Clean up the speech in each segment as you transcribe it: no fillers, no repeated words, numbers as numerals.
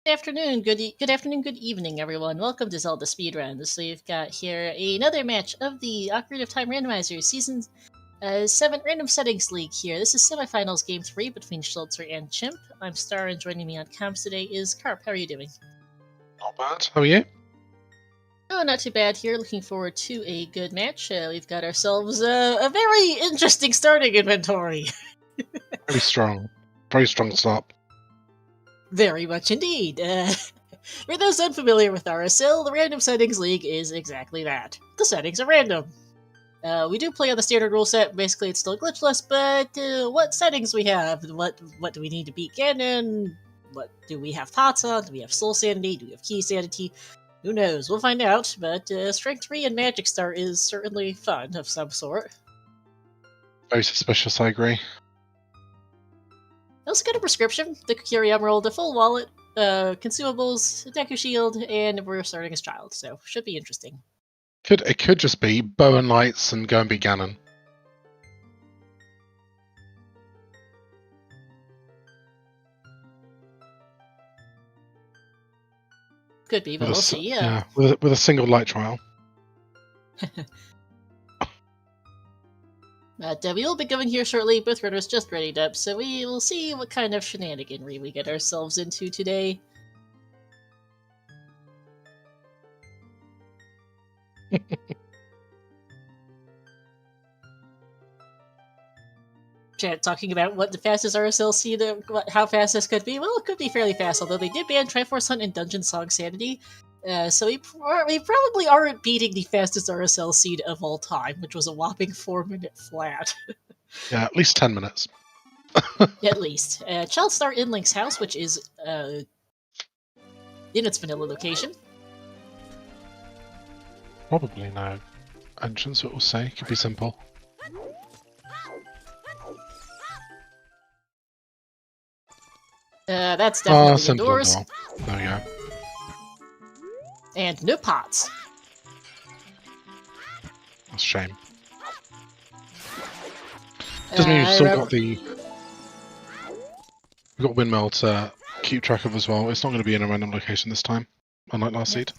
Good afternoon, good evening, everyone. Welcome to Zelda Speedruns. So we've got here another match of the Ocarina of Time Randomizer Season 7 Random Settings League here. This is Semifinals Game 3 between Schulzer and Chimp. I'm Star, and joining me on comms today is Carp. How are you doing? Not bad. How are you? Oh, not too bad here. Looking forward to a good match. We've got ourselves a very interesting starting inventory. Very strong. Very strong start. Very much indeed. For those unfamiliar with RSL, the Random Settings League is exactly that. The settings are random. We do play on the standard rule set. Basically, it's still glitchless, but what settings we have? What do we need to beat Ganon? What do we have pots on? Do we have soul sanity? Do we have key sanity? Who knows? We'll find out, but Strength 3 and Magic Star is certainly fun of some sort. Very suspicious, I agree. I also got a prescription, the Kokiri Emerald, a full wallet, consumables, a Deku Shield, and we're starting as child, so should be interesting. It could just be bow and lights and go and beat Ganon. Could be, but we'll see. Yeah, with a single light trial. But we will be going here shortly. Both runners just readied up, so we will see what kind of shenaniganry we get ourselves into today. Chat talking about what the fastest RSL seed, how fast this could be. Well, it could be fairly fast, although they did ban Triforce Hunt and Dungeon Song Sanity. So we probably aren't beating the fastest RSL seed of all time, which was a whopping 4-minute flat. Yeah, at least 10 minutes. At least. Child start in Link's house, which is in its vanilla location. Probably no entrance, it will say. Could be simple. That's definitely simple indoors. door. There we go. And no pots. That's a shame. Doesn't mean you've still got the... We've got windmill to keep track of as well. It's not going to be in a random location this time, unlike last seed.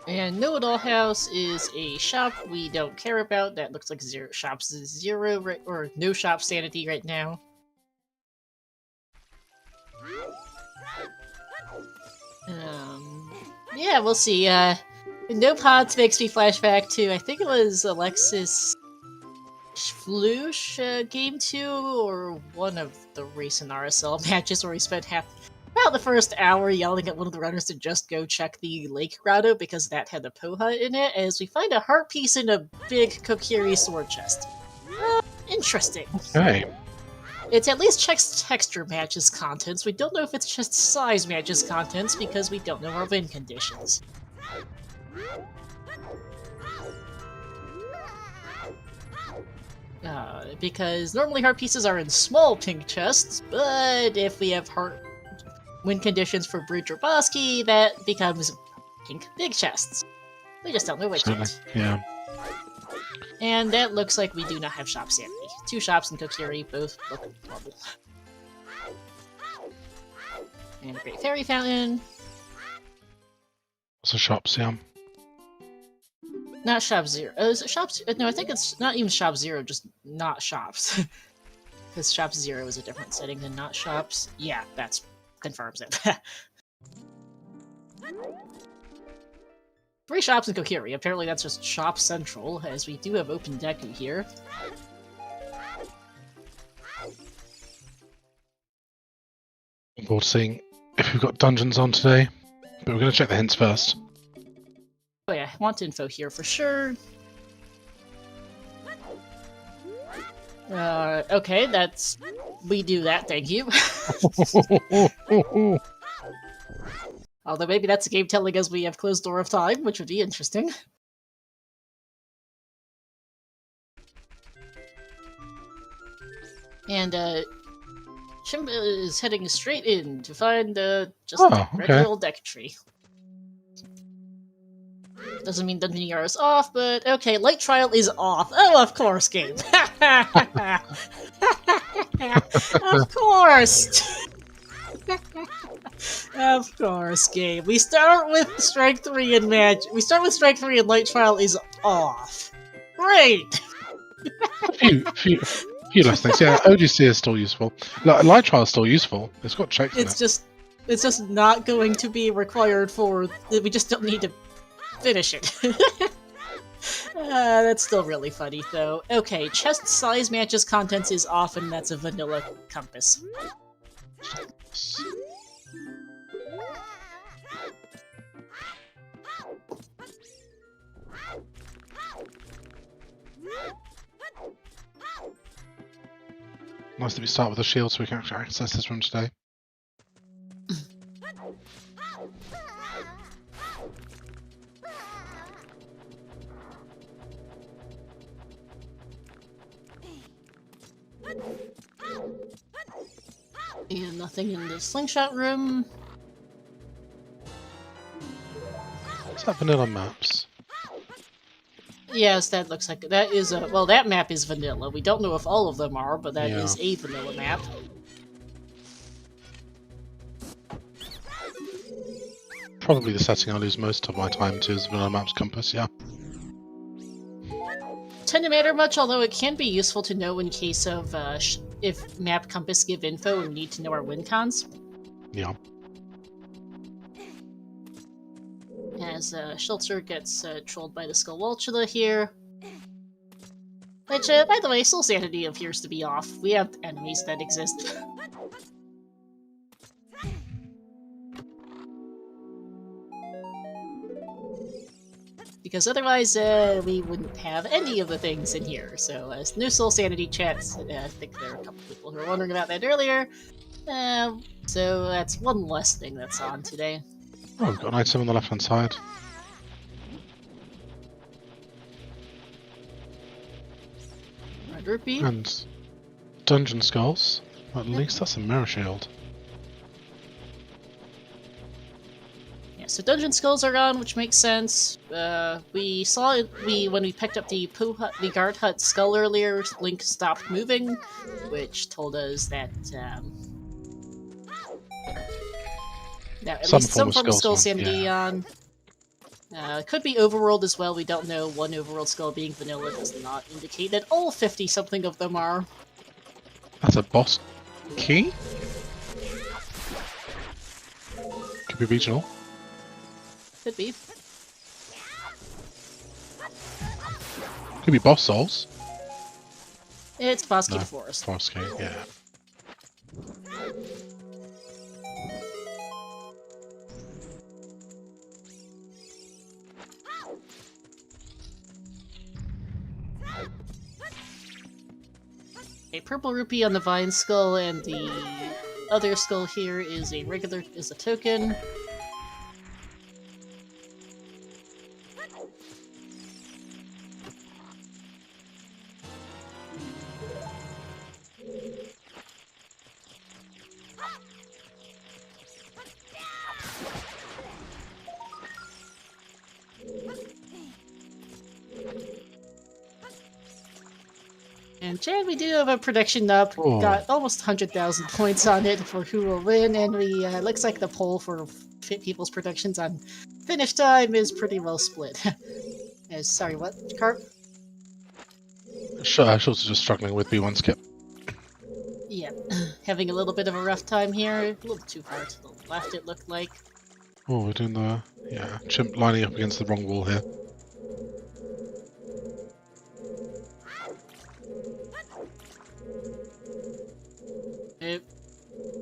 And Know-It-All House is a shop we don't care about. That looks like shops zero, or no shop sanity right now. Yeah, we'll see. No Pots makes me flashback to, I think it was Alexis Flush Game 2, or one of the recent RSL matches where he spent about the first hour yelling at one of the runners to just go check the Lake Grotto because that had a Poha in it, as we find a heart piece in a big Kokiri sword chest. Interesting. Okay. It's at least checks texture matches contents. We don't know if it's just size matches contents because we don't know our win conditions. Because normally heart pieces are in small pink chests, but if we have heart win conditions for Bridge or Bosky, that becomes pink big chests. We just don't know which yet. Yeah. And that looks like we do not have shop sanity. 2 shops in Kokiri, both look normal. And a Great Fairy Fountain. Also shops, yeah. Not Shop Zero. Is it Shop... No, I think it's not even Shop Zero, just not shops. Because Shop Zero is a different setting than not shops. Yeah, that confirms it. 3 shops in Kokiri. Apparently that's just Shop Central, as we do have Open Deku here. Looking forward to seeing if we've got dungeons on today. But we're going to check the hints first. Oh yeah, want info here for sure. Okay, that's... We do that, thank you. Although maybe that's a game telling us we have closed door of time, which would be interesting. And, Chimp is heading straight in to find, just a regular old Deku Tree. Doesn't mean Dungeon ER is off, but okay, Light Trial is off. Oh, of course, game. Of course! Of course, game. We start with Strike 3 and Match. We start with Strike 3 and Light Trial is off. Great! A few less things. Yeah, OGC is still useful. Light Trial is still useful. It's got checks in it. It's just not going to be required for... We just don't need to finish it. That's still really funny, though. Okay, chest size matches contents is off, and that's a vanilla compass. Nice that we start with a shield so we can actually access this room today. And nothing in the slingshot room. Is that vanilla maps? Yes, that looks like that is a well. That map is vanilla. We don't know if all of them are, but that is a vanilla map. Probably the setting I lose most of my time to is vanilla maps compass. Yeah. Tend to matter much, although it can be useful to know in case of if map compass give info and we need to know our win cons. Yeah. As Schulzer gets trolled by the Skullwultula here. Which, by the way, Soul Sanity appears to be off. We have enemies that exist. Because otherwise, we wouldn't have any of the things in here. So, new Soul Sanity chats, I think there are a couple people who were wondering about that earlier. So that's one less thing that's on today. Oh, we've got an item on the left-hand side. Red Rupee. And Dungeon Skulls. At least that's a mirror shield. Yeah, so Dungeon Skulls are on, which makes sense. We saw it when we picked up the guard hut skull earlier, Link stopped moving, which told us that at least some form of Skull Sanity on. Could be Overworld as well, we don't know. One Overworld skull being vanilla does not indicate that all 50-something of them are. That's a boss key? Could be regional. Could be. Could be boss souls. It's boss key to forest. Forest key, yeah. A purple rupee on the vine skull, and the other skull here is a token. And Chad, we do have a prediction up. We got almost 100,000 points on it for who will win, and we looks like the poll for people's predictions on finish time is pretty well split. Sorry, what, Carp? Schulzer just struggling with B1 skip. Yeah, having a little bit of a rough time here. A little too far to the left, it looked like. Oh, we're doing the chimp lining up against the wrong wall here.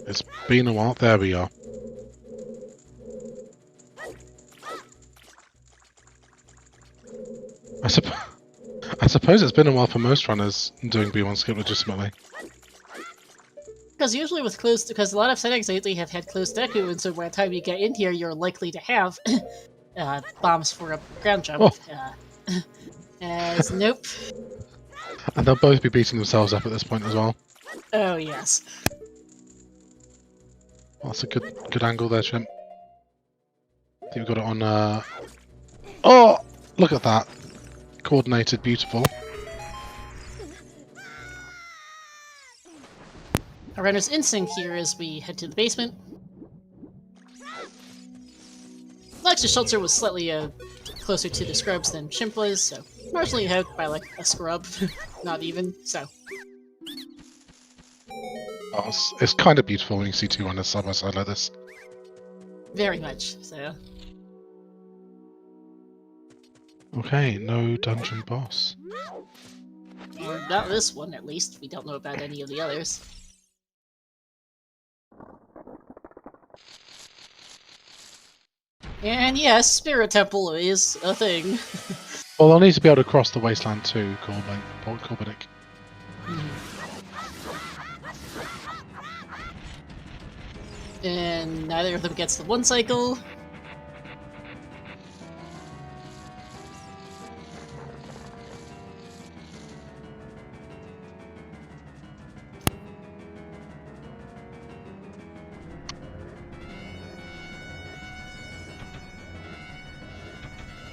It's been a while. There we are. I suppose it's been a while for most runners doing B1 skip legitimately. Because usually with closed, because a lot of settings lately have had closed Deku, and so by the time you get in here, you're likely to have bombs for a ground jump. Nope. And they'll both be beating themselves up at this point as well. Oh yes. Well, that's a good angle there, Chimp. I think we've got it on. Oh, look at that! Coordinated, beautiful. Our runner's instinct here as we head to the basement. Actually, Schulzer was slightly closer to the scrubs than Chimp was, so marginally ahead by like a scrub, not even. So Oh, it's kind of beautiful when you see two runners side by side like this. very much so. Okay, no dungeon boss. Or not this one, at least. We don't know about any of the others. And yes, Spirit Temple is a thing. Well, I'll need to be able to cross the Wasteland too, Corbinic. And neither of them gets the one cycle.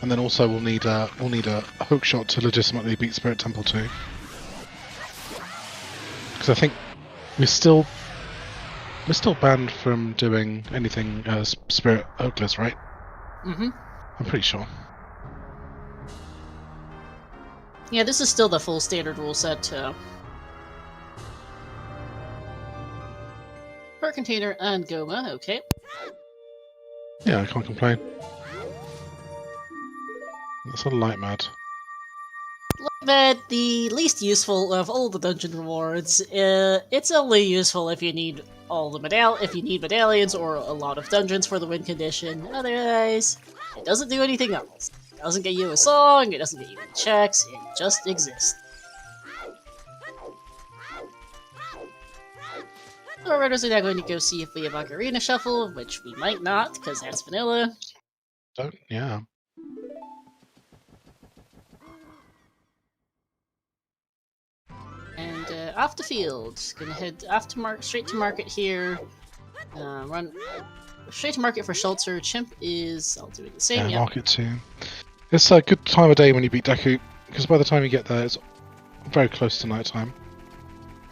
And then also we'll need a hook shot to legitimately beat Spirit Temple too. Because I think we're still banned from doing anything Spirit hookless, right? Mm-hmm. I'm pretty sure. Yeah, this is still the full standard rule set. Per container and Goma, okay. Yeah, I can't complain. That's a light mad. But the least useful of all the dungeon rewards, it's only useful if you need all the medallions or a lot of dungeons for the win condition. Otherwise, it doesn't do anything else. It doesn't get you a song, it doesn't get you any checks, it just exists. So we're just now going to go see if we have Ocarina Shuffle, which we might not, because that's vanilla. Yeah. And off the field. Gonna head off to straight to market here. Run straight to market for Schulzer. Chimp is... I'll do it the same, Yeah, market too. It's a good time of day when you beat Deku, because by the time you get there, it's very close to night time.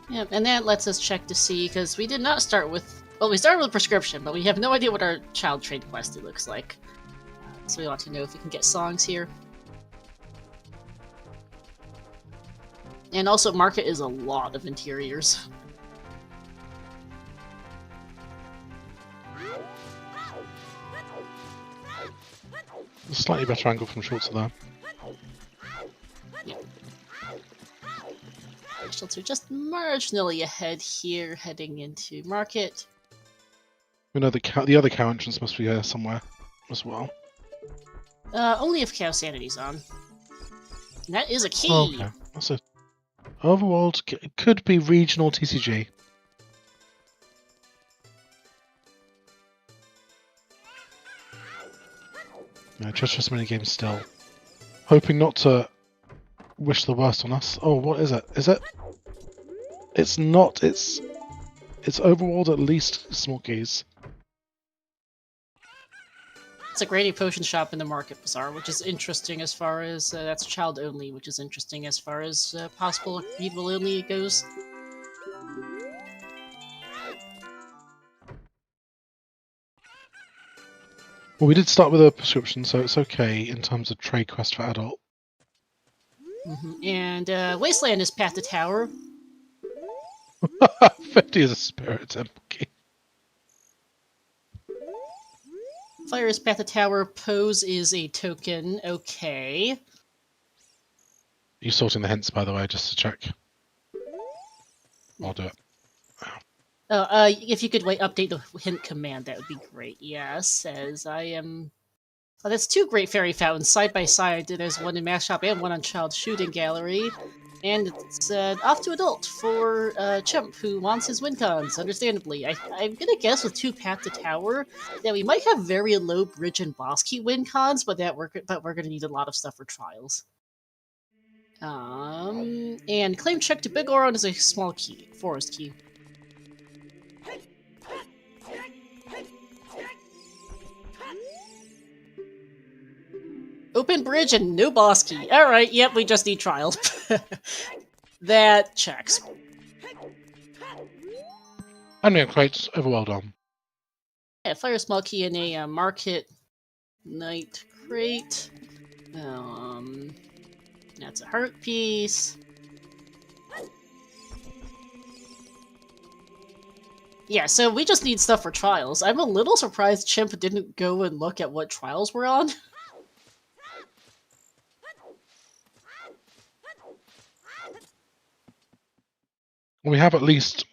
Yeah, and that lets us check to see, because we did not start with... Well, we started with prescription, but we have no idea what our child trade quest looks like. So we want to know if we can get songs here. And also, market is a lot of interiors. A slightly better angle from Schulzer there. Yeah. Schulzer just marginally ahead here, heading into market. We know the other cow entrance must be here somewhere as well. Only if Cow Sanity's on. And that is a key! Oh, okay. That's a... Overworld could be regional TCG. No, treacherous minigames still. Hoping not to wish the worst on us. Oh, what is it? Is it? It's not. It's Overworld at least small keys. It's a Grady Potion Shop in the Market Bazaar, which is interesting as far as... that's child only, which is interesting as far as possible readable only goes. Well, we did start with a prescription, so it's okay in terms of trade quest for adult. And Wasteland is Path to Tower. 50 is a Spirit Temple key. Fire is Path to Tower. Pose is a token. Okay. You sorting the hints, by the way, just to check. I'll do it. If you could update the hint command, that would be great. Yes, as I am... Oh, that's two Great Fairy Fountains side by side. There's one in Mass Shop and one on Child Shooting Gallery. And it's off to adult for Chimp, who wants his win cons, understandably. I'm gonna guess with two Path to Tower that we might have very low bridge and boss key win cons, but we're gonna need a lot of stuff for trials. And claim check to Big Oron is a small key, forest key. Open bridge and no boss key. Alright, yep, we just need trials. That checks. And we have crates, overwhelmed on. Yeah, fire small key in a market Night crate. That's a heart piece. Yeah, so we just need stuff for trials. I'm a little surprised Chimp didn't go and look at what trials we're on. We have at least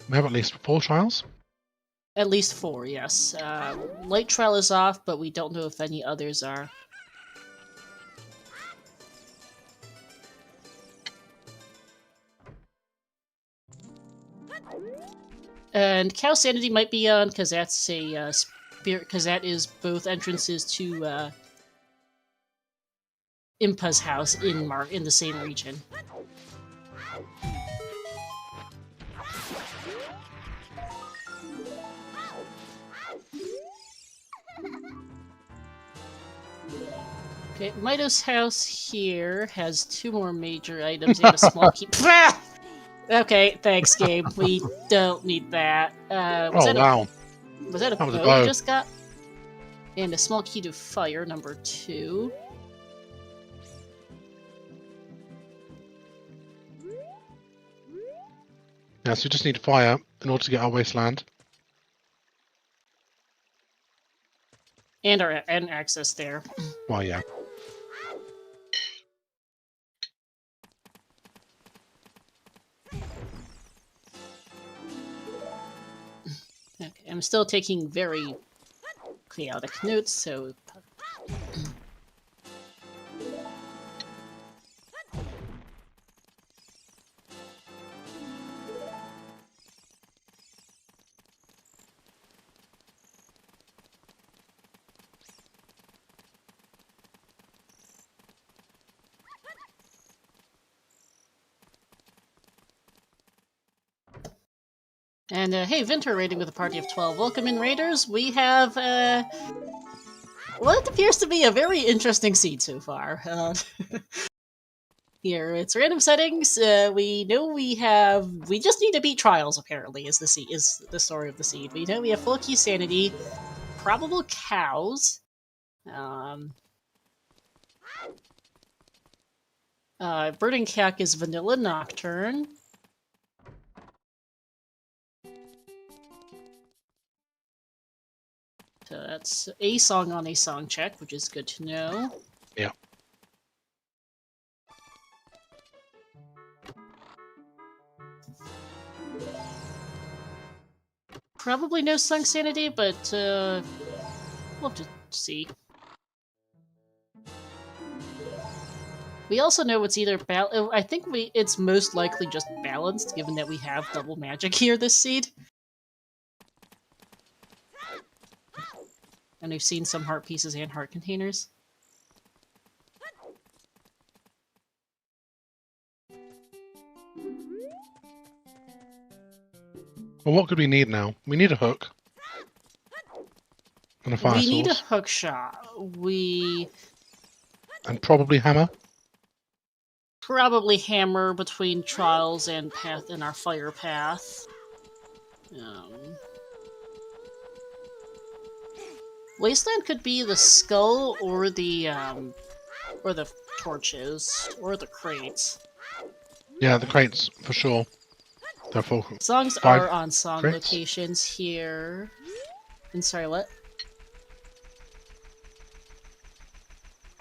4 trials. At least 4, yes. Light trial is off, but we don't know if any others are. And Cow Sanity might be on, because that's a spirit, because that is both entrances to Impa's house in the same region. Okay, Mito's house here has 2 more major items and a small key. Okay, thanks, game. We don't need that. Was that wow. Was that a That was a bow you bow. just got? And a small key to fire, number 2. Yeah, so we just need fire in order to get our Wasteland. And access there. Well, yeah. Okay, I'm still taking very chaotic notes, so... And, hey, Vinter raiding with a party of 12. Welcome in, raiders. We have, what appears to be a very interesting seed so far. Here, it's random settings. We know we just need to beat trials, apparently, is the story of the seed. We know we have full key sanity, probable cows, Burning Cack is Vanilla Nocturne. So that's a song on a song check, which is good to know. Yeah. Probably no song sanity, but we'll have to see. We also know it's either I think it's most likely just balanced, given that we have double magic here this seed. And we've seen some heart pieces and heart containers. Well, what could we need now? We need a hook. And a fire source. We need a hook shot. And probably hammer. Probably hammer between trials and path in our fire path. Wasteland could be the skull or the torches or the crates. Yeah, the crates for sure. They're full. Songs are on song crates? locations here. And sorry, what?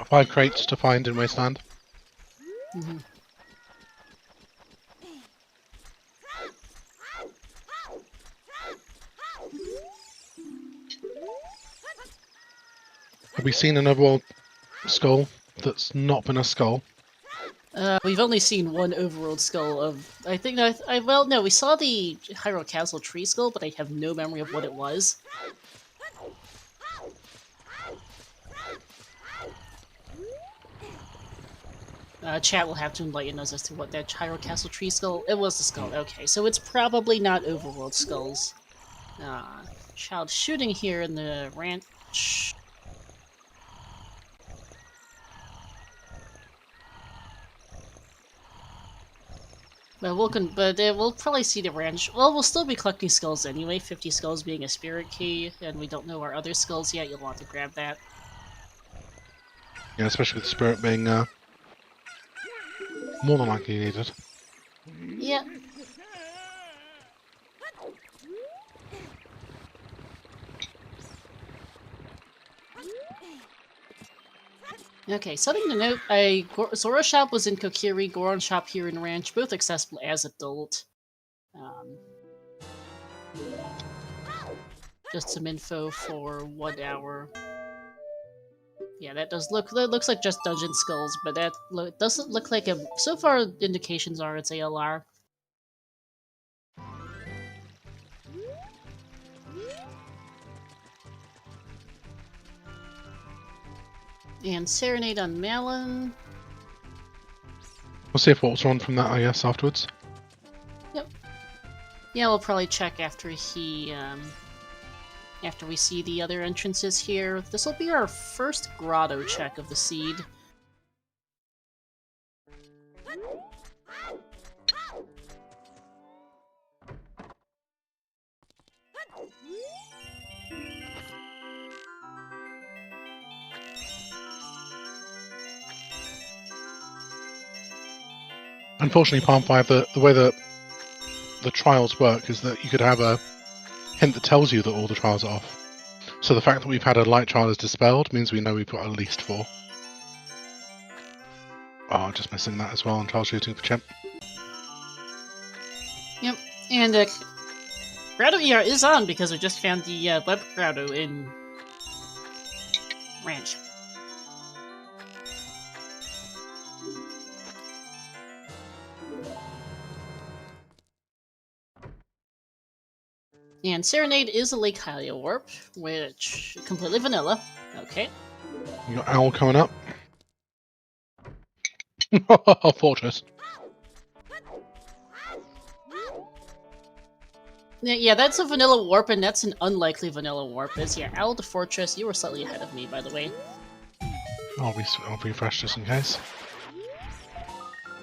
5 crates to find in Wasteland. Mm-hmm. Have we seen an overworld skull that's not been a skull? We've only seen one overworld skull of... I think that... well, no, we saw the Hyrule Castle tree skull, but I have no memory of what it was. Chat will have to enlighten us as to what that Hyrule Castle tree skull... It was the skull, okay. So it's probably not overworld skulls. Child shooting here in the ranch... But we'll probably see the ranch. Well, we'll still be collecting skulls anyway. 50 skulls being a spirit key, and we don't know our other skulls yet. You'll want to grab that. Yeah, especially with the spirit being more than likely needed. Yeah. Okay, something to note, Zora's shop was in Kokiri, Goron's shop here in Ranch, both accessible as adult. Just some info for 1 hour. Yeah, that looks like just dungeon skulls, but that doesn't look like a... So far, indications are it's ALR. And Serenade on Malin. We'll see if what's on from that, I guess, afterwards. Yep. Yeah, we'll probably check after after we see the other entrances here. This will be our first grotto check of the seed. Unfortunately, Palm 5, the way that the trials work is that you could have a hint that tells you that all the trials are off. So the fact that we've had a light trial is dispelled means we know we've got at least 4. Oh, just missing that as well on trial shooting for Chimp. Yep, and Grotto ER is on because we just found the web grotto in Ranch. And Serenade is a Lake Hylia warp, which completely vanilla. Okay. You got Owl coming up. Fortress. Yeah, that's a vanilla warp, and that's an unlikely vanilla warp. Is yeah, Owl to Fortress. You were slightly ahead of me, by the way. I'll refresh just in case.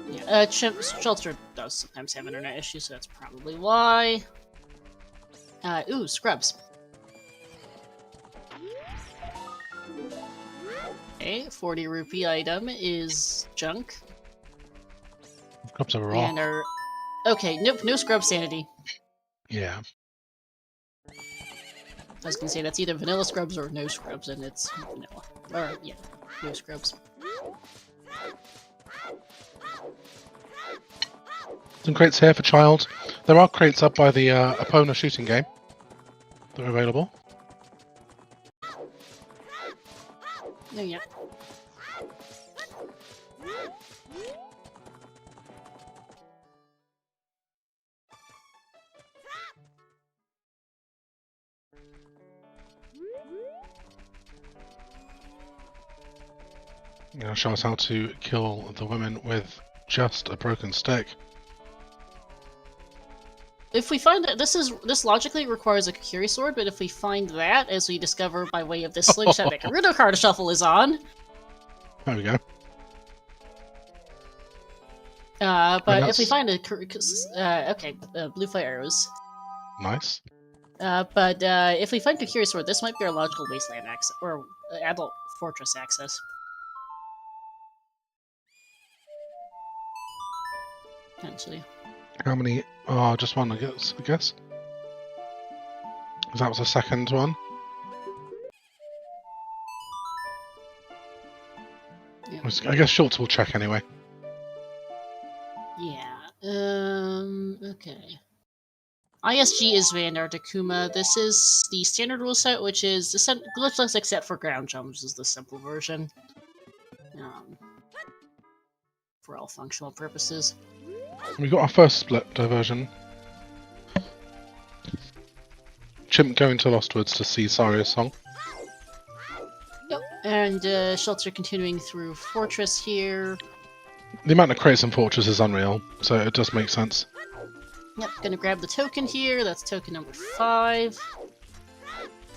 Yeah, Schulzer does sometimes have internet issues, so that's probably why. Ooh, Scrubs. Okay, 40 rupee item is junk. Scrubs are raw. And our... Okay, nope, no Scrub Sanity. Yeah. I was gonna say that's either vanilla Scrubs or no Scrubs, and it's vanilla. Or, yeah, no Scrubs. Some crates here for Child. There are crates up by the Epona shooting game that are available. Oh, yeah. You know, show us how to kill the women with just a broken stick. If we find that this logically requires a Kukuri sword, but if we find that, as we discover by way of this slingshot that Gerudo card shuffle is on, there we go. but if we find a blue fire arrows. Nice. But if we find Kukuri sword, this might be our logical wasteland access or adult fortress access. Potentially. How many? Oh, just one, I guess. Because that was the second one. Yeah. I guess Schultz will check anyway. Yeah. Okay. ISG is Vandar Takuma. This is the standard rule set, which is glitchless except for ground jumps, is the simple version. For all functional purposes. We got our first split diversion. Chimp going to Lostwoods to see Saria's song. Yep. And Schulzer continuing through Fortress here. The amount of crates in Fortress is unreal, so it does make sense. Yep, gonna grab the token here. That's token number 5.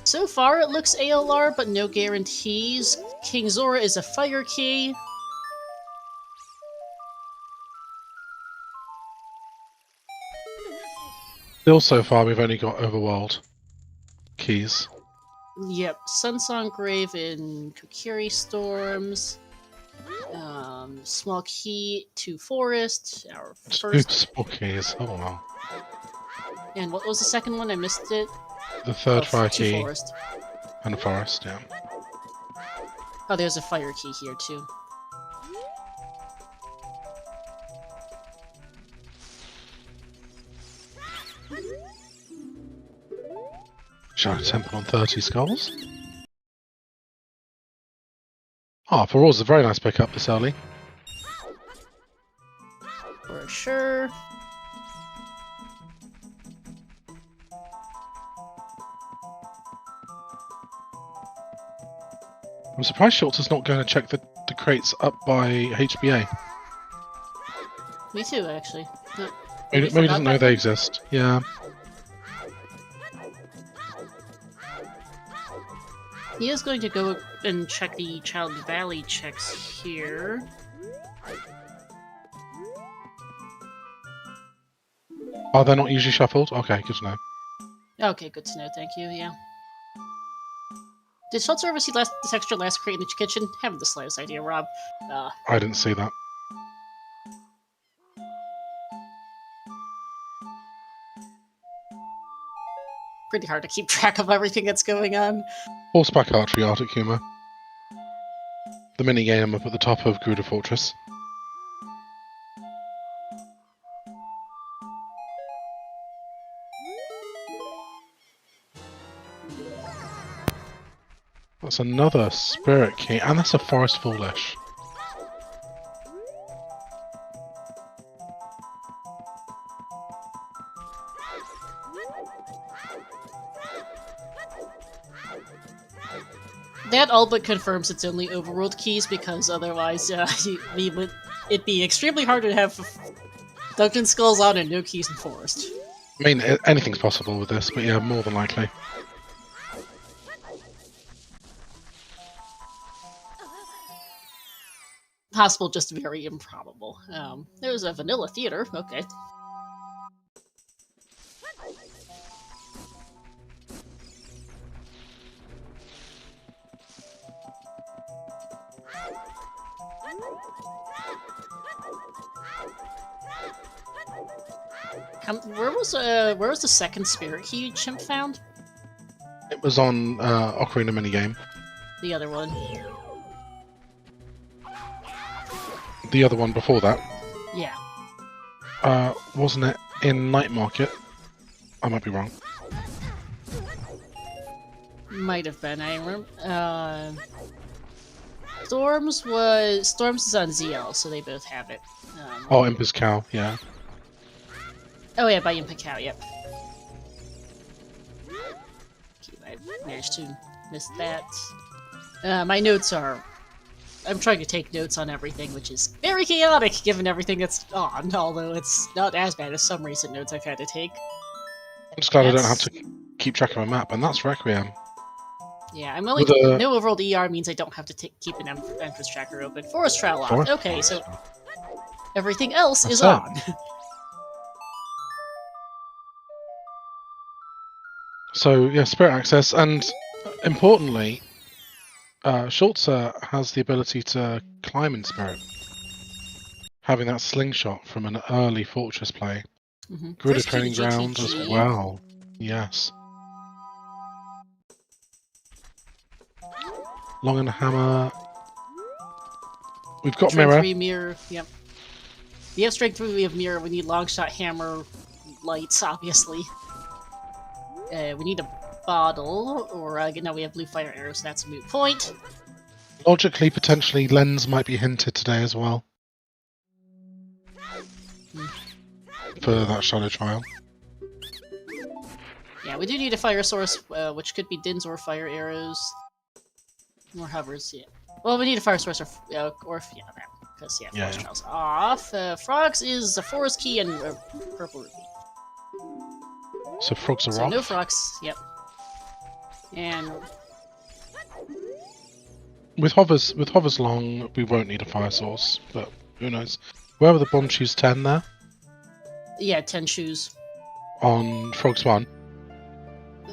So far, it looks ALR, but no guarantees. King Zora is a fire key. Still, so far, we've only got overworld keys. Yep, Sunsong Grave in Kokiri Storms. Small key to Forest, our first. Small keys. Oh wow. And what was the second one? I missed it. The third fire to key. Forest. And a forest, yeah. Oh, there's a fire key here too. Shadow Temple on 30 skulls. Ah, for Raws, a very nice pickup this early. For sure. I'm surprised Schulzer's not going to check the crates up by HBA. Me too, actually. Maybe he doesn't know they exist. Yeah. He is going to go and check the Child Valley checks here. Are they not usually shuffled? Okay, good to know. Okay, good to know, thank you, yeah. Did Schulzer ever see this extra last crate in the kitchen? Haven't the slightest idea, Rob. I didn't see that. Pretty hard to keep track of everything that's going on. Horseback archery, Arctic Humour. The minigame up at the top of Gruda Fortress. That's another spirit key, and that's a Forest Foolish. That all but confirms it's only overworld keys, because otherwise it'd be extremely hard to have Dungeon Skulls on and no keys in Forest. I mean, anything's possible with this, but yeah, more than likely. Possible, just very improbable. There's a vanilla theater, okay. Where was the second spirit key Chimp found? It was on Ocarina minigame. The other one. The other one before that. Yeah. Wasn't it in Night Market? I might be wrong. Might have been. I remember. Storms is on ZL, so they both have it. Oh, Imper's Cow, yeah. Oh yeah, by Impa Cow, yep. Okay, I managed to miss that. My notes are... I'm trying to take notes on everything, which is very chaotic given everything that's on, although it's not as bad as some recent notes I've had to take. I'm just glad I don't have to keep track of my map, and that's Requiem. Yeah, I'm only... No overworld ER means I don't have to keep an entrance tracker open. Forest Trail locked. Okay, so everything else is on. So, yeah, Spirit Access, and importantly, Schulzer has the ability to climb in Spirit, having that slingshot from an early Fortress play. Gruda Training Ground as well, yes. Long and Hammer. We've got Strength Mirror. 3 Mirror, yep. We have Strength 3, we have Mirror, we need Longshot, Hammer, Lights, obviously. We need a bottle, or no, we have blue fire arrows, so that's a moot point. Logically, potentially, Lens might be hinted today as well. For that Shadow Trial. Yeah, we do need a fire source, which could be Dins or fire arrows. More hovers, yeah. Well, we need a fire source, or yeah, because, yeah, Forest Trial's off. Frogs is a Forest Key and a Purple Ruby. So frogs are off? No frogs, yep. And with hovers long, we won't need a fire source, but who knows? Where were the Bonchu's 10 there? Yeah, 10 shoes. on Frogs 1?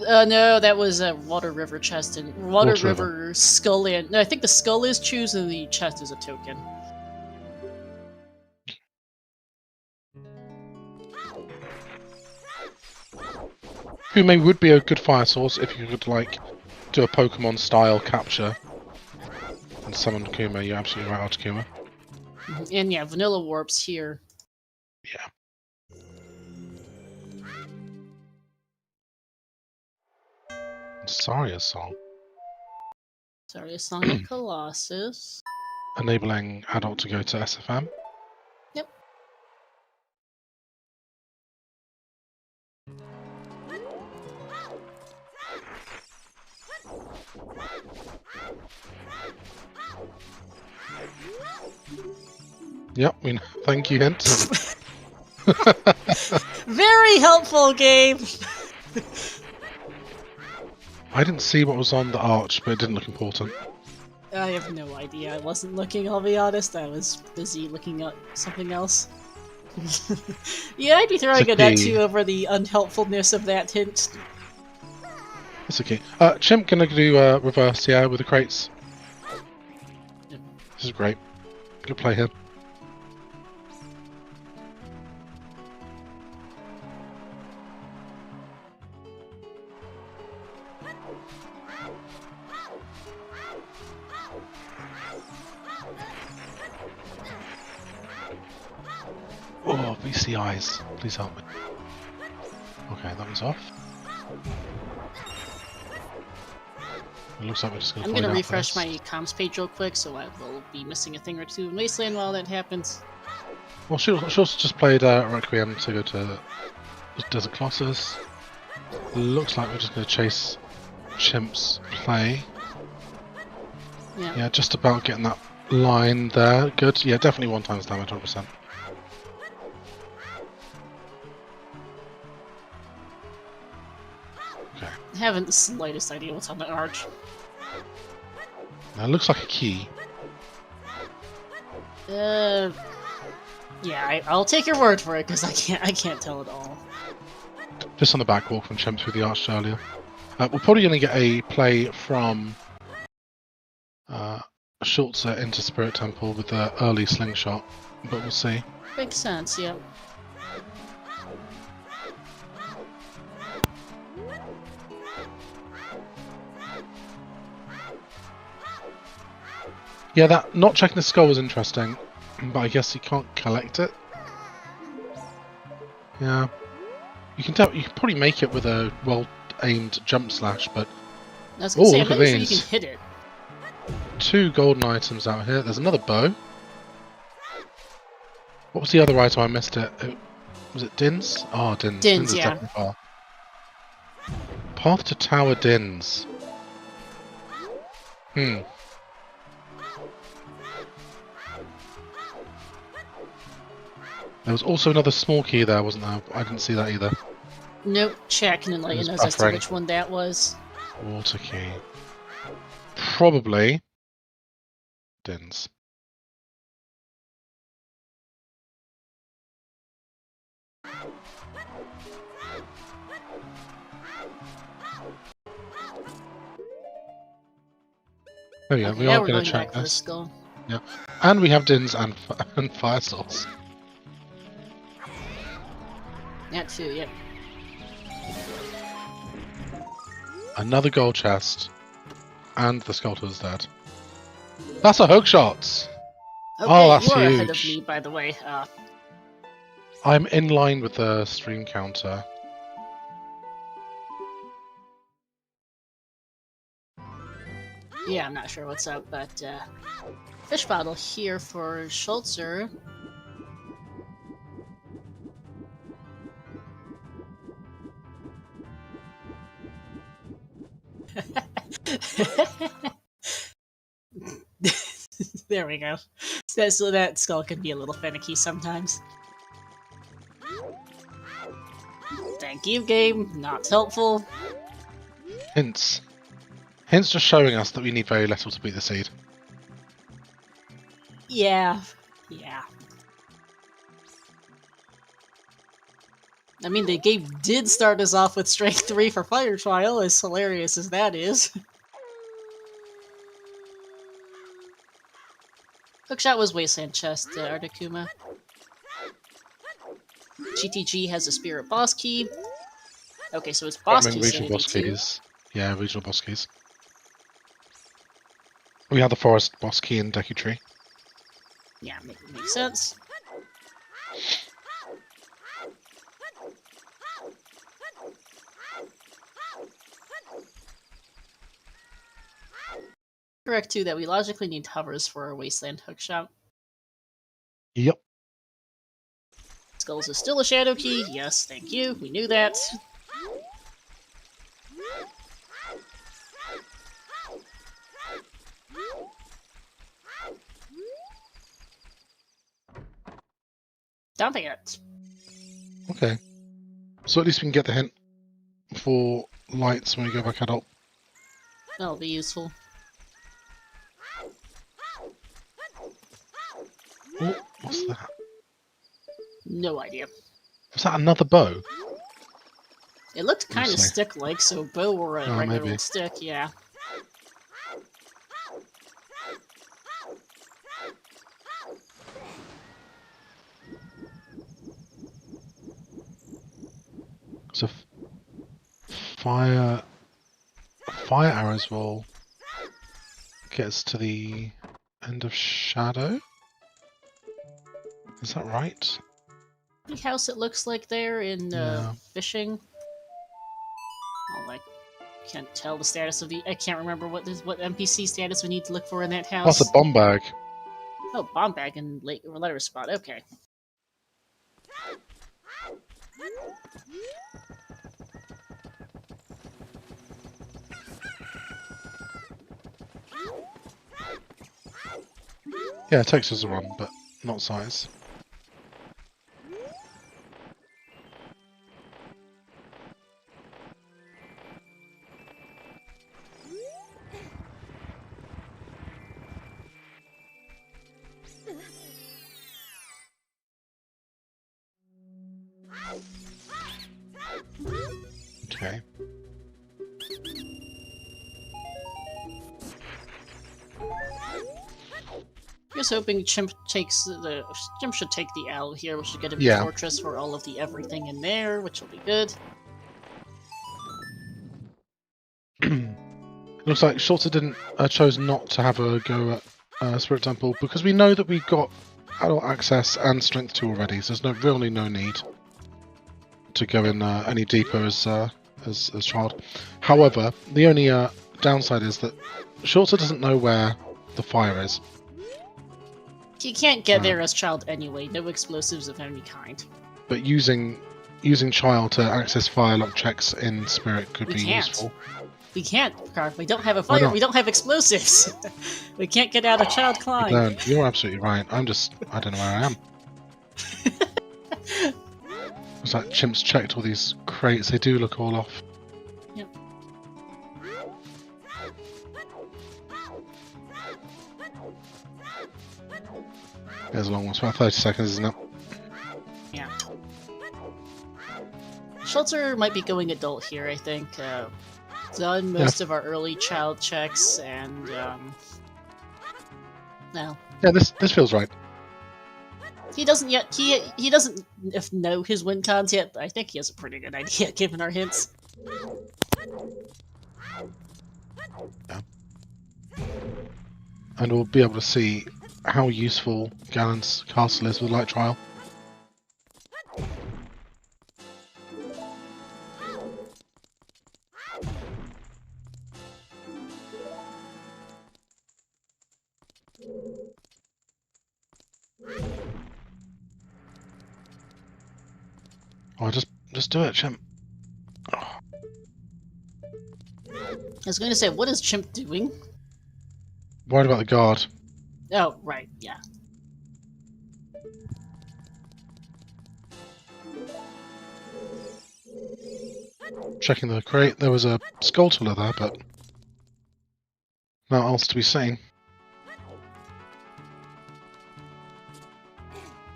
No, that was a Water River chest and Water Water River skull and no, I think the skull is choose and the chest is a token. Kume would be a good fire source if you could like do a Pokemon style capture and summon Kuma. You're absolutely right, Artikuma. And yeah, Vanilla Warp's here. Yeah. Saria's song. Sorry, a song of Colossus. Enabling adult to go to SFM. Yep. Yep, thank you, Hint. Very helpful game! I didn't see what was on the arch, but it didn't look important. I have no idea. I wasn't looking, I'll be honest. I was busy looking at something else. Yeah, I'd be throwing a net too over the unhelpfulness of that hint. It's okay. Chimp gonna do reverse, yeah, with the crates. Yep. This is great. Good play here. Oh, BCIs. Please help me. Okay, that one's off. It looks like we're just going to I'm gonna refresh my comms page real quick, so I will be missing a thing or two in Wasteland while that happens. Well, Schulzer just played Requiem to go to Desert Colossus. Looks like we're just going to chase Chimp's play. Yeah, just about getting that line there. Good. Yeah, definitely 1 times damage, 100%. Okay. I haven't the slightest idea what's on the arch. Now, it looks like a key. Yeah, I'll take your word for it because I can't tell at all. Just on the back walk from Chimp through the arch earlier. We're probably going to get a play from Schulzer into Spirit Temple with the early slingshot, but we'll see. Makes sense, yeah. Yeah, that not checking the skull was interesting, but I guess you can't collect it. Yeah, you can probably make it with a well-aimed jump slash, but Oh, look at these! Sure you can hit it. 2 golden items out here. There's another bow. What was the other item? I missed it. Was it Dins? Oh, Dins. Dins, is yeah. definitely far. Path to Tower Dins. There was also another small key there, wasn't there? I didn't see that either. Nope, check and enlighten us as to which one that was. Water key. Probably Dins. There we go. We are going to check this. Yeah, and we have Dins and Fire Source. That too, yep. Another gold chest, and the Sculptor's dead. That's a hook shot. Okay, oh, that's you are huge. ahead of me, by the way. I'm in line with the stream counter. Yeah, I'm not sure what's up, but fish bottle here for Schulzer. There we go. So that skull can be a little finicky sometimes. Thank you, game. Not helpful. Hints. Hints just showing us that we need very little to beat the seed. Yeah. I mean, the game did start us off with Strength 3 for Fire Trial, as hilarious as that is. Hookshot was Wasteland Chest, Artakuma. GTG has a Spirit Boss Key. Okay, so it's Boss Key regional Sanity boss too. keys. Yeah, regional boss keys. We have the forest boss key in Deku Tree. Yeah, makes sense. Correct too that we logically need hovers for our Wasteland Hookshot. Yep. Skulls is still a Shadow Key. Yes, thank you. We knew that. Dumping it. Okay. So at least we can get the hint for lights when we go back adult. That'll be useful. Oh, what's that? No idea. Was that another bow? It looked kind of see. stick-like, so bow or a Oh, regular maybe. old stick, yeah. So fire arrows will get us to the end of Shadow. Is that right? The house it looks like there in Yeah. fishing. Oh, I can't tell the status of the. I can't remember what NPC status we need to look for in that Oh, house. it's a bomb bag. Oh, bomb bag and letter spot. Okay. Yeah, it takes us a run, but not size. Okay. Just hoping Chimp should take the L here, which is going to be Yeah. Fortress for all of the everything in there, which will be good. Looks like Schulzer chose not to have a go at Spirit Temple because we know that we've got adult access and strength 2 already, so there's really no need to go in any deeper as child. However, the only downside is that Schulzer doesn't know where the fire is. You can't get there as child anyway. No explosives of any kind. But using child to access fire lock checks in Spirit could be useful. We can't, Carl. We don't have a fire. We don't have explosives. We can't get out of child climb. You're absolutely right. I don't know where I am. It's like Chimp's checked all these crates. They do look all off. Yep. There's a long one. It's about 30 seconds, isn't it? Yeah. Schulzer might be going adult here, I think. Done most of our early child checks, and no. Yeah, this feels right. He doesn't yet. He doesn't know his win cons yet, but I think he has a pretty good idea given our hints. Yeah. And we'll be able to see how useful Gallon's castle is with light trial. Oh, just do it, Chimp. Oh. I was going to say, what is Chimp doing? Worried about the guard. Oh, right, yeah. Checking the crate, there was a Schulzer there, but nothing else to be seen.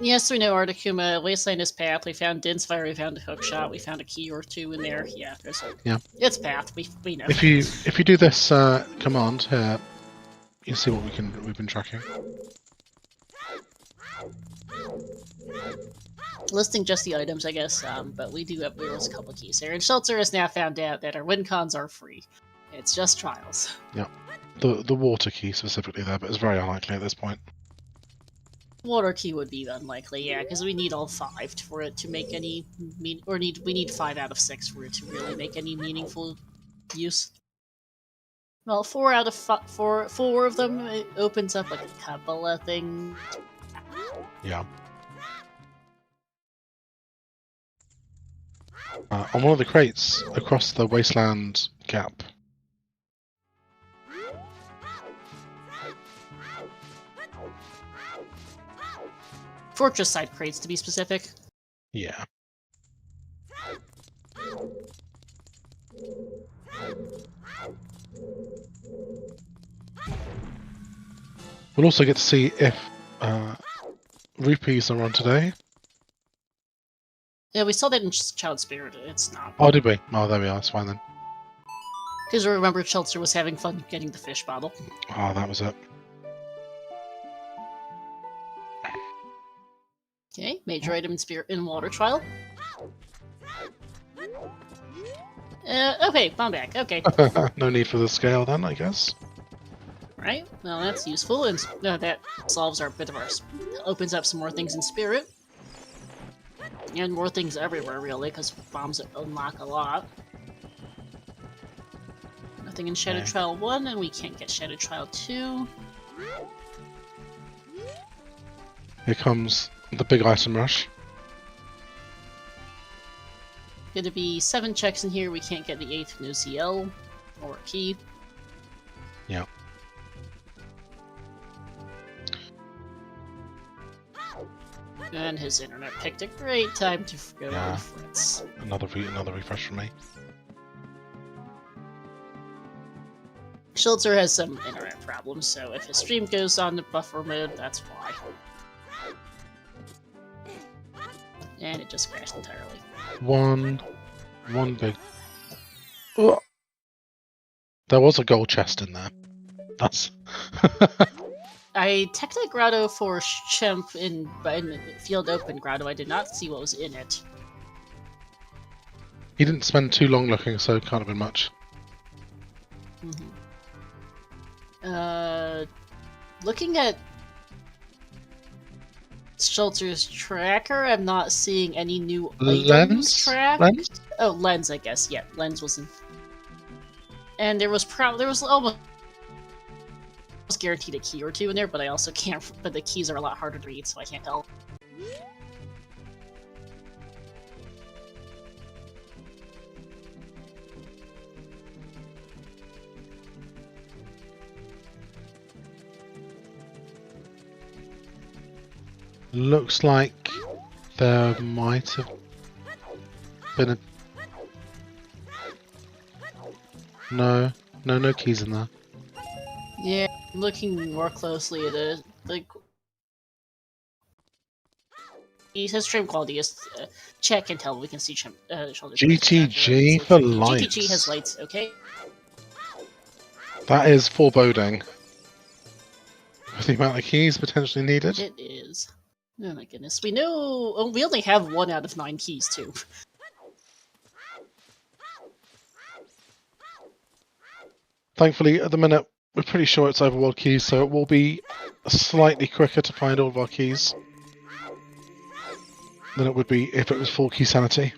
Yes, we know Articuma. Wasteland is path. We found Din's Fire. We found a hookshot. We found a key or two in there. Yeah, there's a... Yeah. It's path. We know. If you do this command here, you see what we've been tracking. Listing just the items, I guess, but we list a couple of keys here. And Schulzer has now found out that our win cons are free. It's just trials. Yeah. The water key specifically there, but it's very unlikely at this point. Water key would be unlikely, yeah, because we need all 5 for it to make any we need 5 out of 6 for it to really make any meaningful use. Well, 4 out of 4 of them, it opens up like a couple of things. Yeah. On one of the crates across the Wasteland gap. Fortress side crates, to be specific. Yeah. We'll also get to see if rupees are on today. Yeah, we saw that in Child Spirit. It's not. Oh, did we? Oh, there we are. It's fine then. Because remember, Schulzer was having fun getting the fish bottle. Oh, that was it. Okay, major item in Spirit in Water Trial. Okay, I'm back. Okay. No need for the scale then, I guess. Right. Well, that's useful, and that solves opens up some more things in Spirit, and more things everywhere really, because bombs unlock a lot. Nothing in Shadow Trial 1, and we can't get Shadow Trial 2. Here comes the big item rush. Gonna be 7 checks in here. We can't get the 8th new CL or key. Yeah. And his internet picked a great time to go on Fritz. Another refresh from me. Schulzer has some internet problems, so if his stream goes on the buffer mode, that's why. And it just crashed entirely. One big... Oh. There was a gold chest in there. That's... I teched a grotto for Chimp in Field Open Grotto. I did not see what was in it. He didn't spend too long looking, so it can't have been much. Looking at Schulzer's tracker, I'm not seeing any new items tracked. Lens? Oh, Lens, I guess. Yeah, Lens was in. And there was almost guaranteed a key or 2 in there, but I also can't. But the keys are a lot harder to read, so I can't tell. Looks like there might have been a... No keys in there. Yeah, looking more closely at it, like he says stream quality is check and tell. We can see GTG for lights. GTG has lights. Okay. That is foreboding. With the amount of keys potentially needed. It is. Oh my goodness. We know we only have 1 out of 9 keys too. Thankfully, at the minute, we're pretty sure it's overworld keys, so it will be slightly quicker to find all of our keys than it would be if it was full key sanity.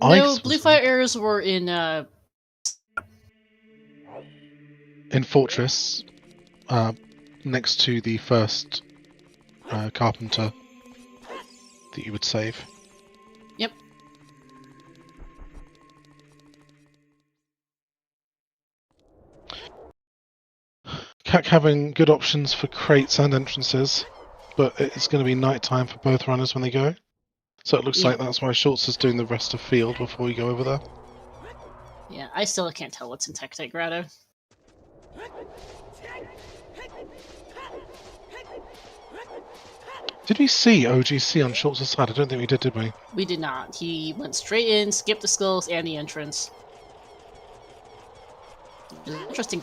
No, blue fire arrows were in Fortress, next to the first carpenter that you would save. Yep. CAC having good options for crates and entrances, but it's going to be night time for both runners when they go. So it looks like that's why Schultz is doing the rest of field before we go over there. Yeah, I still can't tell what's in Tectite Grotto. Did we see OGC on Schulzer's side? I don't think we did we? We did not. He went straight in, skipped the skulls and the entrance. Interesting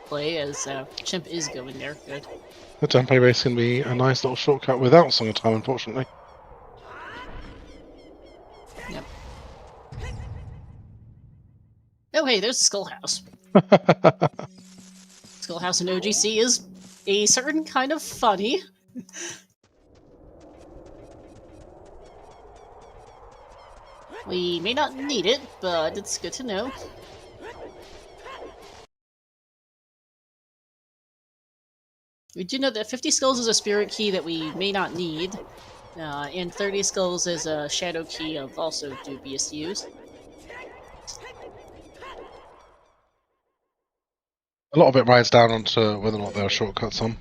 play as Chimp is going there. Good. The tempo race can be a nice little shortcut without Song of Time, unfortunately. Yep. Oh, hey, there's the Skull House. Skull House in OGC is a certain kind of funny. We may not need it, but it's good to know. We do know that 50 skulls is a spirit key that we may not need, and 30 skulls is a shadow key of also dubious use. A lot of it rides down onto whether or not there are shortcuts on.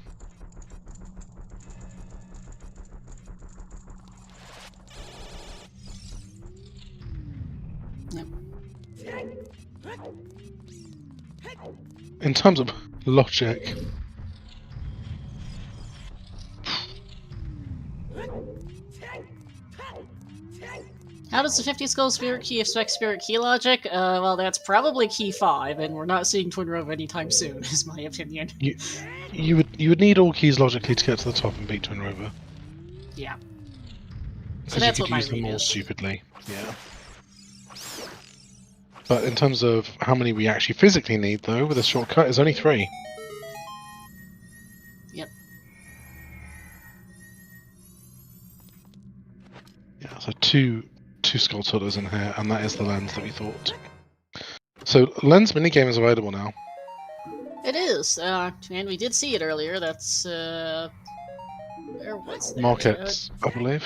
Yep. In terms of logic, How does the 50 skull spirit key affect spirit key logic? Well, that's probably key 5, and we're not seeing Twin Rove anytime soon, is my opinion. you would need all keys logically to get to the top and beat Twin Rover. Yeah. Because you could use them all stupidly. Yeah. But in terms of how many we actually physically need, though, with a shortcut, is only 3. Yep. Yeah, so two skull tilters in here, and that is the lens that we thought. So lens minigame is available now. It is, and we did see it earlier. That's where was that? Markets, I believe.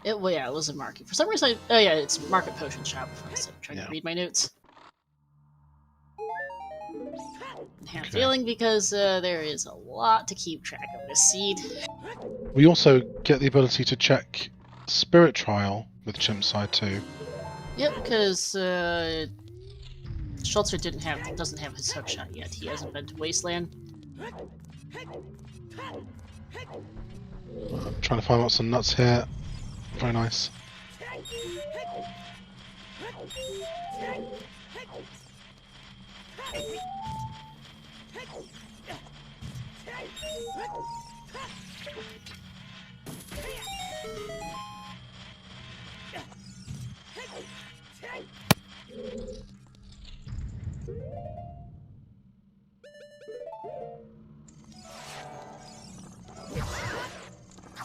Well, yeah, it was a market. For some reason, oh yeah, it's Market Potion Shop. I'm trying to read my notes. I have a feeling because there is a lot to keep track of this seed. We also get the ability to check Spirit Trial with Chimp's side too. Yep, because Schulzer doesn't have his hookshot yet. He hasn't been to Wasteland. Trying to find out some nuts here. Very nice.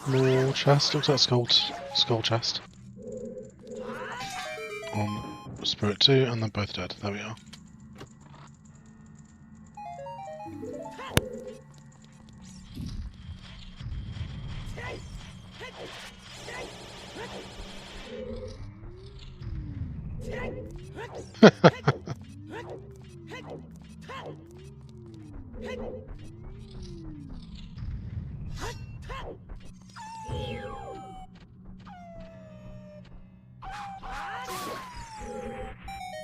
More chest, looks like skull chest. On Spirit 2, and they're both dead. There we are.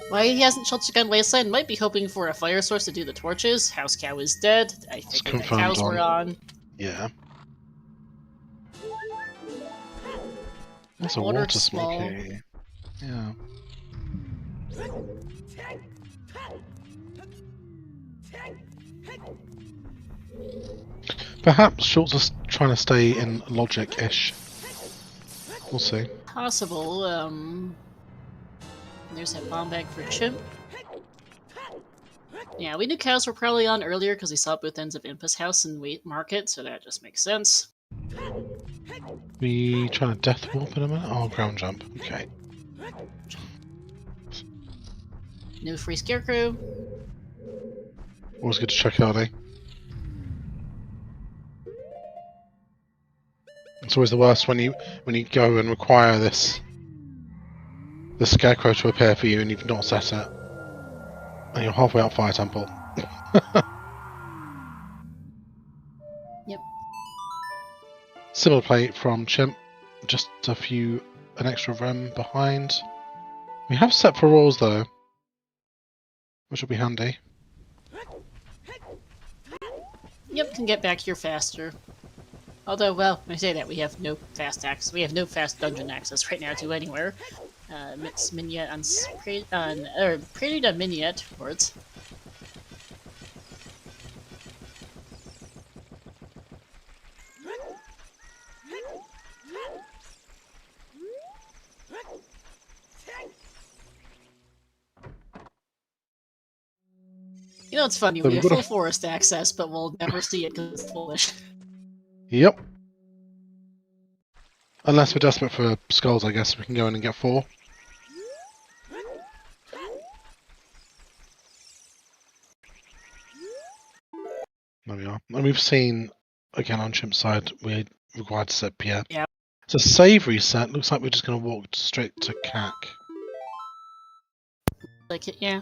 Why he hasn't Schulzer gone Wasteland? Might be hoping for a fire source to do the torches. House Cow is dead. I think the cows were on. Yeah. That's a water smoky. Yeah. Perhaps Schulz's trying to stay in logic-ish. We'll see. Possible. There's that bomb bag for Chimp. Yeah, we knew cows were probably on earlier because we saw both ends of Impa's house and Wheat Market, so that just makes sense. We trying to death warp in a minute? Oh, ground jump. Okay. No free scarecrow. Always good to check out, eh? It's always the worst when you go and require the scarecrow to appear for you and you've not set it. And you're halfway up Fire Temple. Yep. Similar play from Chimp, just an extra rem behind. We have set for rolls though, which will be handy. Yep, can get back here faster. Although, well, when I say that, we have no fast access. We have no fast dungeon access right now to anywhere. It's Mignette or Prelude on Mignette words. You know, it's funny, So we we've have got full forest access, but we'll never see it because it's foolish. Yep. Unless we're desperate for skulls, I guess we can go in and get 4. There we are. And we've seen, again on Chimp's side, we're required to set Pierre. Yeah. It's a save reset. Looks like we're just going to walk straight to CAC. Like, yeah.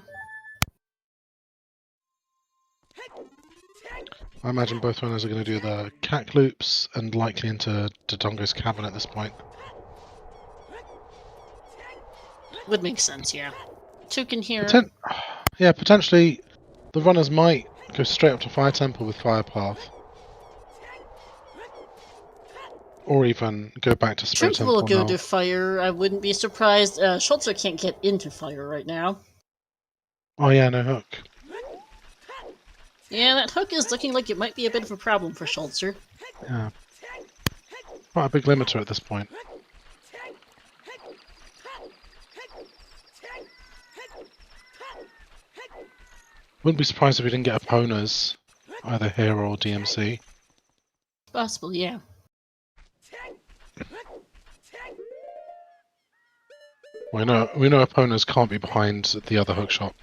I imagine both runners are going to do the CAC loops and likely into Dodongo's cabin at this point. Would make sense, yeah. Toucan here. Yeah, potentially the runners might go straight up to Fire Temple with Fire Path. Or even go back to Spirit Chimp will Temple go now. to fire, I wouldn't be surprised. Schulzer can't get into fire right now. Oh yeah, no hook. Yeah, that hook is looking like it might be a bit of a problem for Schulzer. Yeah. Quite a big limiter at this point. Wouldn't be surprised if we didn't get opponents, either here or DMC. Possible, yeah. We know opponents can't be behind the other hook shot.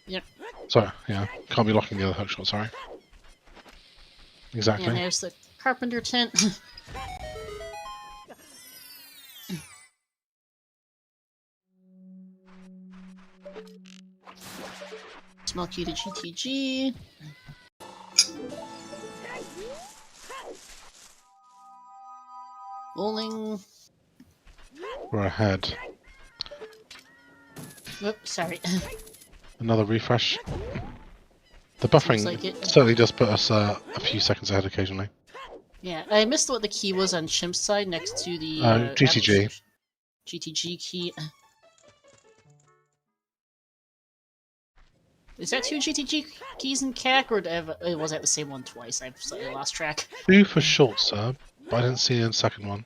Yep. Sorry, yeah, can't be locking the other hook shot. Sorry. Exactly. And there's the carpenter tent. Small key to GTG. Bowling. We're ahead. Whoop, sorry. Another refresh. The buffering like it. certainly does put us a few seconds ahead occasionally. Yeah, I missed what the key was on Chimp's side next to the GTG. GTG key. Is that 2 GTG keys in CAC, or was that the same one twice? I've slightly lost track. 2 for Schulzer, but I didn't see the second one.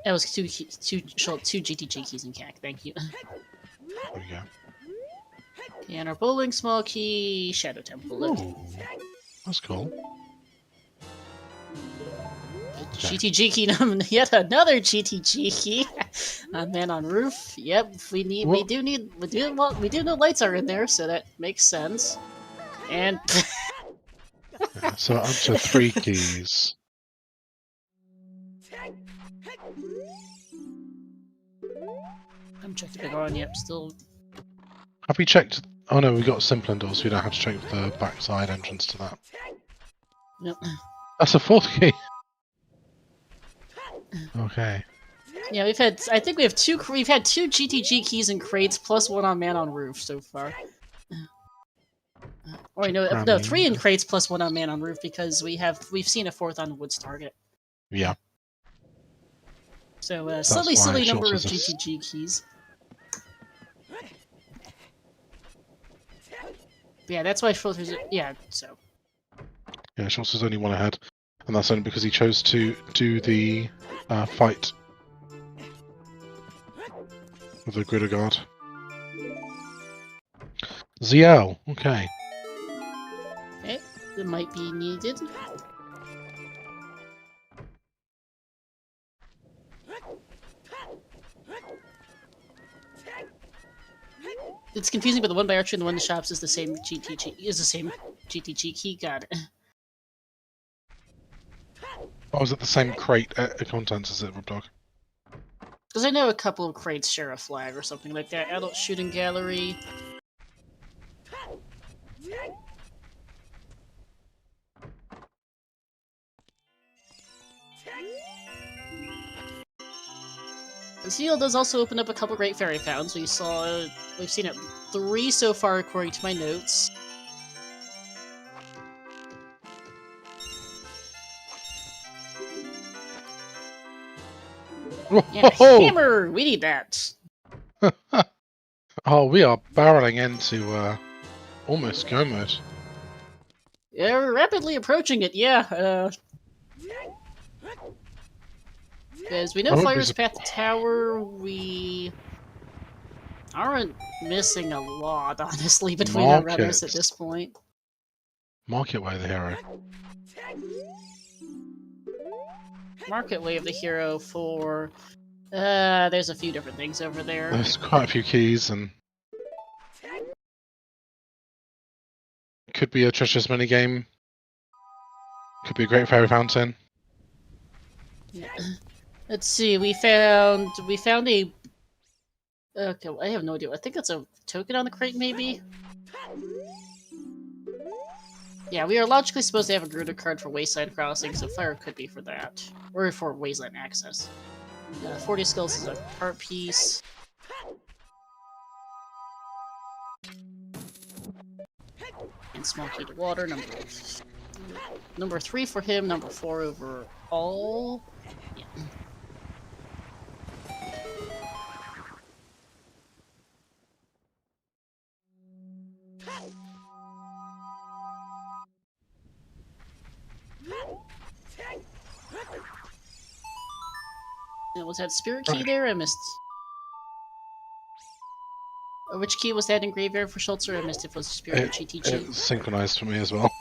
That was two GTG keys in CAC, thank you. There we go. And our bowling small key, Shadow Temple. Ooh, that's cool. GTG key, yet another GTG key. Man on roof. Yep, we do know lights are in there, so that makes sense. And Yeah, so up to 3 keys. I'm checking the on. Yep, still. Have we checked? Oh no, we got simple doors, so we don't have to check the backside entrance to that. Yep. That's a 4th key. Okay. Yeah, we've had. I think we've had 2 GTG keys in crates plus 1 on man on roof so far. Or no, 3 in crates plus 1 on man on roof because we've seen a 4th on Woods target. Yeah. So silly number of GTG keys. Yeah, that's why Schulzer's. Yeah, so. Yeah, Schulzer's only 1 ahead, and that's only because he chose to do the fight with the Gritter Guard. ZL, okay. Okay, it might be needed. It's confusing, but the one by Archer and the one in the shops is the same GTG key. Got it. Oh, is it the same crate contents as it, Rubdog? Because I know a couple of crates share a flag or something like that. Adult shooting gallery. The seal does also open up a couple great fairy fountains. We've seen it 3 so far according to my notes. Yeah, Whoa! hammer! We need that. Oh, we are barreling into almost go mode. Yeah, we're rapidly approaching it, yeah. As we know, I won't be Fire's Path Tower, we aren't missing a lot, honestly, between our runners at this point. Market Way the hero. Market Way of the Hero for... there's a few different things over there. There's quite a few keys and... Could be a treacherous minigame. Could be a Great Fairy Fountain. Yeah. Let's see, we found a... Okay, well, I have no idea. I think that's a token on the crate, maybe? Yeah, we are logically supposed to have a Gerudo card for Wasteland Crossing, so Fire could be for that. Or for Wasteland Access. 40 skulls is a heart piece. And small key to water, number 3 for him, number 4 overall. Yeah. Was that Spirit Key there? I missed. Which key was that in Graveyard for Schulzer? I missed if it was Spirit or GTG. It's synchronized for me as well.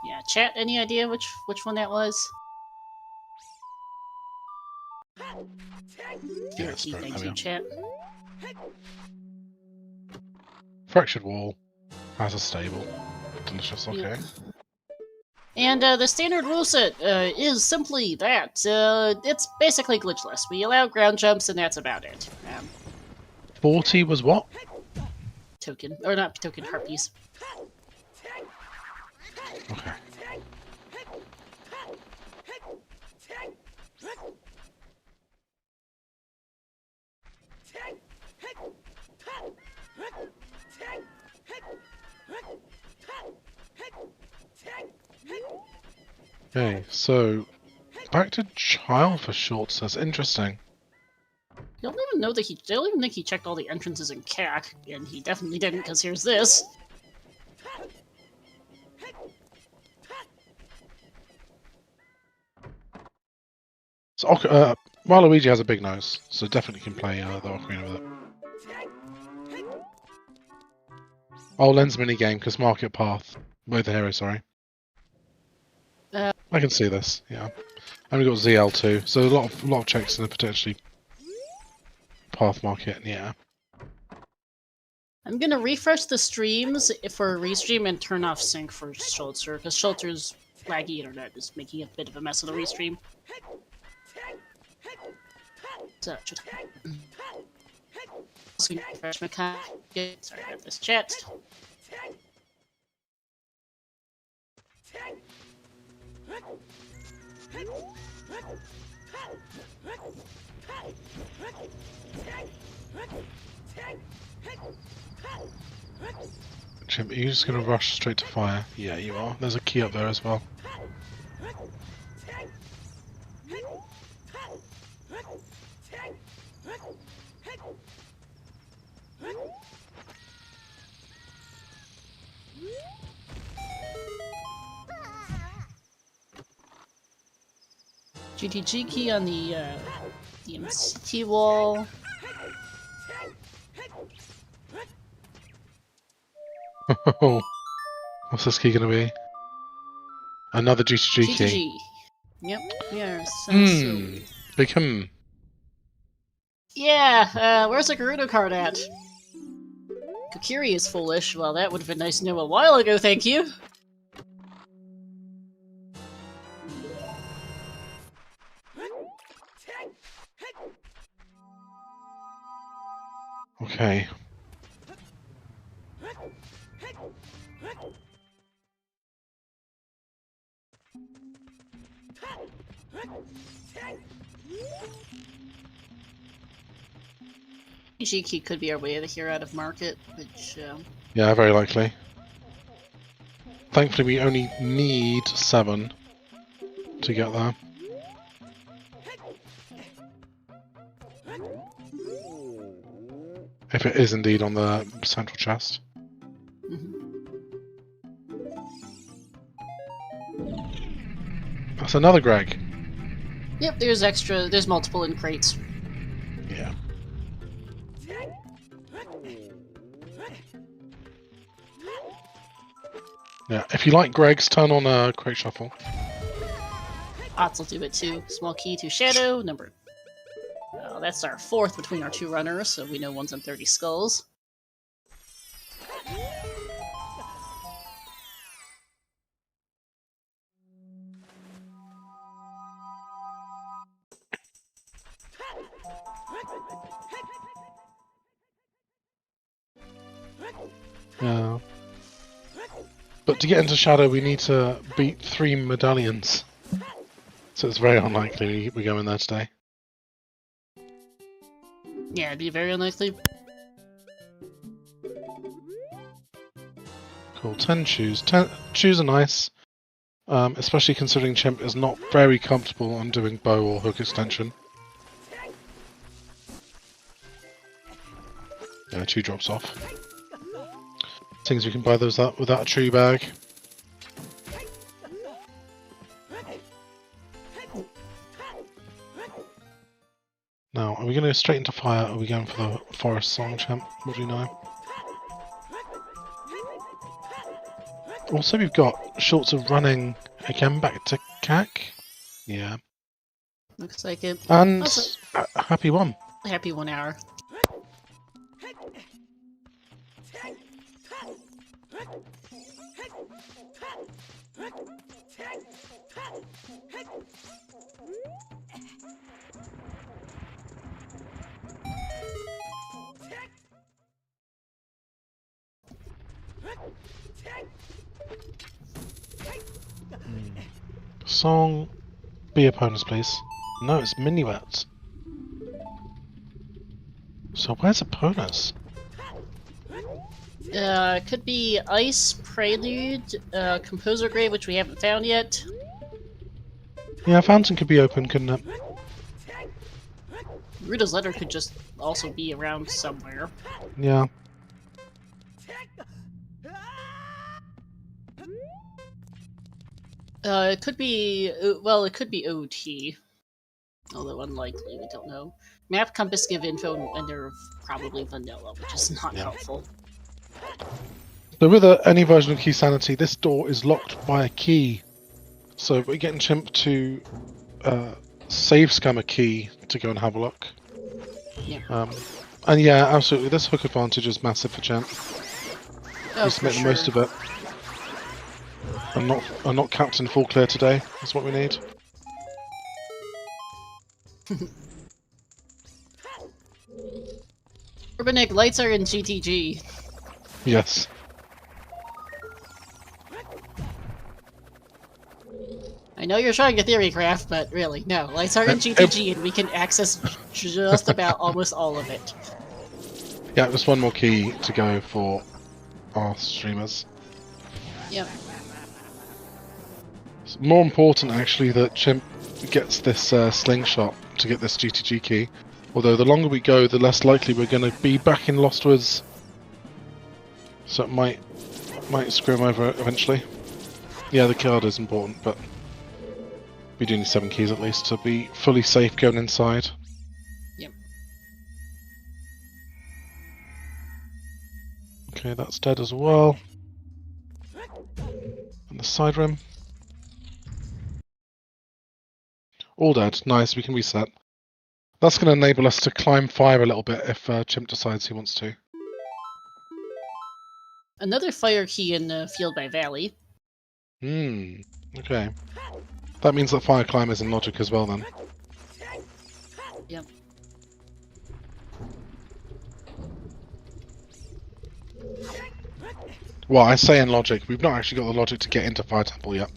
Yeah, chat, any idea which one that was? Spirit Key, thank you, chat. Fractured Wall has a stable. Delicious, okay. Yep. And the standard rule set is simply that. It's basically glitchless. We allow ground jumps, and that's about it. 40 was what? Token. Or not token, heart piece. Okay. Okay, so back to child for short. That's interesting. I don't even know that I don't even think he checked all the entrances in CAC, and he definitely didn't, because here's this. So Waluigi has a big nose, so definitely can play the Ocarina with it. Oh, lens minigame, because Market Path. With the hero, sorry. I can see this, yeah. And we've got ZL2, so a lot of checks in the potentially Path Market, yeah. I'm gonna refresh the streams for a restream and turn off sync for Schulzer, because Schulzer's laggy internet is making a bit of a mess of the restream. So, refresh my sorry about this chat. Chimp, are you just going to rush straight to fire? Yeah, you are. There's a key up there as well. GTG key on the MCT wall. What's this key going to be? Another GTG key. Yep, yes. Big hmm. Yeah, where's the Gerudo card at? Kokiri is foolish. Well, that would have been nice to know a while ago, thank you. Okay. Key could be our way to here out of market, which... Yeah, very likely. Thankfully, we only need 7 to get there. If it is indeed on the central chest. That's another Greg. Yep, there's multiple in crates. Yeah. Yeah, if you like Greg's, turn on a crate shuffle. Pots will do it too. Small key to Shadow, number. That's our 4th between our 2 runners, so we know one's on 30 skulls. Yeah. But to get into Shadow, we need to beat 3 medallions. So it's very unlikely we go in there today. Yeah, it'd be very unlikely. Cool, 10 shoes. 10 shoes are nice, especially considering Chimp is not very comfortable on doing bow or hook extension. Yeah, 2 drops off. Things we can buy those up without a tree bag. Now, are we going to go straight into fire, or are we going for the forest song, Champ? What do you know? Also, we've got Schulzer running again back to CAC. Yeah. Looks like it. And Also, happy one. happy 1 hour. Song, be opponents, please. No, it's Minuet. So where's opponents? It could be Ice, Prelude, Composer Grave, which we haven't found yet. Yeah, Fountain could be open, couldn't it? Rita's Letter could just also be around somewhere. Yeah. It could be, well, it could be OT. Although unlikely, we don't know. Map, compass give info, and they're probably vanilla, which is not helpful. So with any version of Key Sanity, this door is locked by a key. So we're getting Chimp to save scam a key to go and have a look. Yeah. And yeah, absolutely, this hook advantage is massive for Chimp. Oh, Just make the most of it. And not captain full clear today. That's what we need. Urbanik, lights are in GTG. Yes. I know you're trying a theory craft, but really, no. Lights are in GTG, and we can access just about almost all of it. Yeah, just one more key to go for our streamers. Yep. It's more important, actually, that Chimp gets this slingshot to get this GTG key. Although the longer we go, the less likely we're going to be back in Lost Woods. So it might screw him over eventually. Yeah, the card is important, but we do need 7 keys at least to be fully safe going inside. Yep. Okay, that's dead as well. And the side room. All dead. Nice, we can reset. That's going to enable us to climb fire a little bit if Chimp decides he wants to. Another fire key in Field by Valley. Okay. That means that fire climb is in logic as well then. Yep. Well, I say in logic. We've not actually got the logic to get into Fire Temple yet.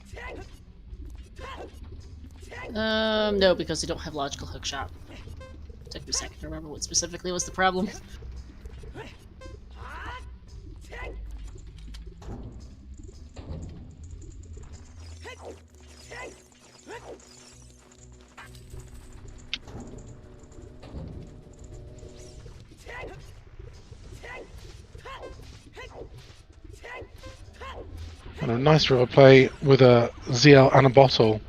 No, because they don't have logical hookshot. Took me a second to remember what specifically was the problem. And a nice river play with a ZL and a bottle.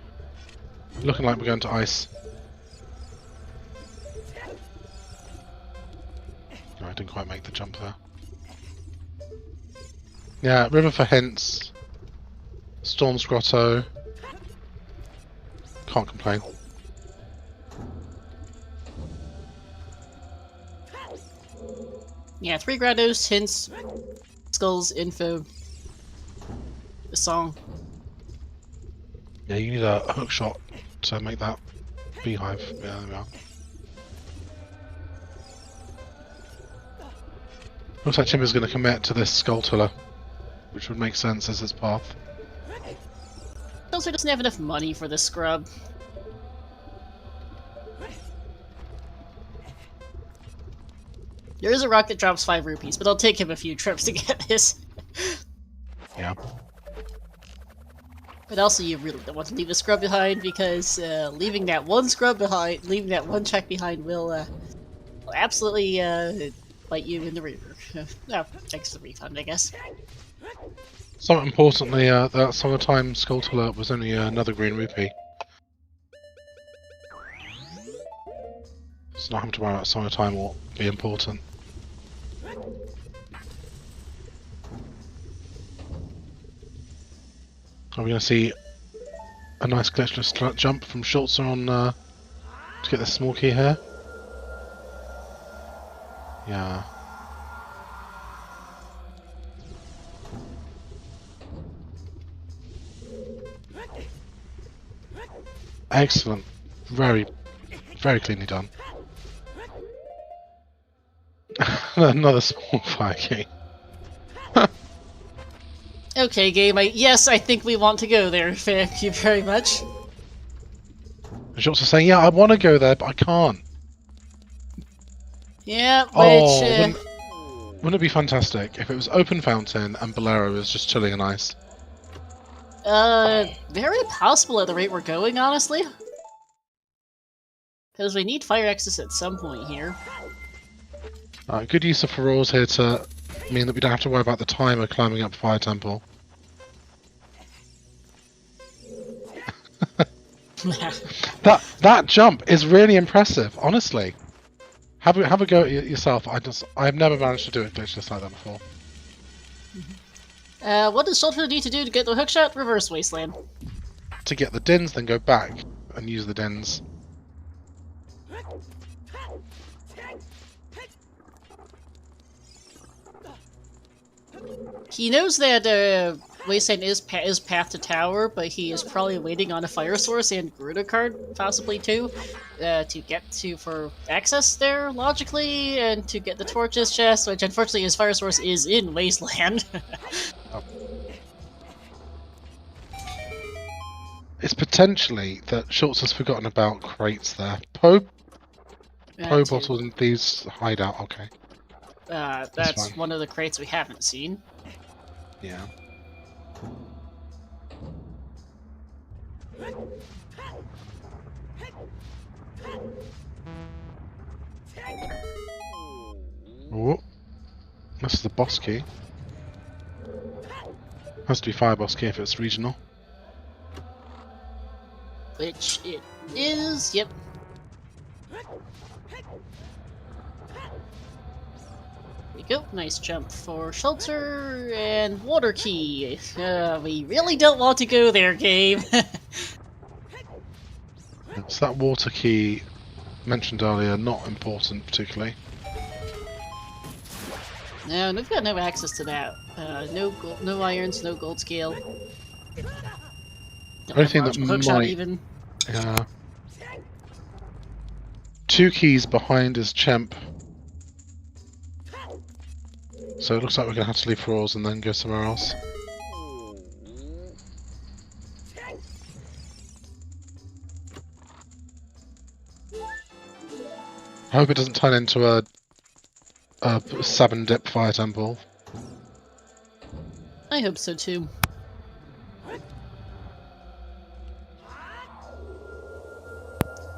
Looking like we're going to ice. No, I didn't quite make the jump there. Yeah, river for hints. Storm's Grotto. Can't complain. Yeah, 3 grottos, hints, skulls, info, a song. Yeah, you need a hook shot to make that beehive. Yeah, there we are. Looks like Chimpan's going to commit to this Skulltula, which would make sense as his path. Also doesn't have enough money for this scrub. There is a rock that drops 5 rupees, but I'll take him a few trips to get this. Yeah. But also, you really don't want to leave a scrub behind, because leaving that one scrub behind, leaving that one check behind will absolutely bite you in the rear. No, thanks for the refund, I guess. So importantly, that summertime Skulltula was only another green rupee. So not having to worry about summertime will be important. Are we going to see a nice glitchless jump from Schulzer on to get this small key here? Yeah. Excellent. Very, very cleanly done. Another small fire key. Okay, game. Yes, I think we want to go there. Thank you very much. Schulzer saying, yeah, I want to go there, but I can't. Yeah, which... Oh, wouldn't it be fantastic if it was open fountain and Bolero was just chilling in ice? Very possible at the rate we're going, honestly. Because we need fire access at some point here. Good use of furrows here to mean that we don't have to worry about the timer climbing up Fire Temple. that jump is really impressive, honestly. Have a go at it yourself. I've never managed to do a glitch just like that before. What does Schulzer need to do to get the hookshot? Reverse Wasteland. To get the dins, then go back and use the dins. He knows that Wasteland is path to tower, but he is probably waiting on a fire source and Gruta card, possibly too, to get to for access there logically, and to get the torches chest, which unfortunately his fire source is in Wasteland. Oh. It's potentially that Schultz has forgotten about crates there. Poe bottles and these hideout. Okay. That's one of the crates we haven't seen. Yeah. Oh, this is the boss key. Has to be fire boss key if it's regional. Which it is. Yep. Go. Nice jump for Schulzer and water key. We really don't want to go there, game. It's that water key mentioned earlier, not important particularly. No, we've got no access to that. No irons, no gold scale. Anything that hookshot might. Even. Yeah. 2 keys behind is Chimp. So it looks like we're going to have to leave Froze and then go somewhere else. I hope it doesn't turn into a sab and dip fire temple. I hope so too.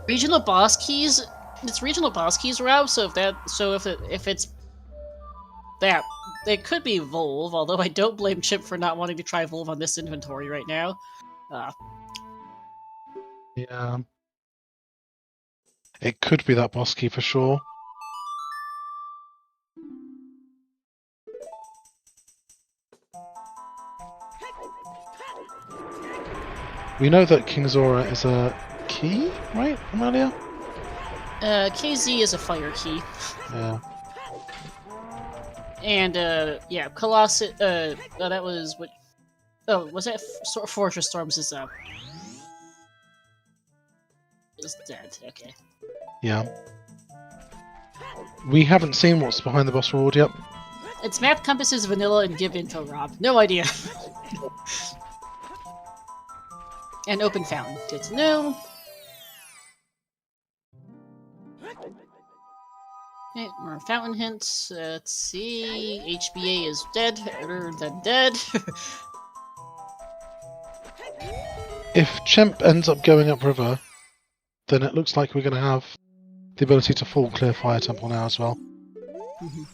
Regional boss keys. It's regional boss keys route. So if it's that It could be Volve, although I don't blame Chimp for not wanting to try Volve on this inventory right now. Yeah. It could be that boss key for sure. We know that King Zora is a key, right, Amalia? KZ is a fire key. Yeah. And, yeah, Colossus, oh, that was what... Oh, was that Fortress Storms is dead, okay. Yeah. We haven't seen what's behind the boss reward yet. It's map compasses, vanilla, and give info, Rob. No idea. And open fountain. Good to know. Okay, more fountain hints. Let's see. HBA is dead. Other than dead. If Chimp ends up going upriver, then it looks like we're going to have the ability to full clear Fire Temple now as well.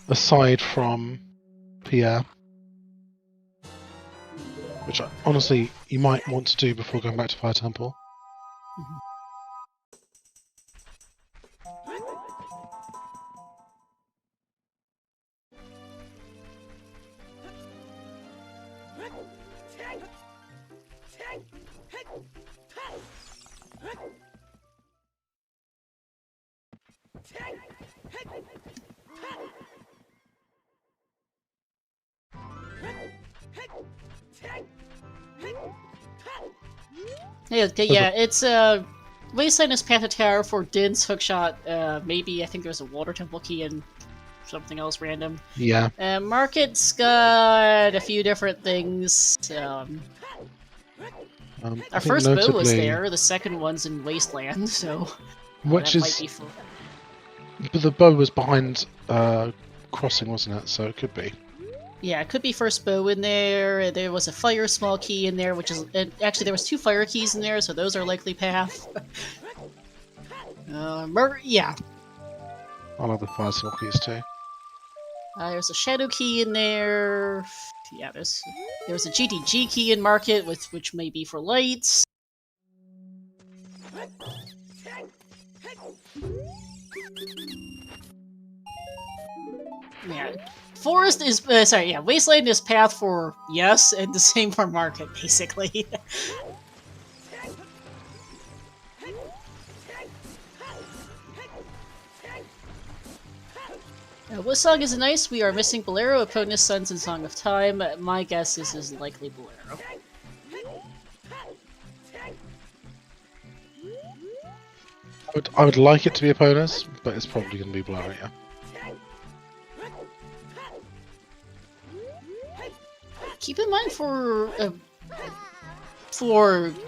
Aside from Pierre. Which honestly you might want to do before going back to Fire Temple. Yeah, it's Wasteland is Panther Tower for Din's hookshot. Maybe I think there's a Water Temple key and something else random. Yeah. Market's got a few different things. Our first bow was there. The second one's in Wasteland, so which that is might be full. But the bow was behind Crossing, wasn't it? So it could be. Yeah, it could be first bow in there. There was a fire small key in there, which is actually there was 2 fire keys in there, so those are likely path. Yeah. I'll have the fire small keys too. There's a shadow key in there. Yeah, there's a GTG key in market, which may be for lights. Yeah. Forest is Wasteland is path for yes, and the same for market, basically. What song is nice? We are missing Bolero, Eponus, Sons, and Song of Time. My guess is likely Bolero. I would like it to be Eponus, but it's probably going to be Bolero, yeah. Keep in mind for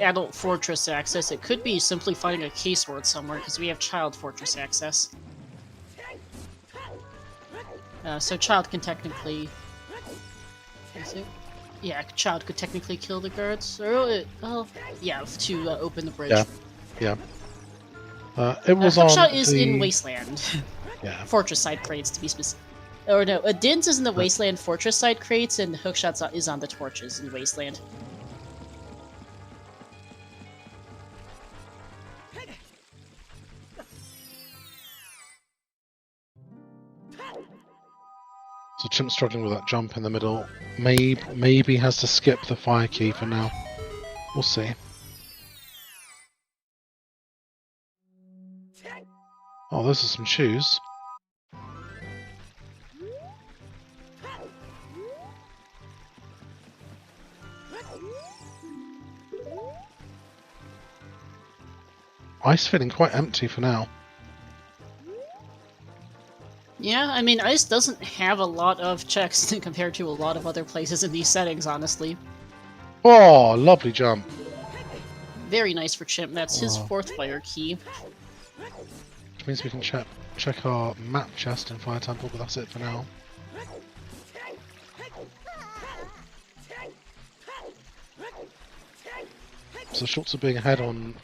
adult fortress access, it could be simply finding a case word somewhere, because we have child fortress access. So child can technically... Yeah, child could technically kill the guards. Or, yeah, to open the bridge. Yeah. It was Hookshot on is in Wasteland. Yeah. Fortress side crates, to be specific. Or no, Din's is in the Wasteland Fortress side crates, and Hookshot is on the torches in Wasteland. So Chimp's struggling with that jump in the middle. Maybe has to skip the fire key for now. We'll see. Oh, those are some shoes. Ice feeling quite empty for now. Yeah, I mean, Ice doesn't have a lot of checks compared to a lot of other places in these settings, honestly. Oh, lovely jump. Very nice for Chimp. That's his 4th fire key. Which means we can check our map chest in Fire Temple, but that's it for now. So Schulzer being ahead on...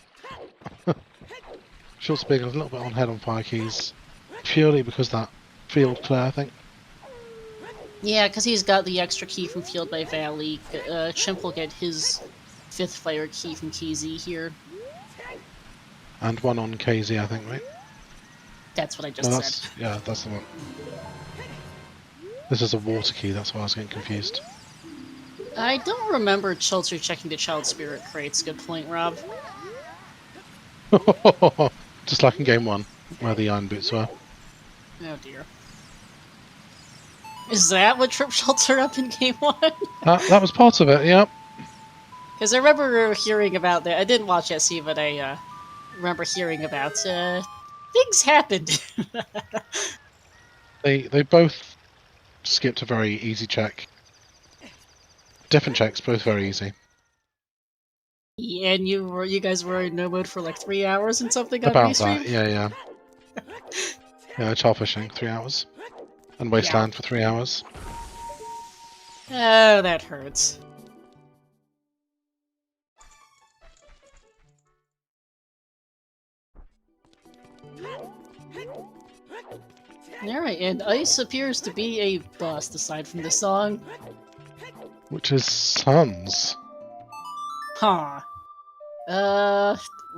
Schulzer being a little bit on head on fire keys. Purely because that field clear, I think. Yeah, because he's got the extra key from Field by Valley. Chimp will get his 5th fire key from KZ here. And one on KZ, I think, right? That's what I No, just said. yeah, that's the one. This is a water key, that's why I was getting confused. I don't remember Schulzer checking the Child Spirit crates. Good point, Rob. Just like in game 1, where the iron boots were. Oh dear. Is that what tripped Schulzer up in game 1? That was part of it, yeah. Because I remember hearing about that. I didn't watch SC, but I remember hearing about things happened. They both skipped a very easy check. Different checks, both very easy. And you guys were in no mode for like 3 hours and something on About restream? that, yeah. Yeah, child fishing, 3 hours. And Wasteland for 3 hours. Oh, that hurts. Alright, and Ice appears to be a bust aside from the song. Which is Suns. Huh.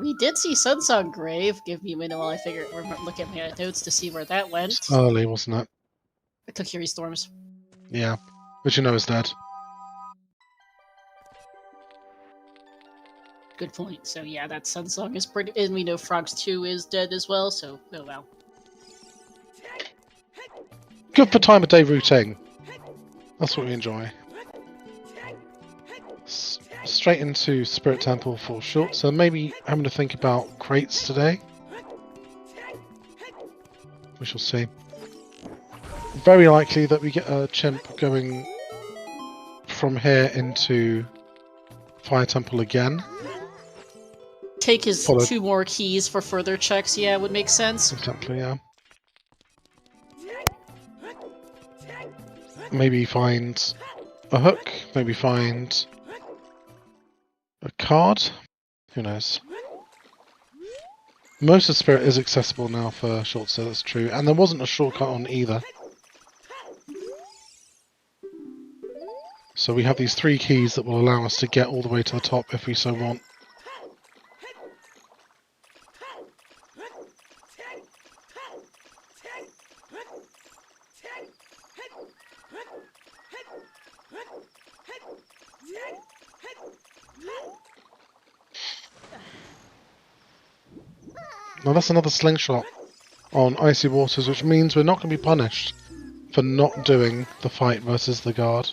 We did see Sunsong Grave. Give me a minute while I look at my notes to see where that went. It's early, wasn't it? Kokiri Storms. Yeah. Which you know is dead. Good point. So yeah, that Sunsong is pretty... And we know Frogs 2 is dead as well, so oh well. Good for time of day routing. That's what we enjoy. Straight into Spirit Temple for short, so maybe having to think about crates today. We shall see. Very likely that we get a chimp going from here into Fire Temple again. Take his 2 more keys for further checks, yeah, would make sense. Exactly, yeah. Maybe find a hook, maybe find a card. Who knows? Most of Spirit is accessible now for Schulzer, that's true. And there wasn't a shortcut on either. So we have these 3 keys that will allow us to get all the way to the top if we so want. Now that's another slingshot on Icy Waters, which means we're not going to be punished for not doing the fight versus the guard.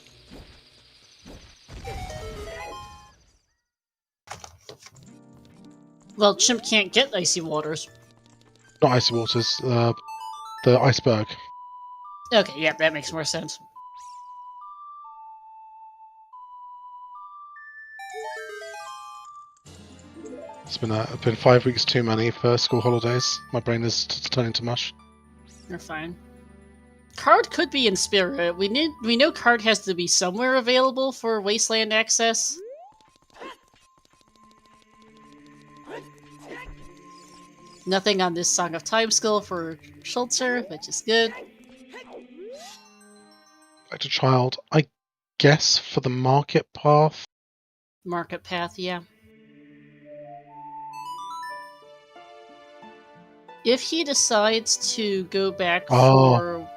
Well, Chimp can't get Icy Waters. Not Icy Waters, the iceberg. Okay, yeah, that makes more sense. It's been 5 weeks too many for school holidays. My brain is turning to mush. You're fine. Card could be in Spirit. We know Card has to be somewhere available for Wasteland access. Nothing on this Song of Time skill for Schulzer, which is good. Back to Child, I guess for the market path. Market path, yeah. If he decides to go back for...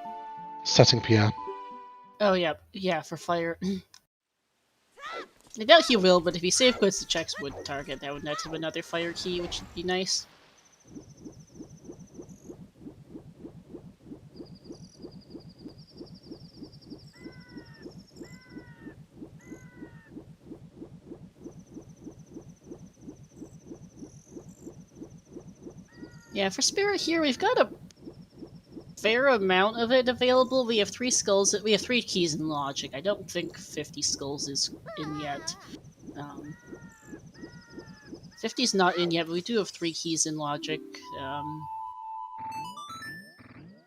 Setting Pierre. Oh, yeah, for fire. I doubt he will, but if he safe quits the checks would target, that would net him another fire key, which would be nice. Yeah, for Spirit here, we've got a fair amount of it available. We have 3 skulls. We have 3 keys in Logic. I don't think 50 skulls is in yet. 50's not in yet, but we do have 3 keys in Logic.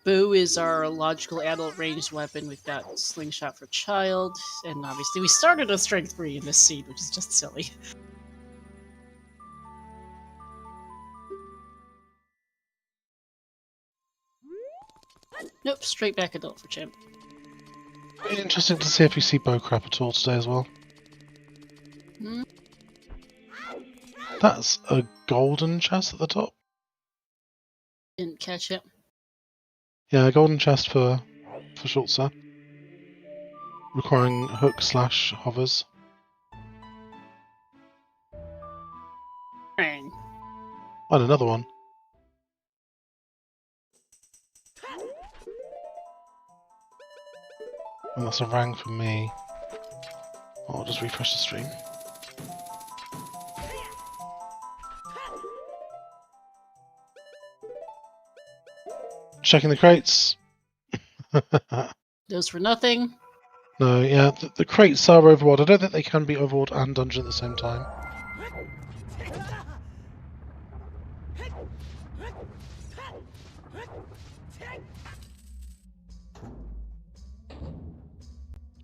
Boo is our logical adult ranged weapon. We've got Slingshot for Child, and obviously we started with Strength 3 in this scene, which is just silly. Nope, straight back adult for Chimp. Interesting to see if you see Bowcrab at all today as well. Hmm? That's a golden chest at the top. Didn't catch it. Yeah, a golden chest for Schulzer. Requiring hook/hovers. Bang. And another one. And that's a rang for me. I'll just refresh the stream. Checking the crates. Those for nothing. No, yeah, the crates are overworld. I don't think they can be overworld and dungeon at the same time.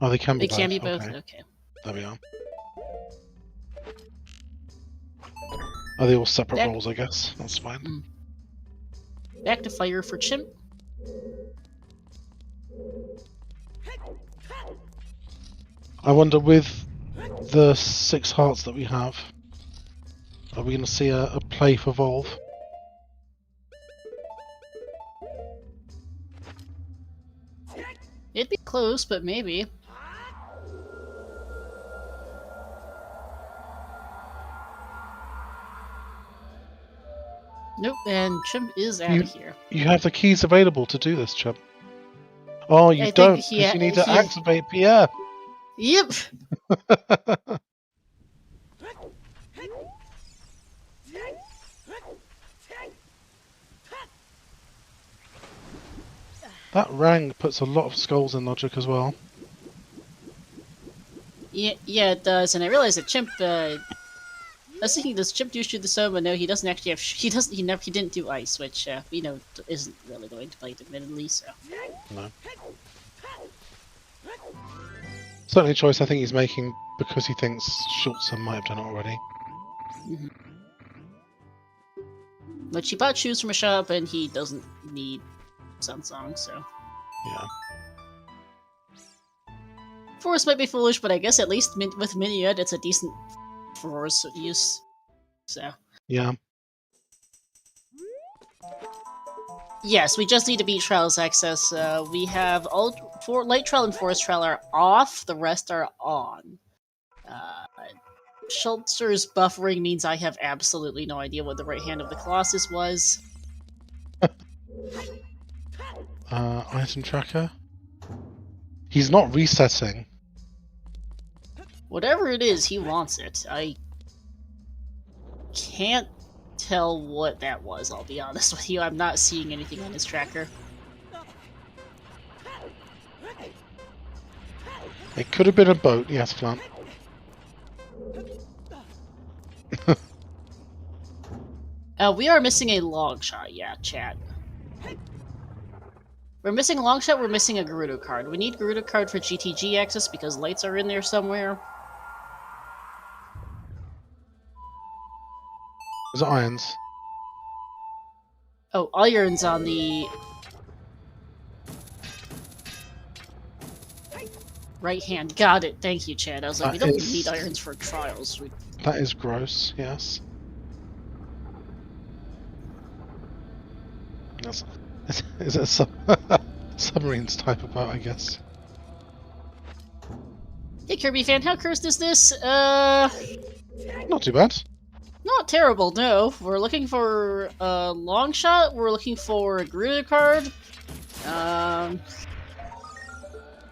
Oh, they can be They both. can be both? Okay. Okay. There we are. Are they all separate Back- roles, I guess? That's fine. Back to fire for Chimp. I wonder, with the 6 hearts that we have, are we going to see a play for Volve? It'd be close, but maybe. Nope, and Chimp is out of here. You have the keys available to do this, Chimp. Oh, you I don't, think because you need to activate Pierre. Yep. That rang puts a lot of skulls in logic as well. Yeah, it does. And I realized that Chimp. I was thinking, does Chimp do shoot the stone? But no, he doesn't actually have. He doesn't. He didn't do ice, which we know isn't really going to bite, admittedly. So. No. Certainly a choice I think he's making because he thinks Schulzer might have done it already. Mm-hmm. But she bought shoes from a shop, and he doesn't need Sunsong, so. Yeah. Force might be foolish, but I guess at least with Minuet, it's a decent Force use. So. Yeah. Yes, we just need to beat Trials Access. We have all 4 Light Trial and Forest Trial are off, the rest are on. Schulzer's buffering means I have absolutely no idea what the right hand of the Colossus was. Item tracker. He's not resetting. Whatever it is, he wants it. I can't tell what that was, I'll be honest with you. I'm not seeing anything on his tracker. It could have been a boat, yes, Flan. We are missing a long shot, yeah, chat. We're missing a long shot, we're missing a Gerudo card. We need Gerudo card for GTG access because lights are in there somewhere. Is it irons? Oh, iron's on the right hand. Got it. Thank you, Chad. I was like, we don't need irons for trials. That is gross, yes. Is it a submarines type of boat, I guess? Hey, Kirby fan, how cursed is this? Not too bad. Not terrible, no. We're looking for a long shot. We're looking for a Gerudo card.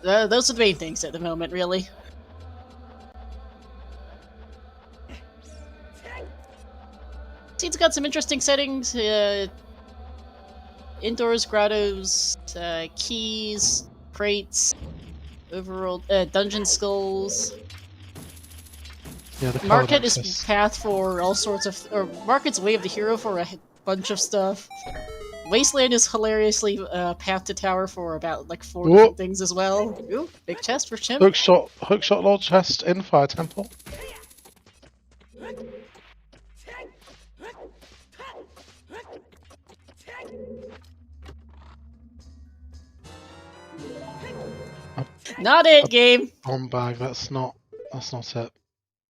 Those are the main things at the moment, really. Scene's got some interesting settings. Indoors, grottos, keys, crates, overall dungeon skulls. Yeah, the Market is path for all sorts of, or Market's way of the hero for a bunch of stuff. Wasteland is hilariously path to tower for about like 4 different things as well. Ooh, big chest for Chimp. Hookshot Lord chest in Fire Temple. Not it, game. Bomb bag. That's not it.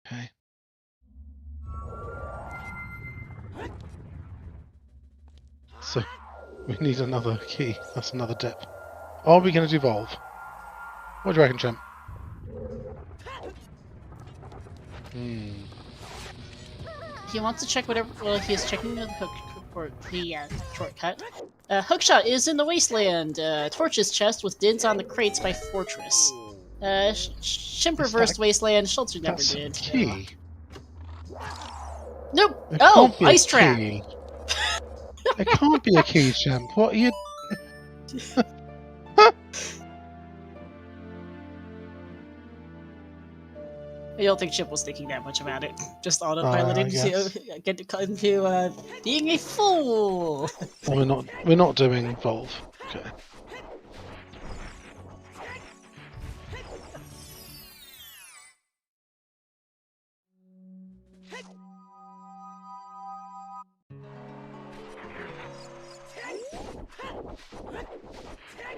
Okay. So we need another key. That's another dip. Are we going to devolve? What do you reckon, Chimp? He wants to check whatever. Well, he is checking the hook for the shortcut. Hookshot is in the Wasteland. Torch's chest with dids on the crates by Fortress. Chimp reversed Wasteland. Schulzer never That's did. a key. Nope. It Oh, can't be ice a trap. key. It can't be a key, Chimp. What are you? I don't think Chip was thinking that much about it. Just autopiloting to get into being a fool. Well, we're not doing Volve. Okay.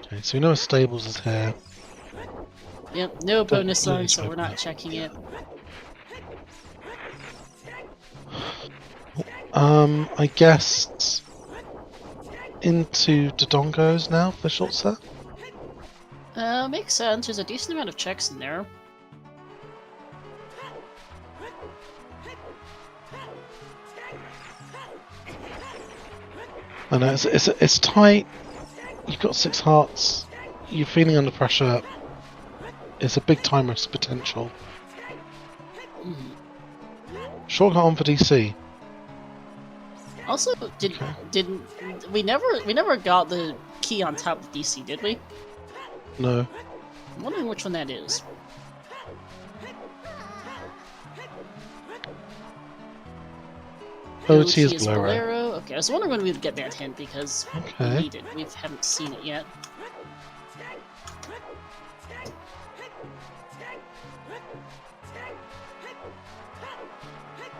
Okay, so we know Stables is here. Yep, no bonus song, so we're not checking it. I guess into Dodongos now for Schulzer? Makes sense. There's a decent amount of checks in there. I know, it's tight. You've got 6 hearts. You're feeling under pressure. It's a big time risk potential. Shortcut on for DC. Also, didn't we never got the key on top of DC, did we? No. I'm wondering which one that is. OT is Bolero. Okay, I was wondering when we would get that hint because we need it. We haven't seen it yet.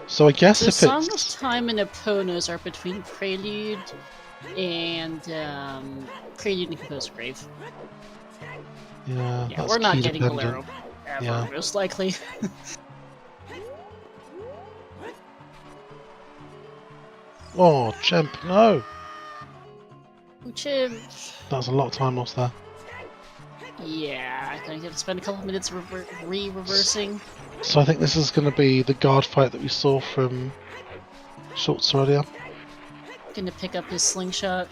So I guess the if Song it's... of Time and Eponos are between Prelude and Prelude and Composer Grave. Yeah, we're not getting dependent. Bolero ever, most likely. Oh, Chimp, no! Chimp. That was a lot of time lost there. Yeah, I think I have to spend a couple minutes reversing. So I think this is going to be the guard fight that we saw from Schulzer earlier. Gonna pick up his slingshot.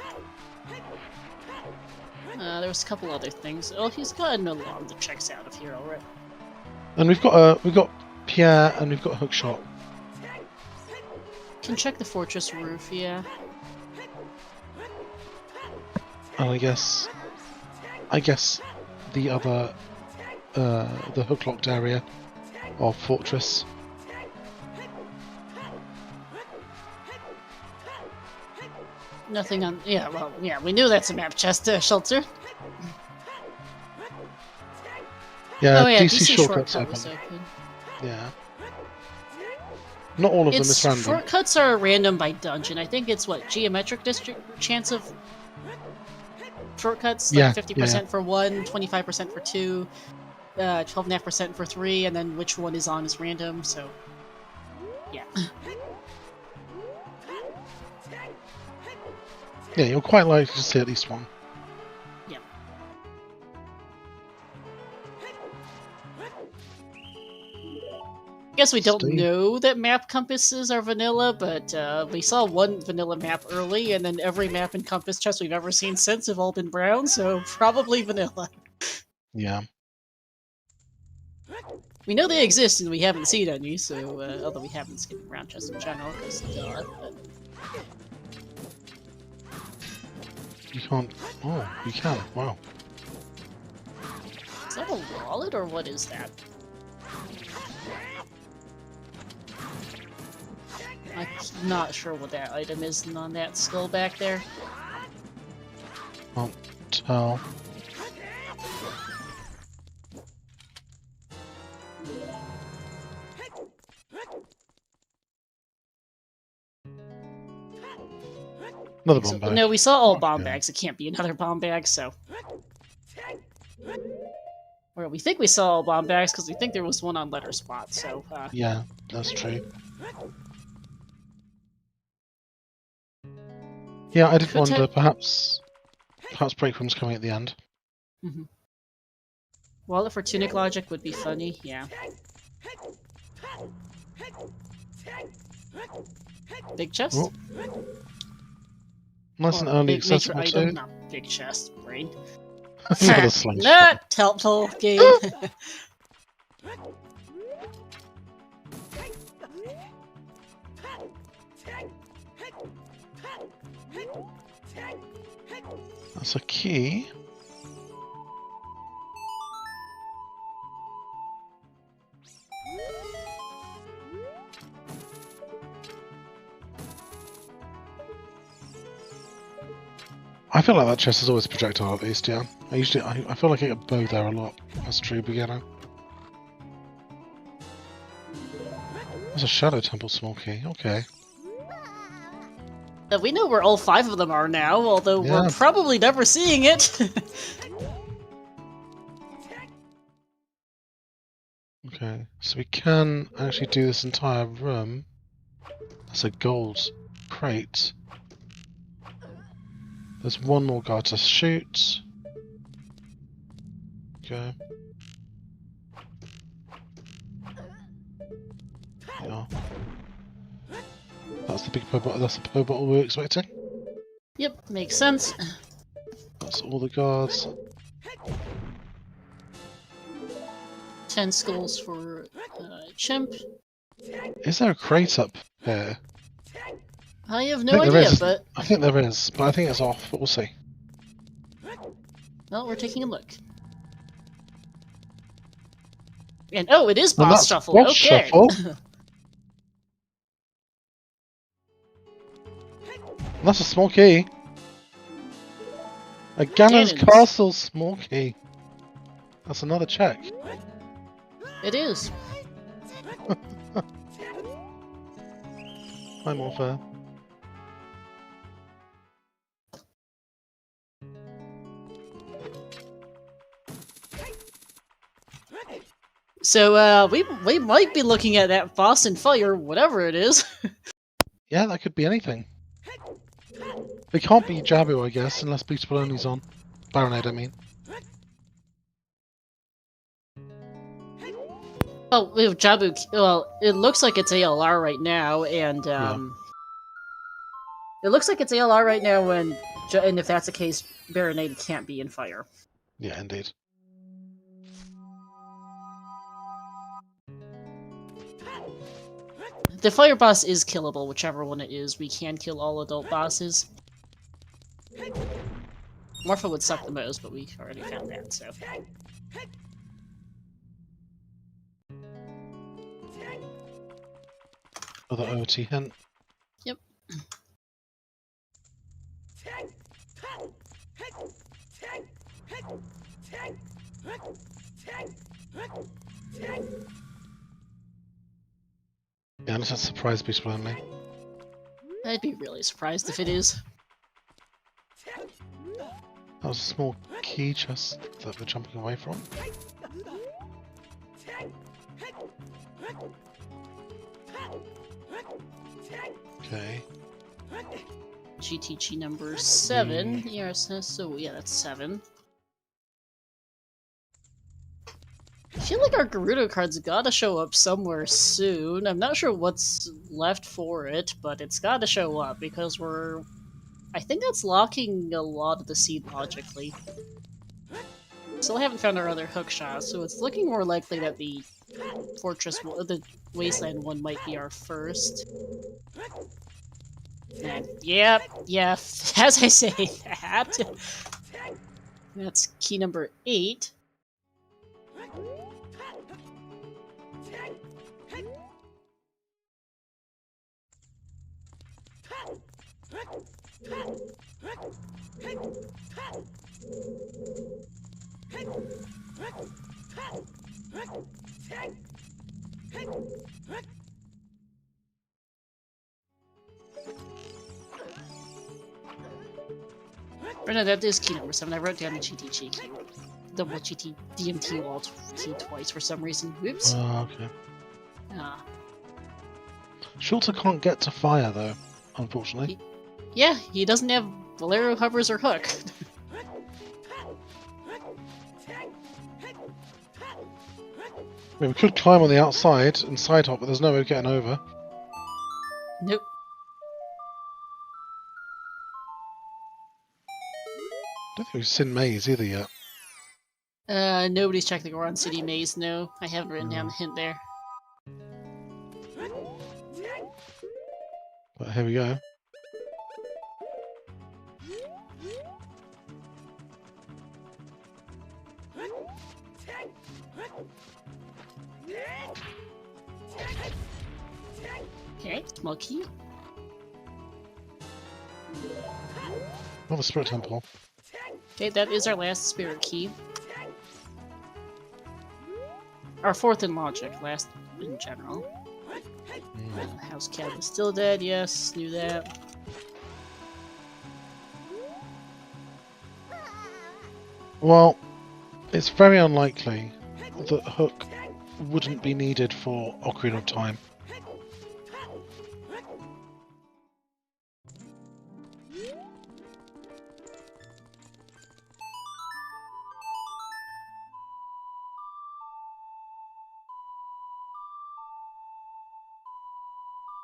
There was a couple other things. Oh, he's gotten a lot of the checks out of here already. And we've got Pierre and we've got Hookshot. Can check the fortress roof, yeah. And I guess the other the hook-locked area of fortress. Nothing on. Yeah, well, yeah, we knew that's a map chest, Schulzer. Yeah, oh, yeah, DC shortcuts shortcut open. was open. Yeah. Not all of them is random. Shortcuts are random by dungeon. I think it's what, geometric chance of shortcuts? Like 50% for 1, 25% for 2, 12.5% for 3, and then which one is on is random, so yeah. Yeah, you're quite likely to see at least one. Yeah. I guess we don't know that map compasses are vanilla, but we saw one vanilla map early, and then every map and compass chest we've ever seen since have all been brown, so probably vanilla. Yeah. We know they exist, and we haven't seen any, so, although we haven't skipped brown chests in general, because but... You can't... Oh, you can. Wow. Is that a wallet, or what is that? I'm not sure what that item is on that skull back there. Can't tell. Another bomb bag. No, we saw all bomb bags. It can't be another bomb bag, so... Or we think we saw all bomb bags because we think there was one on letter spot. So Yeah, that's true. Yeah, I did wonder, perhaps break room's coming at the end. Mm-hmm. Wallet for tunic logic would be funny, yeah. Big chest? Oh. Nice and Or early big major accessible item, too. not big chest, brain. With a slingshot. Not helpful game. That's a key. I feel like that chest is always projectile at least, yeah. I feel like I get bowed there a lot as a true beginner. There's a Shadow Temple small key, okay. We know where all 5 of them are now, although we're probably never seeing it. Okay, so we can actually do this entire room. That's a gold crate. There's one more guy to shoot. Okay. Yeah. That's the big po bottle. That's the po bottle we were expecting. Yep, makes sense. That's all the guards. 10 skulls for Chimp. Is there a crate up here? I have no idea, but... I think there is, but I think it's off, but we'll see. Well, we're taking a look. And oh, it is boss shuffle. Boss okay. shuffle. That's a small key. A Ganon's Castle small key. That's another check. It is. Hi, Morpher. So we might be looking at that boss in fire, whatever it is. Yeah, that could be anything. It can't be Jabu, I guess, unless Beast Baloney's on. Baronade, I mean. Oh, we have Jabu. Well, it looks like it's ALR right now, and it looks like it's ALR right now. And if that's the case, Baronade can't be in fire. Yeah, indeed. The fire boss is killable, whichever one it is. We can kill all adult bosses. Morpho would suck the most, but we already found that, so. Other OT hint. Yep. Yeah, unless that's surprise Beast Baloney. I'd be really surprised if it is. That was a small key chest that we're jumping away from. Okay. GTG number 7. Yes, so yeah, that's 7. I feel like our Gerudo card's gotta show up somewhere soon. I'm not sure what's left for it, but it's gotta show up because we're... I think that's locking a lot of the seed logically. Still haven't found our other hookshot, so it's looking more likely that the the Wasteland one might be our first. And yep, as I say that. That's key number 8. Or no, that is key number 7. I wrote down the GTG key. double DMT wall key twice for some reason. Oops. Oh, okay. Schulzer can't get to fire though, unfortunately. Yeah, he doesn't have Bolero, hovers, or hook. I mean, we could climb on the outside and side hop, but there's no way of getting over. Nope. I don't think we've seen Maze either yet. Nobody's checked the Goron City Maze, no. I haven't written down the hint there. But here we go. Okay, small key. Oh, the Spirit Temple. Okay, that is our last spirit key. Our fourth in logic, last in general. House cat is still dead, yes, knew that. Well, it's very unlikely that Hook wouldn't be needed for Ocarina of Time.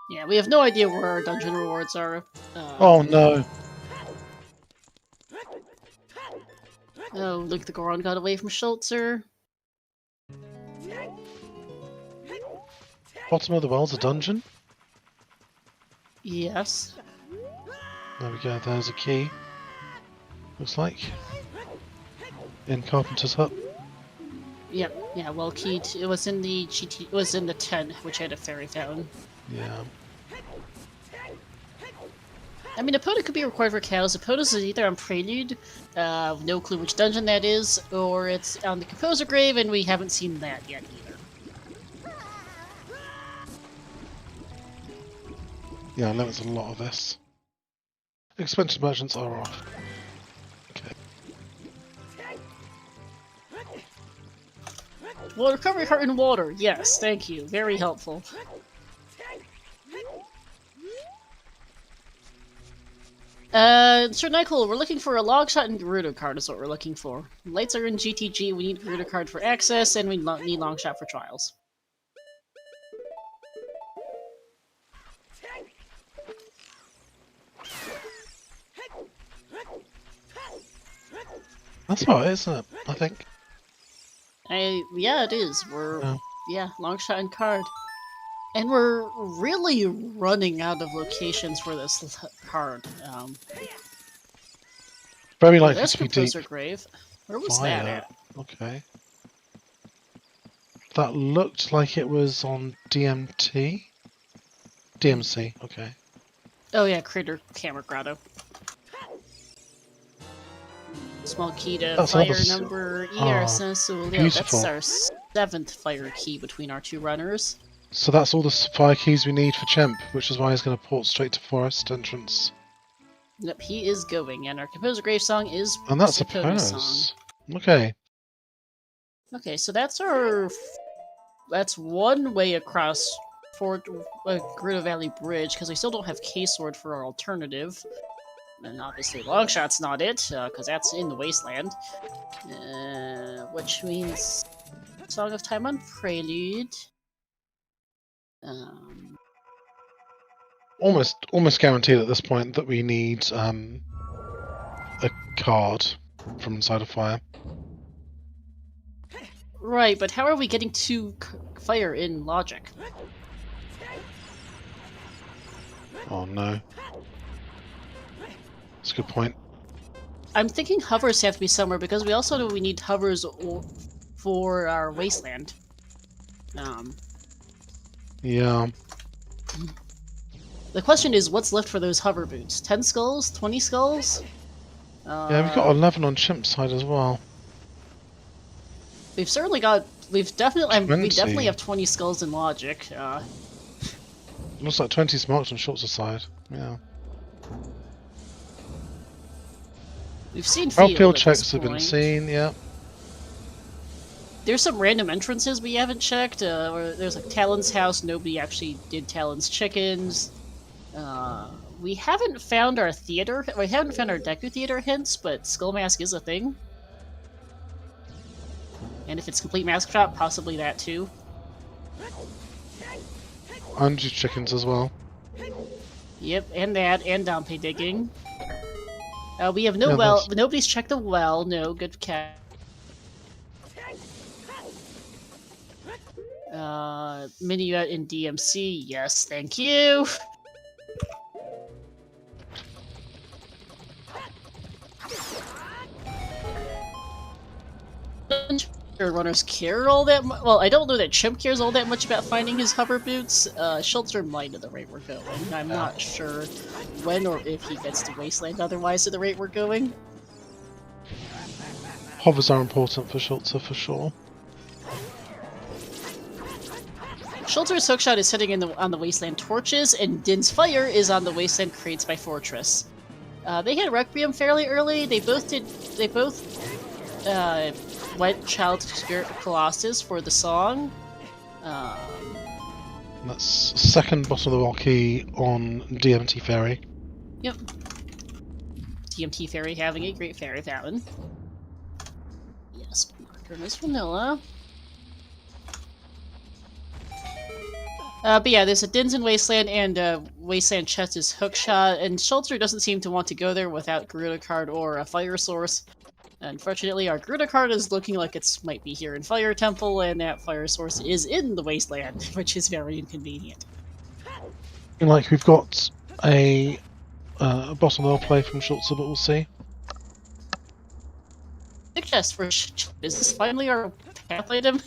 Yeah, we have no idea where our dungeon rewards are. Oh no! Oh, look, the Goron got away from Schulzer. Bottom of the well's a dungeon? Yes. There we go, there's a key. Looks like. In Carpenter's hut. Yep, yeah, well keyed. It was in the GT. It was in the 10, which had a fairy fountain. Yeah. I mean, Epona could be required for cows. Epona's is either on Prelude, no clue which dungeon that is, or it's on the Composer Grave, and we haven't seen that yet either. Yeah, I know it's a lot of this. Expansion merchants are off. Okay. Well, recovery heart in water. Yes, thank you. Very helpful. Sir Nyquil, we're looking for a long shot and Gerudo card is what we're looking for. Lights are in GTG, we need Gerudo card for access, and we need long shot for trials. That's right, isn't it? I think. Yeah, it is. Yeah, long shot and card. And we're really running out of locations for this card. Very likely there's to be deep. Composer Grave. Where was that at? Okay. That looked like it was on DMT? DMC, okay. Oh yeah, Crater Camera Grotto. Small key to That's fire number ERSS. beautiful. That's our 7th fire key between our two runners. So that's all the fire keys we need for Chimp, which is why he's going to port straight to Forest Entrance. Yep, he is going, and our Composer Grave song is And that's Epona's Epona's. song. Okay. Okay, so that's one way across Gerudo Valley Bridge, because we still don't have K-Sword for our alternative. And obviously Longshot's not it, because that's in the Wasteland. Which means Song of Time on Prelude. Almost guaranteed at this point that we need a card from inside of fire. Right, but how are we getting to fire in logic? Oh no. That's a good point. I'm thinking hovers have to be somewhere, because we also know we need hovers for our Wasteland. Yeah. The question is, what's left for those hover boots? 10 skulls? 20 skulls? Yeah, we've got 11 on Chimp's side as well. We've certainly got... we definitely 20. have 20 skulls in logic. Looks like 20's marked on Schulzer's side. Yeah. We've seen Our field field at checks this have been point. seen, yeah. There's some random entrances we haven't checked. Or there's like Talon's house. Nobody actually did Talon's chickens. We haven't found our theater. We haven't found our Deku Theater hints, but Skull Mask is a thing. And if it's complete mask shot, possibly that too. And chickens as well. Yep, and that, and Dante digging. We have no well. Nobody's checked the well. No, good cat. Minuet in DMC. Yes, thank you. Runners care all that much. Well, I don't know that Chimp cares all that much about finding his hover boots. Schulzer might at the rate we're going. I'm not sure when or if he gets to Wasteland otherwise at the rate we're going. Hovers are important for Schulzer for sure. Schulzer's hookshot is sitting on the Wasteland torches, and Din's fire is on the Wasteland crates by Fortress. They hit Requiem fairly early. They both went Child Spirit Colossus for the song. That's second bottom of the Rocky on DMT Fairy. Yep. DMT Fairy having a great fairy fountain. Yes, Miss Vanilla. But yeah, there's a Dins in Wasteland, and Wasteland Chest is hookshot, and Schulzer doesn't seem to want to go there without Garuda card or a fire source. Unfortunately, our Garuda card is looking like it might be here in Fire Temple, and that fire source is in the Wasteland, which is very inconvenient. Like, we've got a bottom level play from Schulzer, but we'll see. Big chest for is this finally our path item?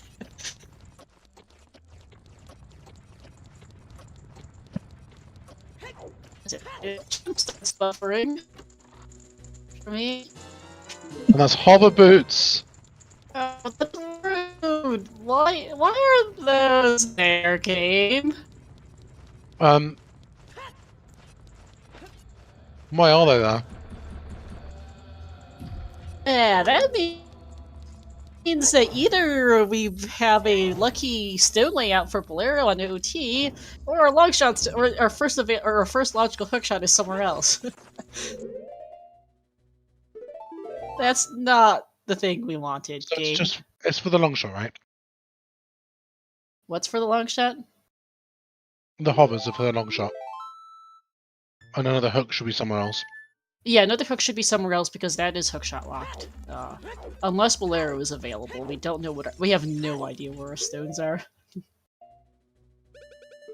Starts buffering for me. And that's hover boots! Oh, that's rude! Why are those there, game? Why are they there? Yeah, that means that either we have a lucky stone layout for Bolero on OT, or our long shots, or our first logical hookshot is somewhere else. That's not the thing we wanted, So game. it's for the long shot, right? What's for the long shot? The hovers are for the long shot. And another hook should be somewhere else. Yeah, another hook should be somewhere else because that is hookshot locked. Unless Bolero is available, we don't know we have no idea where our stones are.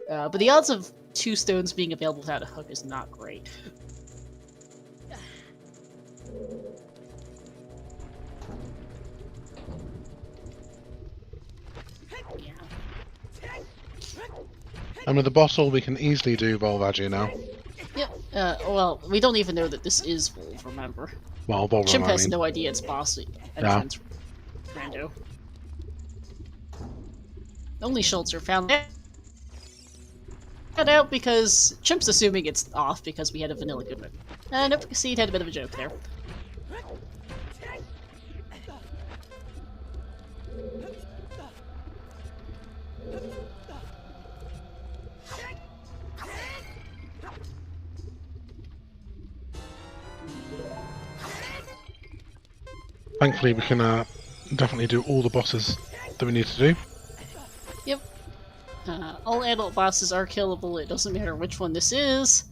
But the odds of 2 stones being available without a hook is not great. Yeah. And with the bottle, we can easily do Volvagi now. Yep. Well, we don't even know that this is Volv, remember? Well, Volvo, Chimp has no idea it's boss entrance rando. Only Schulzer found that out because Chimp's assuming it's off because we had a vanilla Goodman. Nope, Seed had a bit of a joke there. Thankfully, we can definitely do all the bosses that we need to do. Yep. All adult bosses are killable, it doesn't matter which one this is.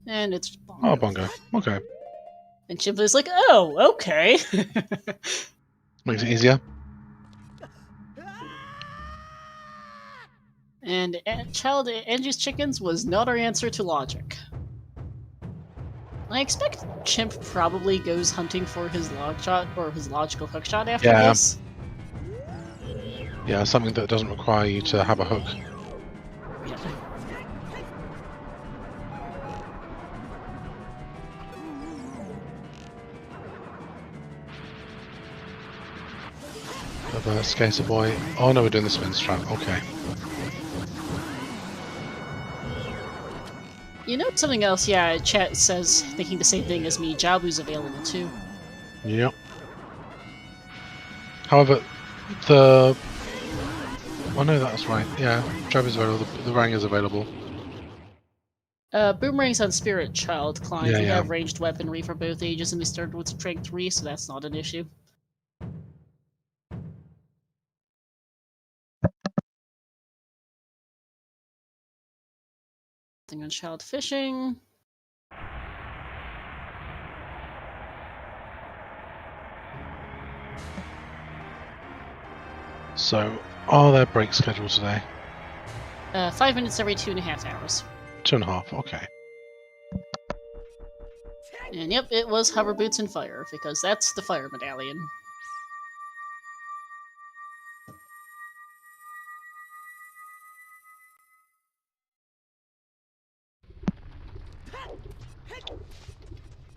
And it's Bongo. Oh, Bongo. Okay. And Chimp is like, oh, okay. Makes it easier. And Child Angie's Chickens was not our answer to logic. I expect Chimp probably goes hunting for his log shot or his logical hookshot after this. Yeah, something that doesn't require you to have a hook. Yeah. Skater boy. Oh no, we're doing the spin trap. Okay. You know something else? Yeah, chat says, thinking the same thing as me, Jabu's available too. Yep. However, The... Oh no, that's right. Yeah, Trap is available. The Rang is available. Boomerangs on Spirit Child climbs. Yeah, We yeah. have ranged weaponry for both ages, and we started with Strength 3, so that's not an issue. Thing on Child Fishing. So, are there breaks scheduled today? 5 minutes every 2.5 hours. 2.5, okay. And yep, it was Hover Boots and Fire, because that's the Fire Medallion.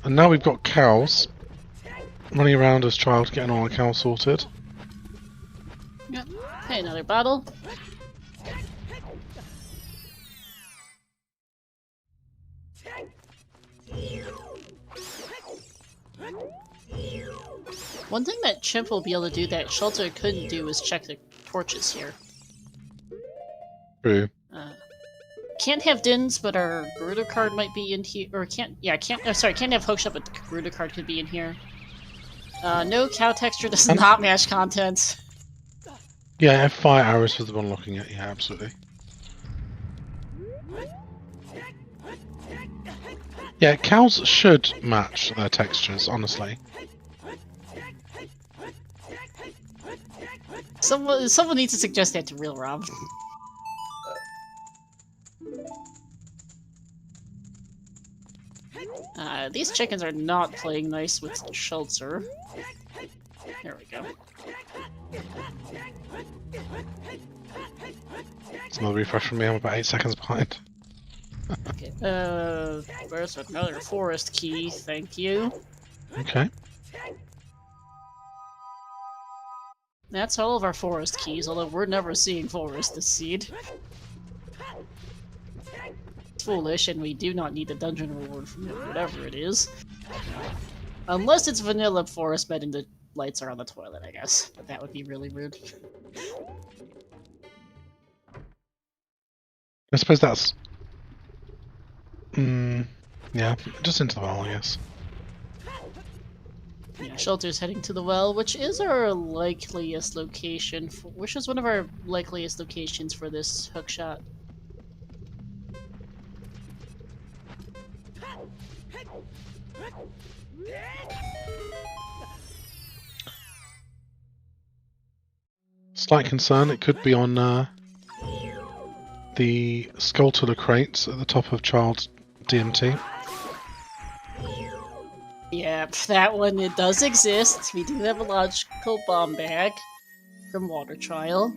And now we've got cows running around as Child, getting all the cows sorted. Yep. Okay, another bottle. One thing that Chimp will be able to do that Schulzer couldn't do is check the torches here. True. Can't have Dins, but our Garuda card might be in here. Or can't have Hookshot, but Garuda card could be in here. No, cow texture does not match contents. Yeah, I have fire arrows for the one looking at. Yeah, absolutely. Yeah, cows should match their textures, honestly. Someone needs to suggest that to Real Rob. These chickens are not playing nice with Schulzer. There we go. It's another refresh from me. I'm about 8 seconds behind. Okay. Where's another forest key? Thank you. Okay. That's all of our forest keys, although we're never seeing forest this seed. It's foolish, and we do not need the dungeon reward from it, whatever it is. Unless it's vanilla forest bed and the lights are on the toilet, I guess. But that would be really rude. I suppose that's... yeah, just into the well, I guess. Yeah, Schulzer's heading to the well, which is our likeliest location, which is one of our likeliest locations for this hookshot. Slight concern, it could be on the Sculptor crates at the top of Child's DMT. Yep, that one, it does exist. We do have a logical bomb bag from Water Trial.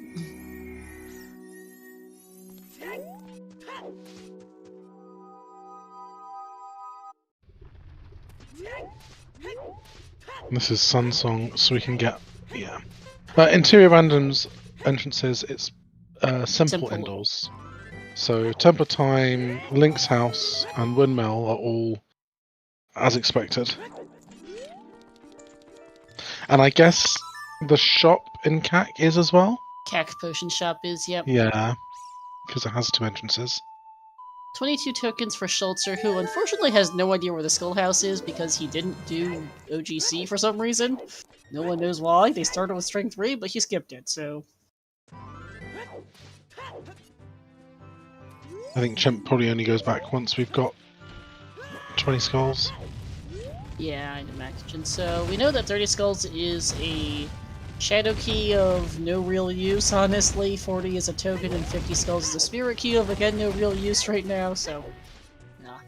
This is Sun Song, so we can get... yeah. Interior randoms entrances, it's simple indoors. So Temple Time, Link's House, and Windmill are all as expected. And I guess the shop in CAC is as well? CAC Potion Shop is, yep. Yeah, because it has 2 entrances. 22 tokens for Schulzer, who unfortunately has no idea where the Skullhouse is because he didn't do OGC for some reason. No one knows why. They started with Strength 3, but he skipped it, so... I think Chimp probably only goes back once we've got 20 skulls. Yeah, I imagine. So we know that 30 skulls is a shadow key of no real use, honestly. 40 is a token, and 50 skulls is a spirit key of, again, no real use right now, so... nah.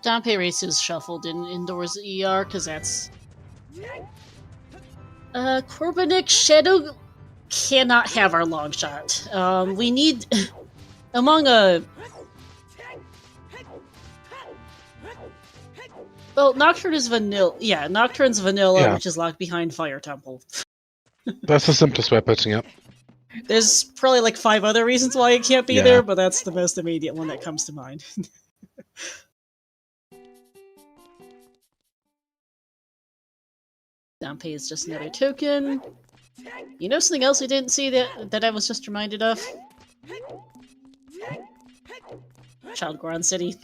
Dompe Race is shuffled in indoors ER, because that's... Korbanik Shadow cannot have our long shot. We need among a. Well, Nocturne is vanilla. Yeah, Nocturne's vanilla, Yeah. which is locked behind Fire Temple. That's the simplest way of putting it. There's probably like 5 other reasons why it can't be Yeah. there, but that's the most immediate one that comes to mind. Downpay is just another token. You know something else we didn't see that I was just reminded of? Child Goron City.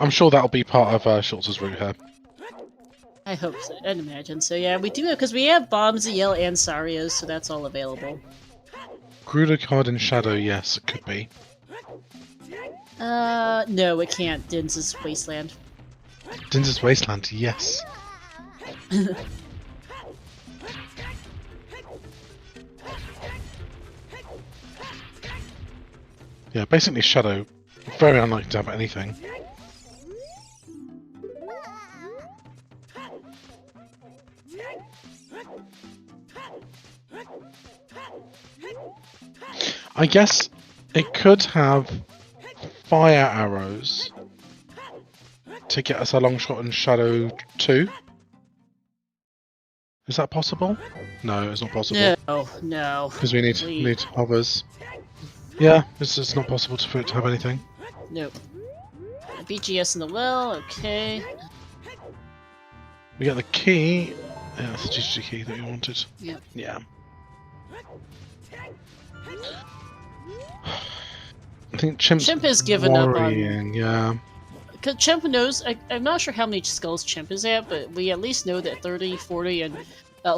I'm sure that'll be part of Schulzer's route here. I hope so. I'd imagine so. Yeah, we do have, because we have Bombs, Yell, and Sarios, so that's all available. Gruder card in Shadow, yes, it could be. No, it can't. Din's Wasteland. Din's Wasteland, yes. Yeah, basically Shadow. Very unlikely to have anything. I guess it could have fire arrows to get us a long shot in Shadow 2. Is that possible? No, it's not possible. No. Because we need hovers. Yeah, it's not possible for it to have anything. Nope. BGS in the well, okay. We get the key. Yeah, that's the GG key that we wanted. Yep. Yeah. I think Chimp has given worrying, up on... yeah. Because Chimp knows... I'm not sure how many skulls Chimp is at, but we at least know that 30, 40, and...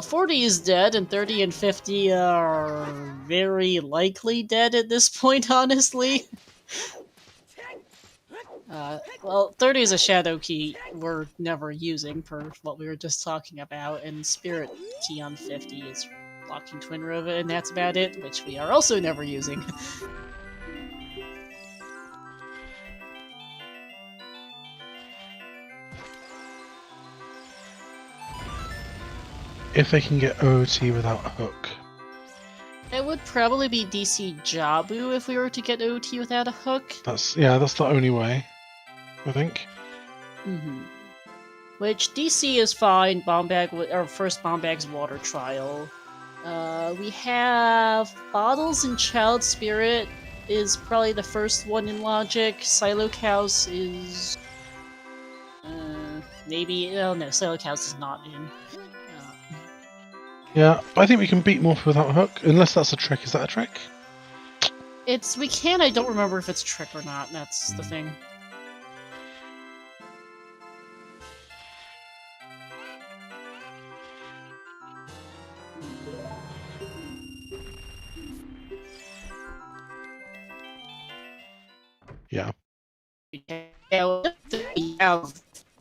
40 is dead, and 30 and 50 are very likely dead at this point, honestly. Well, 30 is a shadow key we're never using, per what we were just talking about, and Spirit key on 50 is blocking Twin Rova, and that's about it, which we are also never using. If they can get OT without a hook. It would probably be DC Jabu if we were to get OT without a hook. That's the only way, I think. Which DC is fine. Bombag, our first Bombag's water trial. We have Bottles and Child Spirit is probably the first one in logic. Silo Cows is maybe. Oh no, Silo Cows is not in. Yeah, but I think we can beat Morph without a hook, unless that's a trick. Is that a trick? We can. I don't remember if it's a trick or not. That's the thing. Yeah. We have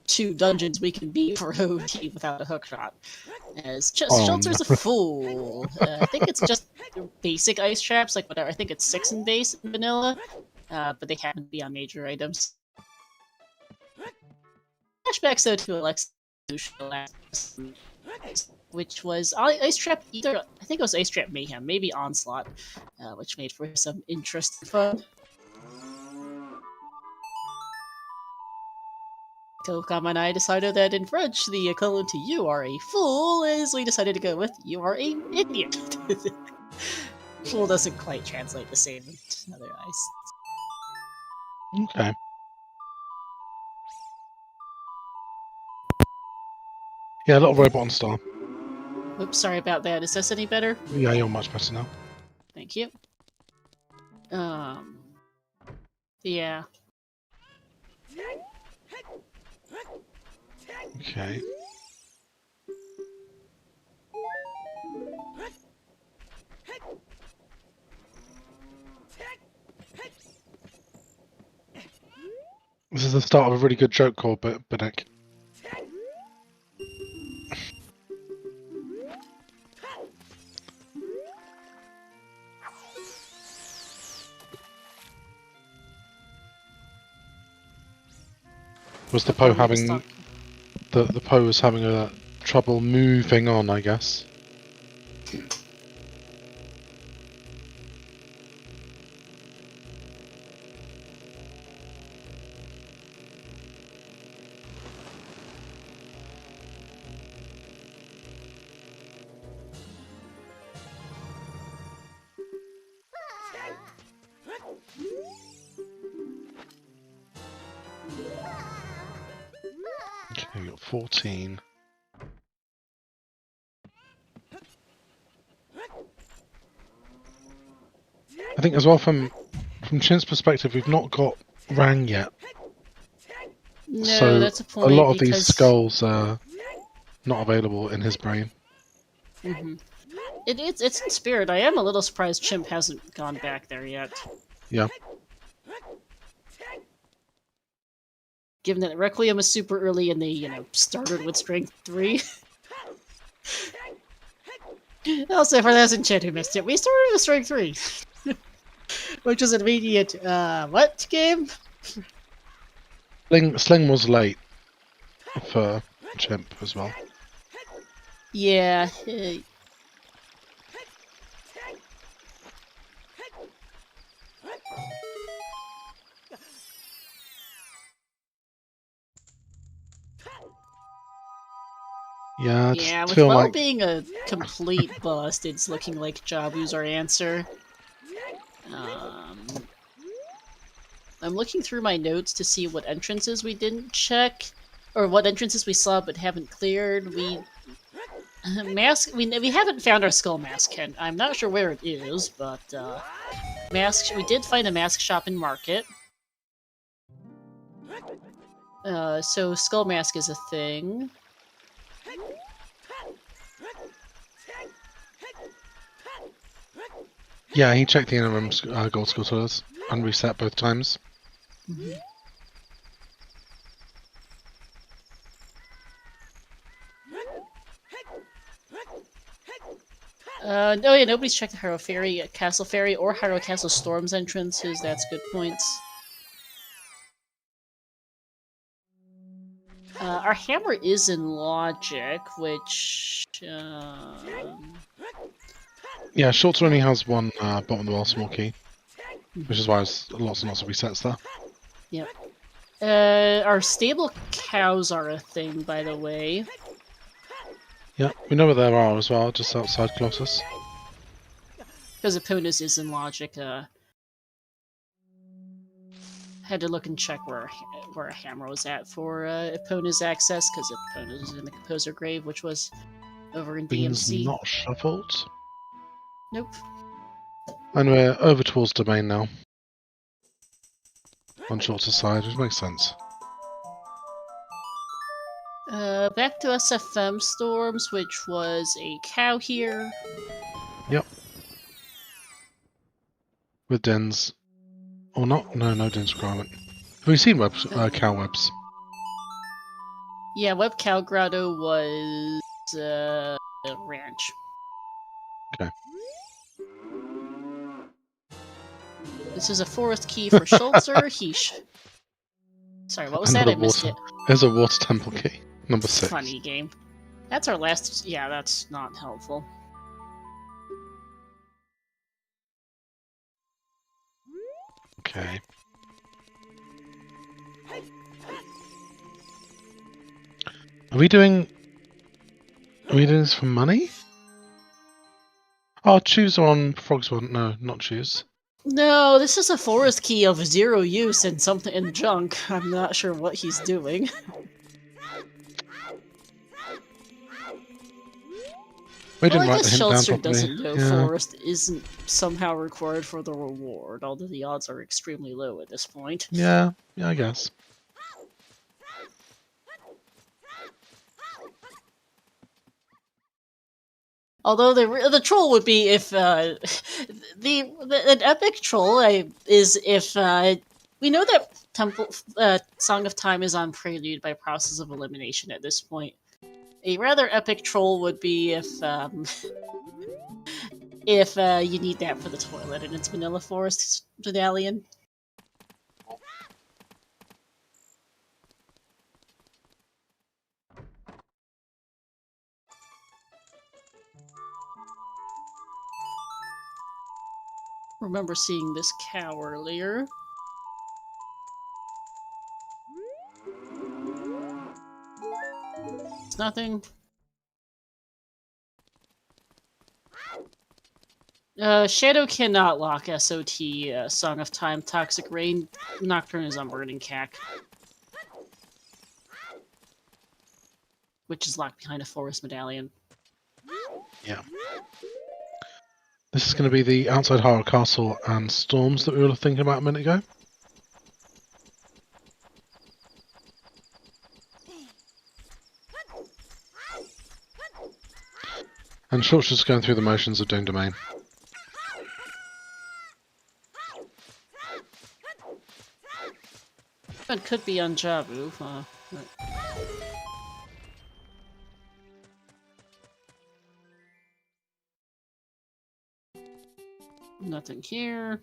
2 dungeons we can beat for OT without a hook shot. As Schulzer's a fool. I think it's just basic ice traps, like whatever. I think it's 6 in base in vanilla, but they happen to be on major items. Flashbacks though to Alexa, which was ice trap either. I think it was ice trap mayhem, maybe onslaught, which made for some interesting fun. Tokam and I decided that in French, the equivalent to "you are a fool" is we decided to go with "you are an idiot." Fool doesn't quite translate the same in other eyes. Okay. Yeah, a little robot on star. Oops, sorry about that. Is this any better? Yeah, you're much better now. Thank you. Yeah. Okay. This is the start of a really good joke called Benek. Was the Poe having the Poe was having a trouble moving on, I guess. Okay, we got 14. I think as well from Chin's perspective, we've not got Rang yet. No, So that's a a point lot of these because skulls are not available in his brain. it's in spirit. I am a little surprised Chimp hasn't gone back there yet. Yeah. Given that Requiem was super early and they, started with strength 3. Also, for those in chat who missed it, we started with strength 3. Which is an immediate, what game? Sling was late for Chimp as well. Yeah. Yeah, I Yeah, just with feel Well like being a complete bust, it's looking like Jabu's our answer. I'm looking through my notes to see what entrances we didn't check, or what entrances we saw but haven't cleared. We haven't found our skull mask, Ken. I'm not sure where it is, but mask. We did find a mask shop in Market. So skull mask is a thing. yeah, he checked the interim gold skull toilets and reset both times. No, yeah, nobody's checked the Hyrule Ferry, Castle Ferry, or Hyrule Castle Storm's entrances. That's good points. Our hammer is in logic, which... Yeah, Schulzer only has one bottom of the wall small key, which is why there's lots and lots of resets there. Yep. Our stable cows are a thing, by the way. Yeah, we know where they are as well, just outside Colossus. Because Eponus is in logic, had to look and check where a hammer was at for Eponus access, because Eponus was in the Composer Grave, which was over in Beans DMC. not shuffled. Nope. And we're over towards Domain now. On Schulzer's side, which makes sense. Back to SFM Storms, which was a cow here. Yep. With Dens. Or not? No Dens requirement. Have we seen webs, cow webs? Yeah, Web Cow Grotto was ranch. Okay. This is a forest key for Schulzer. Sorry, what was that? I missed it. There's a water temple key. Number 6. Funny game. That's our last... Yeah, that's not helpful. Okay. Are we doing this for money? Oh, choose on Frogs one. No, not choose. No, this is a forest key of 0 use and something in junk. I'm not sure what he's doing. We didn't I write guess the hint down Schulzer properly. doesn't know forest isn't somehow required for the reward, although the odds are extremely low at this point. Yeah, I guess. Although the troll would be if an epic troll is if we know that Song of Time is on Prelude by process of elimination at this point. A rather epic troll would be if you need that for the toilet and it's Vanilla Forest Medallion. Remember seeing this cow earlier. It's nothing. Shadow cannot lock SOT, Song of Time, Toxic Rain, Nocturne is on Burning Cack. Which is locked behind a forest medallion. Yeah. This is going to be the outside Horror Castle and Storms that we were thinking about a minute ago. And Schulzer's going through the motions of doing domain. It could be on Jabu. Nothing here.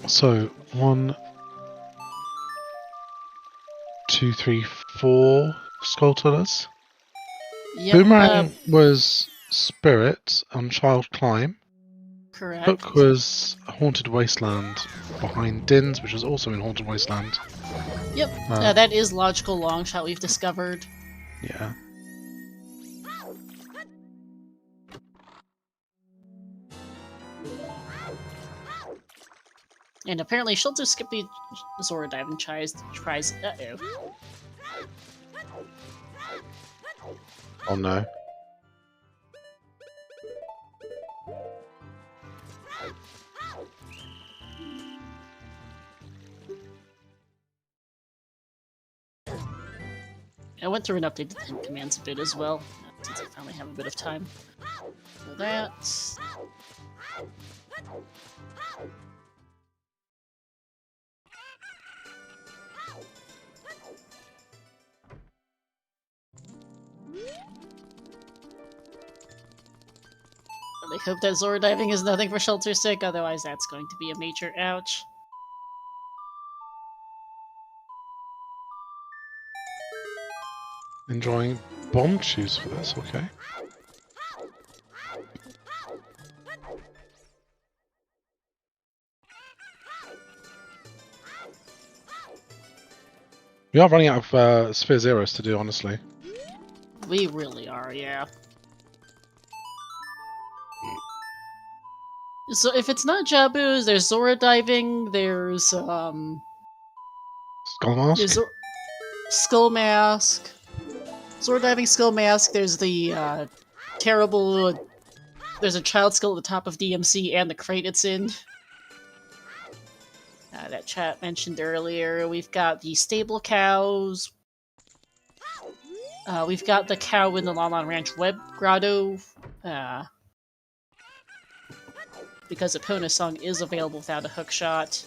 So, 1, 2, 3, 4 Skulltulas. Yep, Boomerang was Spirit on Child Climb. correct. Hook was Haunted Wasteland behind Dins, which was also in Haunted Wasteland. Yep, that is logical long shot we've discovered. Yeah. And apparently Schulzer skipped the Zora diving tries. Uh-oh. Oh no. I went through and updated the hint commands a bit as well, since I finally have a bit of time. For that. I hope that Zora diving is nothing for Schulzer's sake, otherwise that's going to be a major ouch. Enjoying bomb shoes for this, okay. We are running out of Sphere Zeros to do, honestly. We really are, yeah. So if it's not Jabu, there's Zora diving, there's Skull Mask? There's Skull Mask. Zora diving, Skull Mask, there's the terrible... There's a child skull at the top of DMC and the crate it's in. That chat mentioned earlier. We've got the stable cows. We've got the cow in the Lon Ranch Web Grotto. Because Epona Song is available without a hook shot.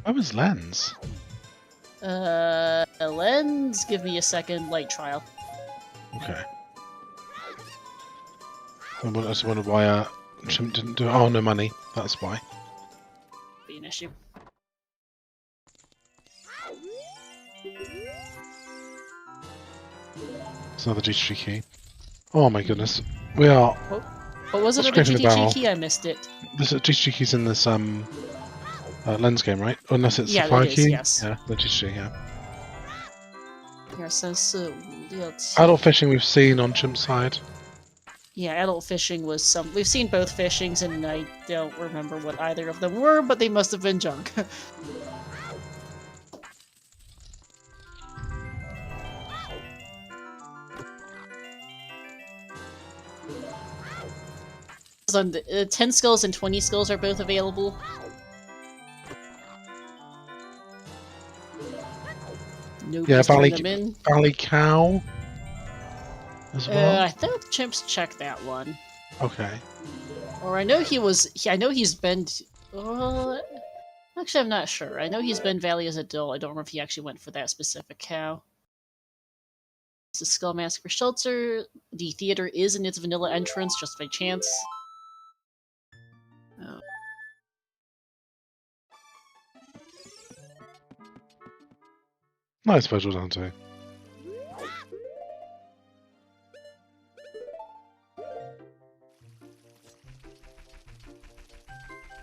Where was Lens? Lens? Give me a second. Light trial. Okay. I just wondered why Chimp didn't do it. Oh, no money. That's why. Be an issue. It's another GT key. Oh my goodness. We are... What was it at the GTG key? I missed it. This GT key's in this Lens game, right? Unless it's yeah, a fire it is, key? Yes. Yeah, the GT, yeah. Here, since Adult fishing we've seen on Chimp's side. Yeah, adult fishing was some. We've seen both fishings, and I don't remember what either of them were, but they must have been junk. On the, 10 skulls and 20 skulls are both available. Nobody's turned them in. Valley Cow as well. I think Chimps checked that one. Okay. Or I know he was. I know he's been. Actually, I'm not sure. I know he's been Valley as a adult. I don't remember if he actually went for that specific cow. It's a skull mask for Schulzer. The theater is in its vanilla entrance, just by chance. Oh. Nice visual, Dante.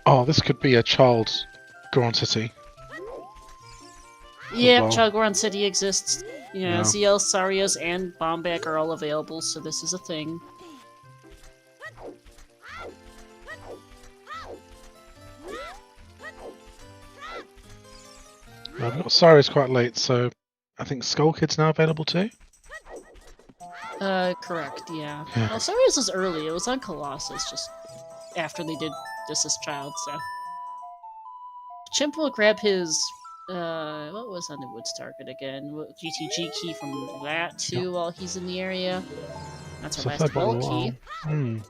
Oh, this could be a child Goron City. Yeah, well. Child Goron City exists. Yeah, ZL, Sarias, and Bombak are all available, so this is a thing. I've got Sarias quite late, so I think Skull Kid's now available too? Correct, yeah. Well, Sarias was early. It was on Colossus, just after they did This Is Child, so... Chimp will grab his, what was on the Woods target again? GTG key from that, too, while he's in the area. That's our last ball key. I don't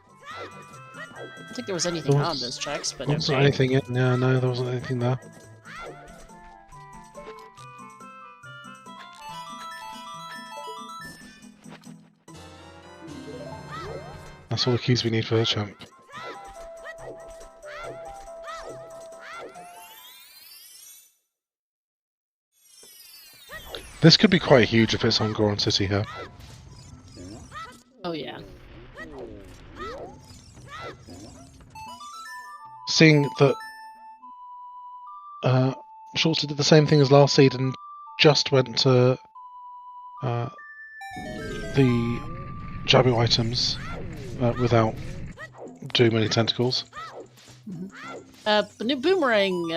think there was anything on those checks, but there wasn't anything in, yeah, no, there wasn't anything there. That's all the keys we need for the Chimp. This could be quite huge if it's on Goron City here. Oh yeah. Seeing that Schulzer did the same thing as last seed and just went to the Jabu items without too many tentacles. The new Boomerang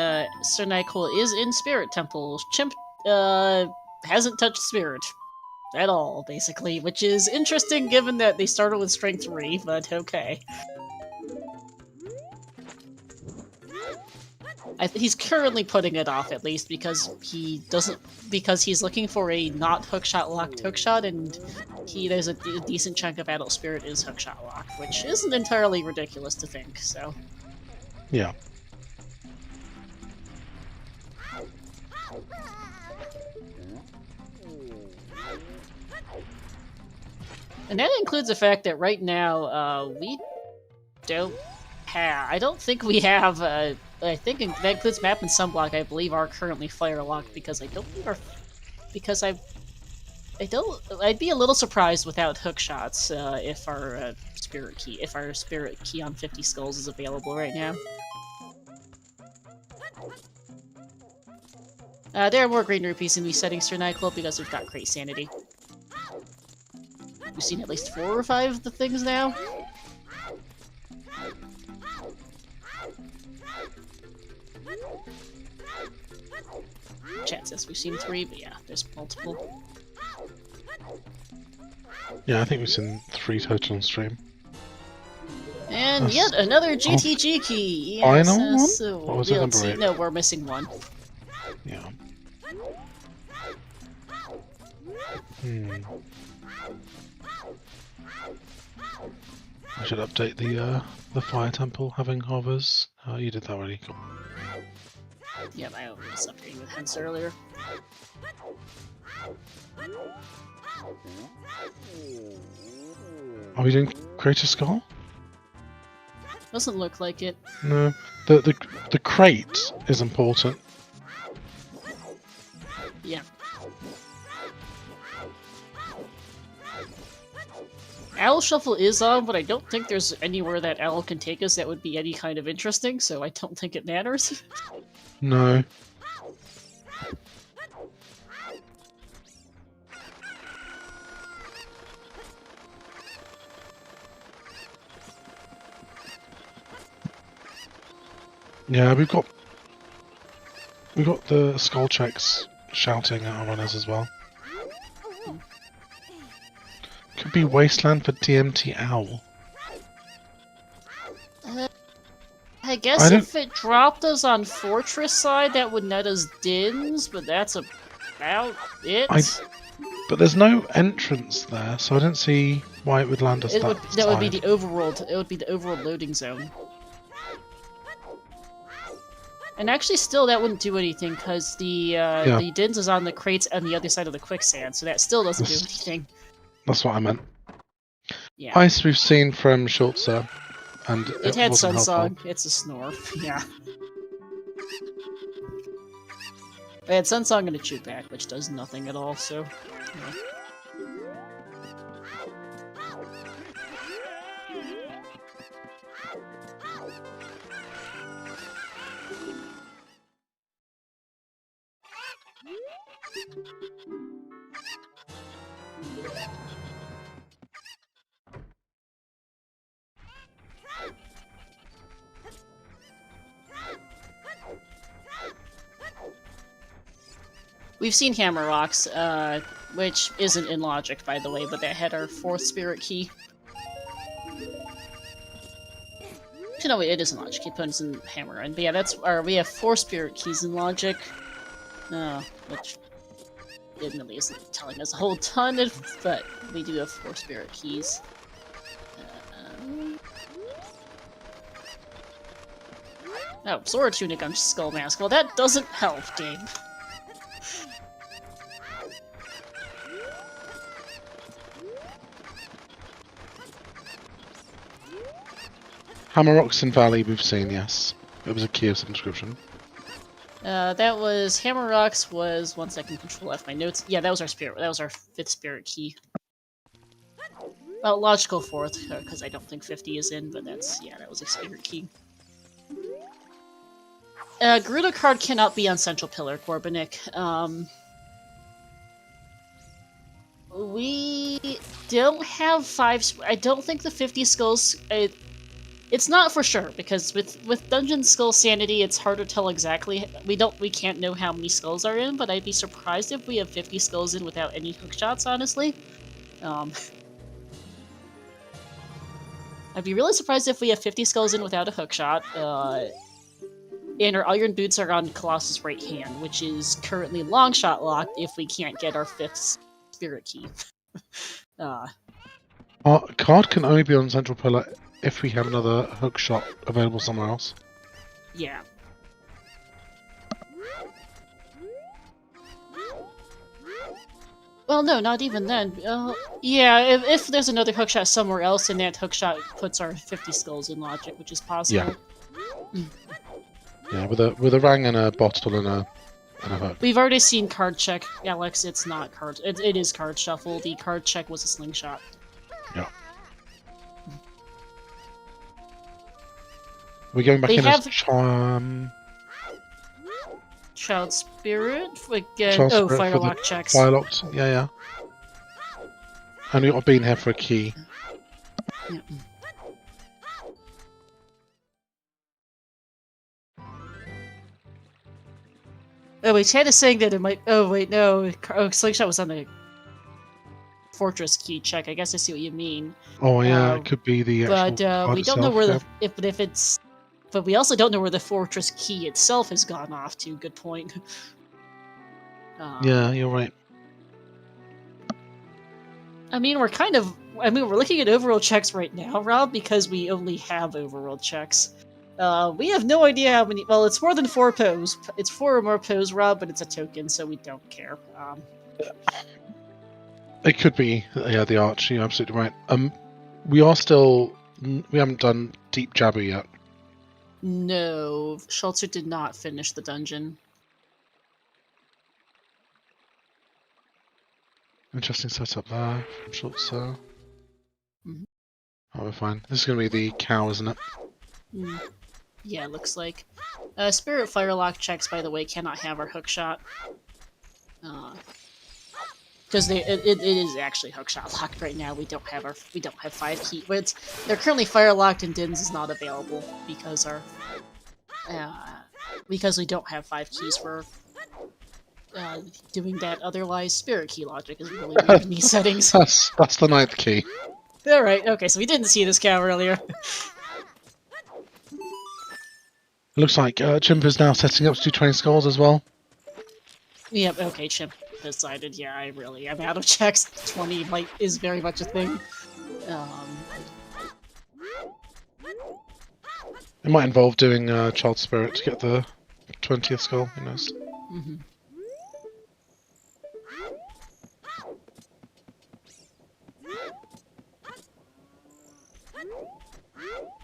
Sir Nyquil is in Spirit Temple. Chimp hasn't touched Spirit at all, basically, which is interesting given that they started with Strength 3, but okay. He's currently putting it off, at least, because he's looking for a not hookshot locked hookshot, and there's a decent chunk of Adult Spirit is hookshot locked, which isn't entirely ridiculous to think, so... Yeah. And that includes the fact that right now, we don't have... I don't think we have... I think that includes map and sunblock, I believe, are currently fire locked, because I don't think our... Because I'd be a little surprised without hook shots if our spirit key on 50 skulls is available right now. There are more green rupees in these settings for Nyquil because we've got Great Sanity. We've seen at least 4 or 5 of the things now. Chat says we've seen 3, but yeah, there's multiple. Yeah, I think we've seen 3 total on stream. And that's yet another GTG key! Final one? What was it, number 8? No, we're missing 1. Yeah. I should update the Fire Temple having hovers. Oh, you did that already. Cool. Yeah, I was updating with Hens earlier. Are we doing Creator Skull? Doesn't look like it. No. The crate is important. Yeah. Owl Shuffle is on, but I don't think there's anywhere that Owl can take us that would be any kind of interesting, so I don't think it matters. No. Yeah, we've got the skull checks shouting at our runners as well. Could be Wasteland for TMT Owl. I guess if it dropped us on Fortress side, that would net us Dins, but that's about it. But there's no entrance there, so I don't see why it would land us that would be the overworld. It would be the overworld loading zone. And actually, still, that wouldn't do anything because the Dins is on the crates on the other side of the quicksand, so that still doesn't do anything. That's what I meant. Yeah. Ice we've seen from Schulzer, and it had wasn't Sunsong. helpful. It's a snore. Yeah. I had Sunsong and a Chew Back, which does nothing at all, so... Yeah. We've seen Hammer Rocks, which isn't in Logic, by the way, but that had our 4th Spirit Key. Actually, no, it is in Logic. It puts in Hammer, and but yeah, we have 4 Spirit Keys in Logic, which it really isn't telling us a whole ton, but we do have 4 Spirit Keys. Oh, Sword Tunic on Skull Mask. Well, that doesn't help, game. Hammer Rocks in Valley we've seen, yes. It was a key of some description. That was Hammer Rocks was 1 second, Control F my notes. Yeah, that was our 5th Spirit Key. Well, logical 4th, because I don't think 50 is in, but that was a Spirit Key. Gerudo card cannot be on Central Pillar, Gorbanik. We don't have 5... I don't think the 50 skulls... It's not for sure, because with Dungeon Skull Sanity, it's hard to tell exactly. We can't know how many skulls are in, but I'd be surprised if we have 50 skulls in without any hookshots, honestly. I'd be really surprised if we have 50 skulls in without a hookshot. And our Iron Boots are on Colossus' right hand, which is currently longshot locked if we can't get our 5th Spirit Key. Card can only be on Central Pillar if we have another hookshot available somewhere else. Yeah. Well, no, not even then. Yeah, if there's another hookshot somewhere else, and that hookshot puts our 50 skulls in Logic, which is possible. Yeah. Yeah, with a Rang and a bottle and a hook. We've already seen card check, Alex. It's not card. It is card shuffle. The card check was a slingshot. Yeah. We're going back in as Child Spirit? Again. Child Oh, Spirit Firelock checks. Firelocked, yeah. And we got a bean here for a key. Yeah. Oh wait, Chad is saying that it might... Oh wait, no. Oh, Slingshot was on the Fortress key check. I guess I see what you mean. Oh yeah, it could be the actual but we don't know where if it's... But we also don't know where the Fortress key itself has gone off to. Good point. Yeah, you're right. I mean, we're looking at overworld checks right now, Rob, because we only have overworld checks. We have no idea how many... Well, it's more than 4 pose. It's 4 or more pose, Rob, but it's a token, so we don't care. It could be, yeah, the arch. You're absolutely right. We haven't done Deep Jabber yet. No, Schulzer did not finish the dungeon. Interesting setup there from Schulzer. Mm-hmm. Oh, we're fine. This is going to be the cow, isn't it? Mm. Yeah, it looks like. Spirit Firelock checks, by the way, cannot have our hookshot. Because it is actually hookshot locked right now. We don't have 5 key. But they're currently fire locked and Dins is not available because our because we don't have 5 keys for doing that. Otherwise, spirit key logic is really weird in these settings. That's the 9th key. Alright, okay, so we didn't see this cow earlier. It looks like Chimp is now setting up to do 20 skulls as well. Yep, okay, Chimp decided, yeah, I really am out of checks. 20 is very much a thing. It might involve doing Child Spirit to get the 20th skull, who knows. Mm-hmm.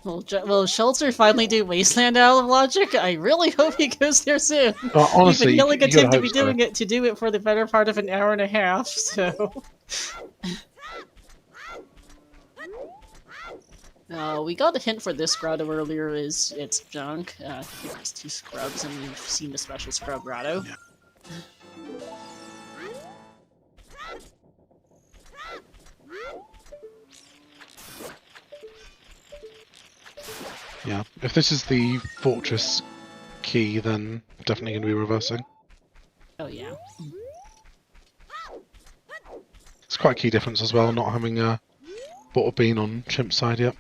Will Schulzer finally do Wasteland out of logic? I really hope he goes there soon. Honestly, we've been yelling at him to be so. do it for the better part of an hour and a half, so... we got a hint for this grotto earlier, it's junk. I think there's 2 scrubs, and we've seen the special scrub grotto. Yeah. Yeah, if this is the fortress key, then definitely going to be reversing. Oh yeah. It's quite a key difference as well, not having bought a bean on Chimp's side yet.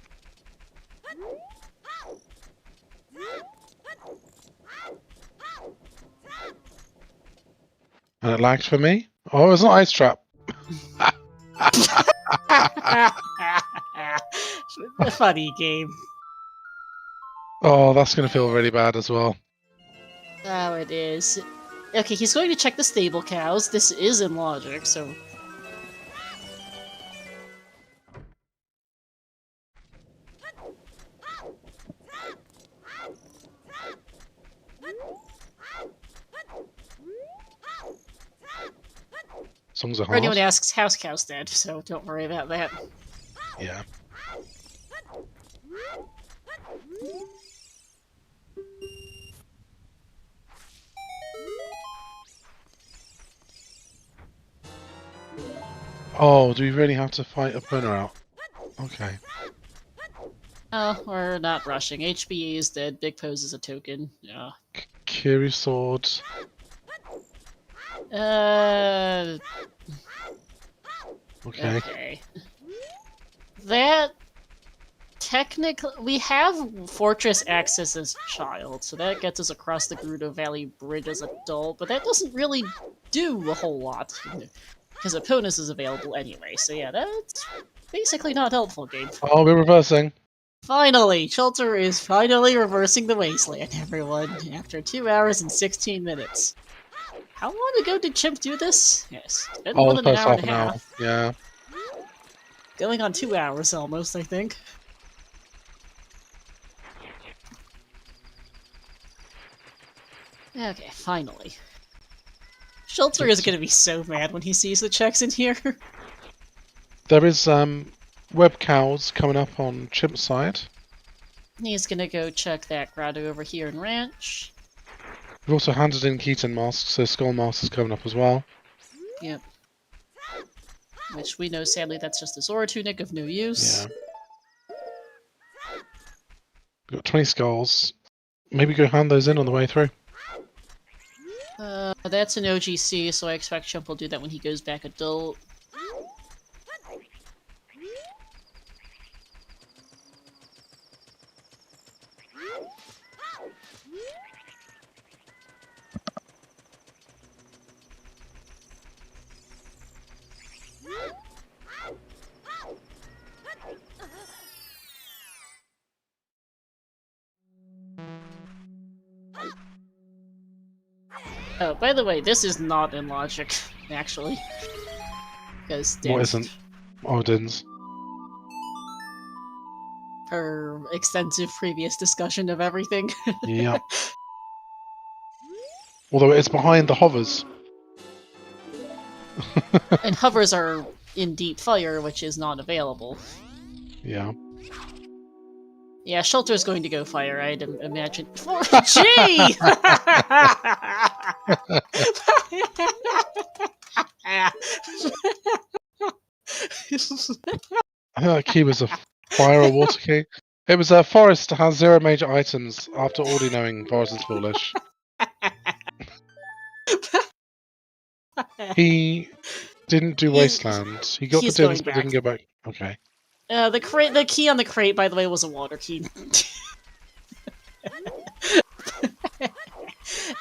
And it lagged for me. Oh, it's not Ice Trap. A funny game. Oh, that's going to feel really bad as well. Oh, it is. Okay, he's going to check the stable cows. This is in logic, so... Songs are For hard. anyone asks, house cow's dead, so don't worry about that. Yeah. Oh, do we really have to fight a Pona out? Okay. Oh, we're not rushing. HBE is dead. Big Pose is a token. Yeah. Kiri Sword. Okay. That... Technically... We have Fortress access as child, so that gets us across the Gerudo Valley Bridge as adult, but that doesn't really do a whole lot. Because Eponus is available anyway, so yeah, that's basically not helpful, game. Oh, we're reversing. Finally! Schulzer is finally reversing the Wasteland, everyone, after 2 hours and 16 minutes. How long ago did Chimp do this? Yes, it's been more the than an first hour half and a an hour. half. Yeah. Going on 2 hours almost, I think. Okay, finally. Schulzer is gonna be so mad when he sees the checks in here. There is web cows coming up on Chimp's side. He's gonna go check that grotto over here in Ranch. We've also handed in Keaton masks, so Skull Mask is coming up as well. Yep. Which we know, sadly, that's just a Zora tunic of no use. Yeah. We've got 20 skulls. Maybe go hand those in on the way through. That's an OGC, so I expect Chimp will do that when he goes back adult. Oh, by the way, this is not in logic, actually. Because What isn't? Odin's. Per extensive previous discussion of everything. Yeah. Although it's behind the hovers. And hovers are in deep fire, which is not available. Yeah. Yeah, Schulter's going to go fire, I'd imagine. Gee! I think that key was a fire or water key. It was Forrest has 0 major items after already knowing Forrest is foolish. He didn't do Wasteland. He got the he's dims going but back. didn't go back. Okay. The key on the crate, by the way, was a water key.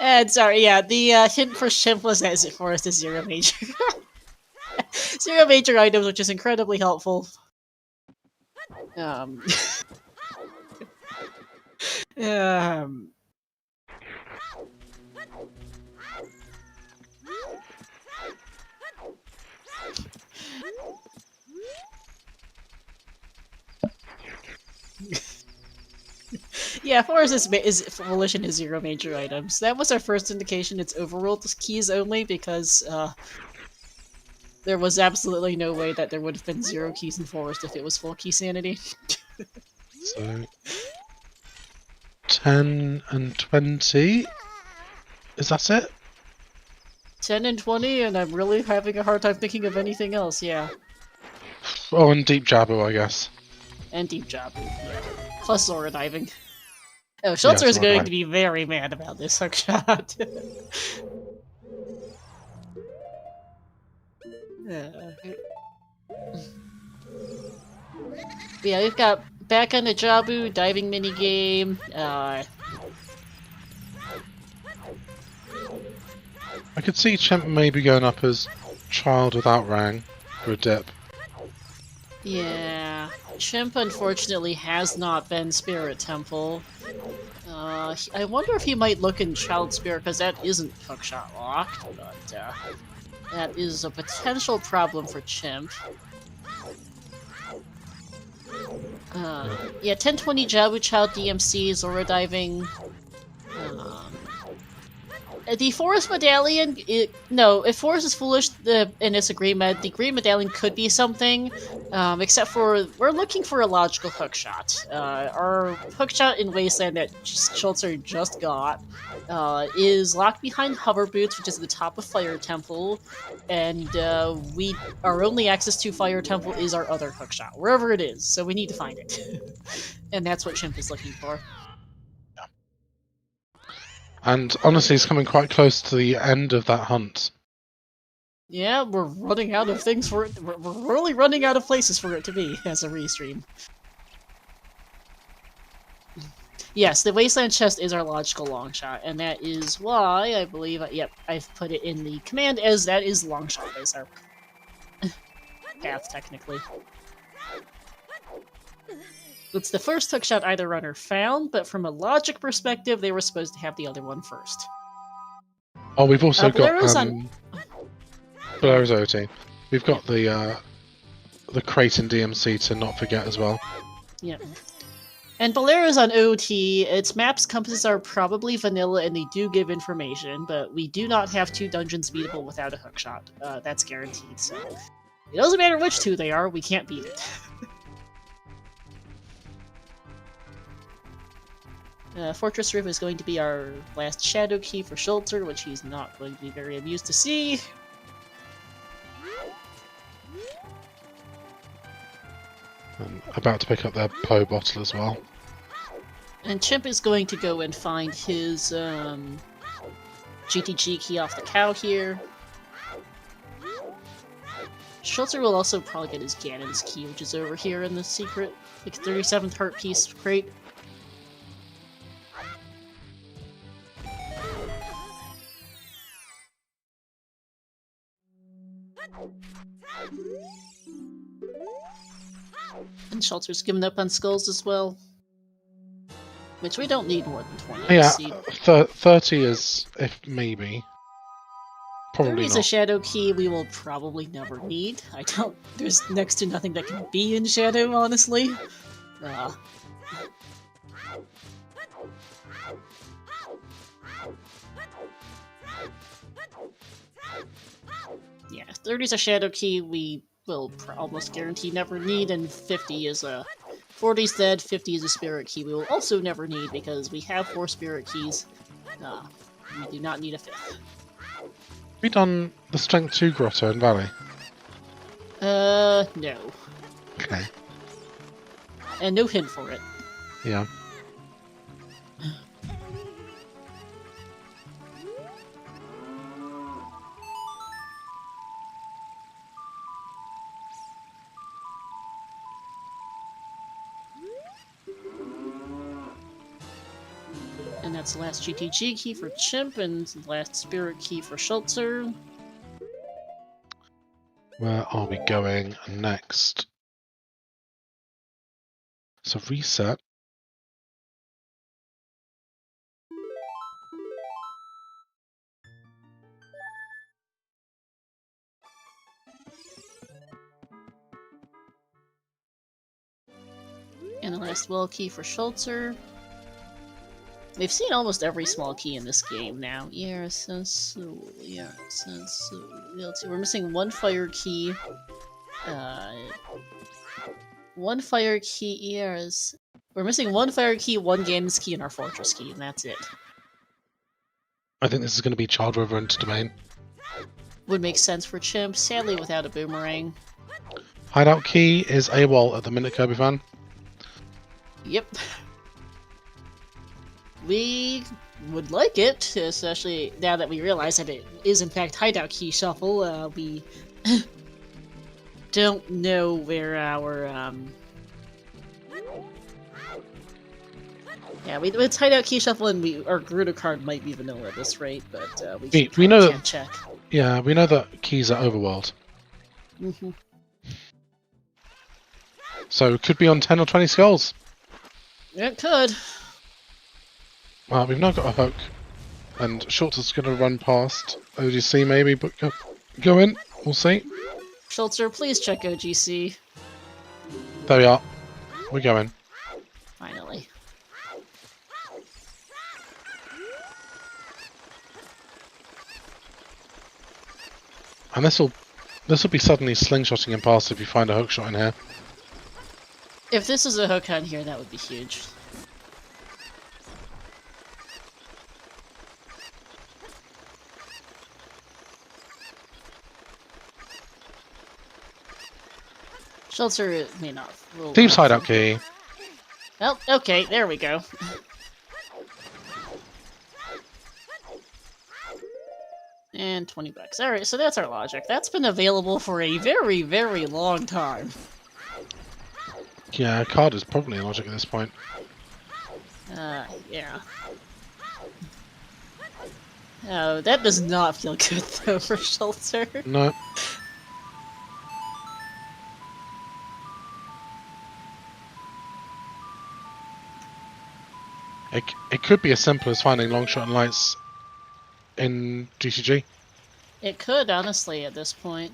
And sorry, yeah, the hint for Chimp was that Forest is 0 major. 0 major items, which is incredibly helpful. Um, um, yeah, Forest is Volition is 0 major items. That was our first indication it's overruled keys only because there was absolutely no way that there would have been 0 keys in Forest if it was full key sanity. So 10 and 20. Is that it? 10 and 20, and I'm really having a hard time thinking of anything else, yeah. Oh, and Deep Jabu, I guess. And Deep Jabu, yeah. Plus Zora diving. Oh, Schulzer is going to be very mad about this hookshot. Yeah, we've got back on the Jabu diving minigame. I could see Chimp maybe going up as Child Without Rang for a dip. Yeah, Chimp unfortunately has not been Spirit Temple. I wonder if he might look in Child Spirit, because that isn't hookshot locked, but that is a potential problem for Chimp. Yeah, 1020 Jabu Child DMC, Zora diving. The Forest Medallion, no, if Forest is foolish and it's a green med, the green medallion could be something, except for we're looking for a logical hookshot. Our hookshot in Wasteland that Schulzer just got is locked behind hover boots, which is at the top of Fire Temple, and our only access to Fire Temple is our other hookshot, wherever it is, so we need to find it. And that's what Chimp is looking for. And honestly, it's coming quite close to the end of that hunt. Yeah, we're running out of things for it. We're really running out of places for it to be as a restream. Yes, the Wasteland chest is our logical long shot, and that is why I believe, yep, I've put it in the command as that is long shot as our path, technically. It's the first hookshot either runner found, but from a logic perspective, they were supposed to have the other one first. Oh, we've also got Bolera's OT. We've got the crate in DMC to not forget as well. Yep. And Bolera's on OT. Its maps compasses are probably vanilla and they do give information, but we do not have 2 dungeons beatable without a hookshot. That's guaranteed, so it doesn't matter which 2 they are, we can't beat it. Fortress Roof is going to be our last shadow key for Schulzer, which he's not going to be very amused to see. I'm about to pick up their Poe bottle as well. And Chimp is going to go and find his GTG key off the cow here. Schulzer will also probably get his Ganon's key, which is over here in the secret, like 37th heart piece crate. And Schulzer's given up on skulls as well. Which we don't need more than 20. Yeah, 30 is, if maybe. Probably 30 is not. a shadow key we will probably never need. There's next to nothing that can be in shadow, honestly. Yeah, 30 is a shadow key we will almost guarantee never need, and 50 is a... 40 is dead, 50 is a spirit key we will also never need because we have 4 spirit keys. We do not need a 5th. Have we done the Strength 2 grotto in Valley? No. Okay. And no hint for it. Yeah. And that's the last GTG key for Chimp and the last Spirit key for Schulzer. Where are we going next? So reset. And the last well key for Schulzer. We've seen almost every small key in this game now. Yeah, so let's see, we're missing one fire key. One fire key. Yes, we're missing one fire key, one games key, and our fortress key, and that's it. I think this is going to be Child River into Domain. Would make sense for Chimp, sadly without a boomerang. Hideout key is AWOL at the minute, Kirby fan. Yep. We would like it, especially now that we realize that it is in fact hideout key shuffle. We don't know where our yeah, it's hideout key shuffle, and our Gerudo card might be vanilla at this rate, but We know can't check. Yeah, we know that keys are overworld. Mm-hmm. So it could be on 10 or 20 skulls. It could. Well, we've now got a hook. And Schultz's going to run past OGC maybe, but go in. We'll see. Schulzer, please check OGC. There we are. We're going. Finally. And this will be suddenly slingshotting him past if you find a hook shot in here. If this is a hook on here, that would be huge. Schulzer may not. Team's hideout key. Well, okay, there we go. And 20 bucks. Alright, so that's our logic. That's been available for a very, very long time. Yeah, card is probably logic at this point. Yeah. Oh, that does not feel good, though, for Schulzer. No. It could be as simple as finding long shot and lights in GCG. It could, honestly, at this point.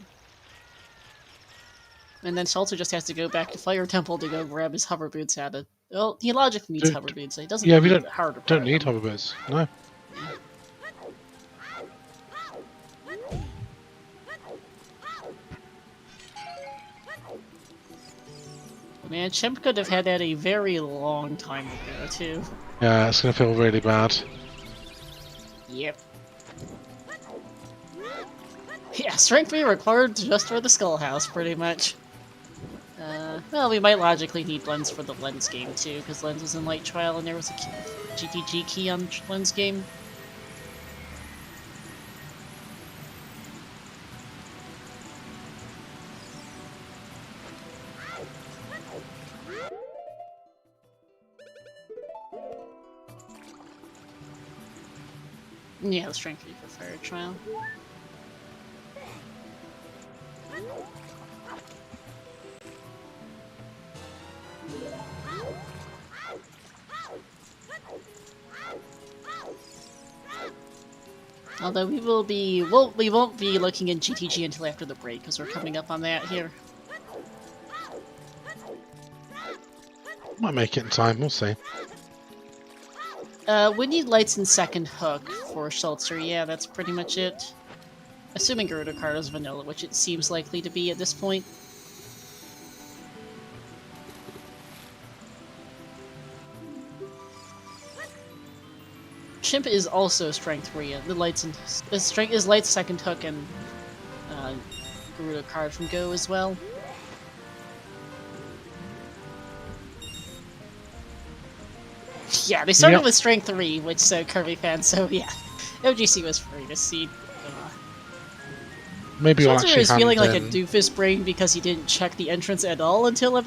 And then Schulzer just has to go back to Fire Temple to go grab his hover boots out of... Well, he logically needs hover boots, so he doesn't we don't need hover boots, no. Man, Chimp could have had that a very long time ago, too. Yeah, it's gonna feel really bad. Yep. Yeah, strength be required just for the Skull House, pretty much. Well, we might logically need Lens for the Lens game, too, because Lens was in Light Trial and there was a GTG key on Lens game. Yeah, the strength be for Fire Trial. Although we won't be looking at GTG until after the break, because we're coming up on that here. Might make it in time, we'll see. We need lights and second hook for Schulzer, yeah, that's pretty much it. Assuming Gerudo card is vanilla, which it seems likely to be at this point. Chimp is also strength 3. The lights and strength is lights second hook and Gerudo card from Go as well. Yeah, they started Yep. with Strength 3, which Kirby fans, so yeah. OGC was free to see. Maybe I'll Schulzer actually is feeling hand like a in. doofus brain because he didn't check the entrance at all until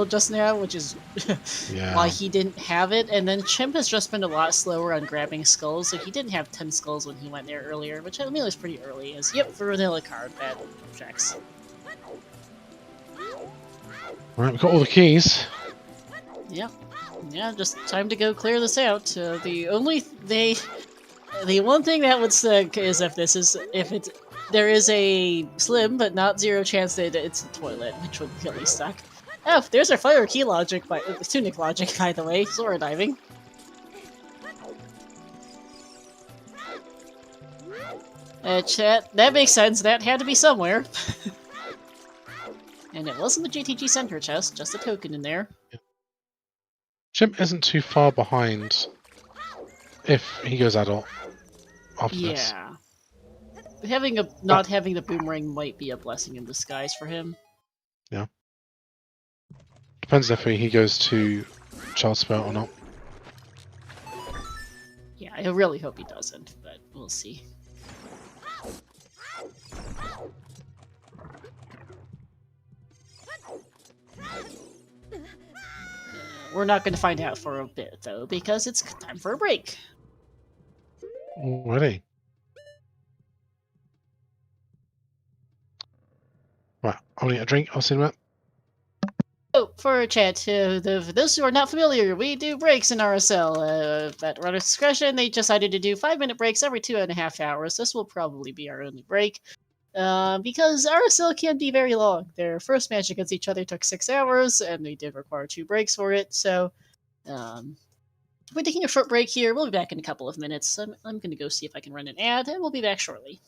just now, which is why Yeah. he didn't have it. And then Chimp has just been a lot slower on grabbing skulls, so he didn't have 10 skulls when he went there earlier, which I mean was pretty early. As yep, for vanilla card that checks. Right, we've got all the keys. Yep. Yeah, just time to go clear this out. The one thing that would suck is if there is a slim but not zero chance that it's the toilet, which would really suck. Oh, there's our fire key logic by tunic logic, by the way. Zora diving. Chat. That makes sense. That had to be somewhere. And it wasn't the GTG Center chest, just a token in there. Chimp isn't too far behind if he goes adult after this. Yeah. Not having the boomerang might be a blessing in disguise for him. Yeah. Depends if he goes to child support or not. Yeah, I really hope he doesn't, but we'll see. We're not going to find out for a bit, though, because it's time for a break. Already. Right, I'll need a drink. I'll see you in a minute. Oh, for chat, for those who are not familiar, we do breaks in RSL. At runner's discretion, they decided to do 5-minute breaks every 2.5 hours. This will probably be our only break. Because RSL can be very long. Their first match against each other took 6 hours, and they did require 2 breaks for it, so we're taking a short break here. We'll be back in a couple of minutes. I'm going to go see if I can run an ad, and we'll be back shortly.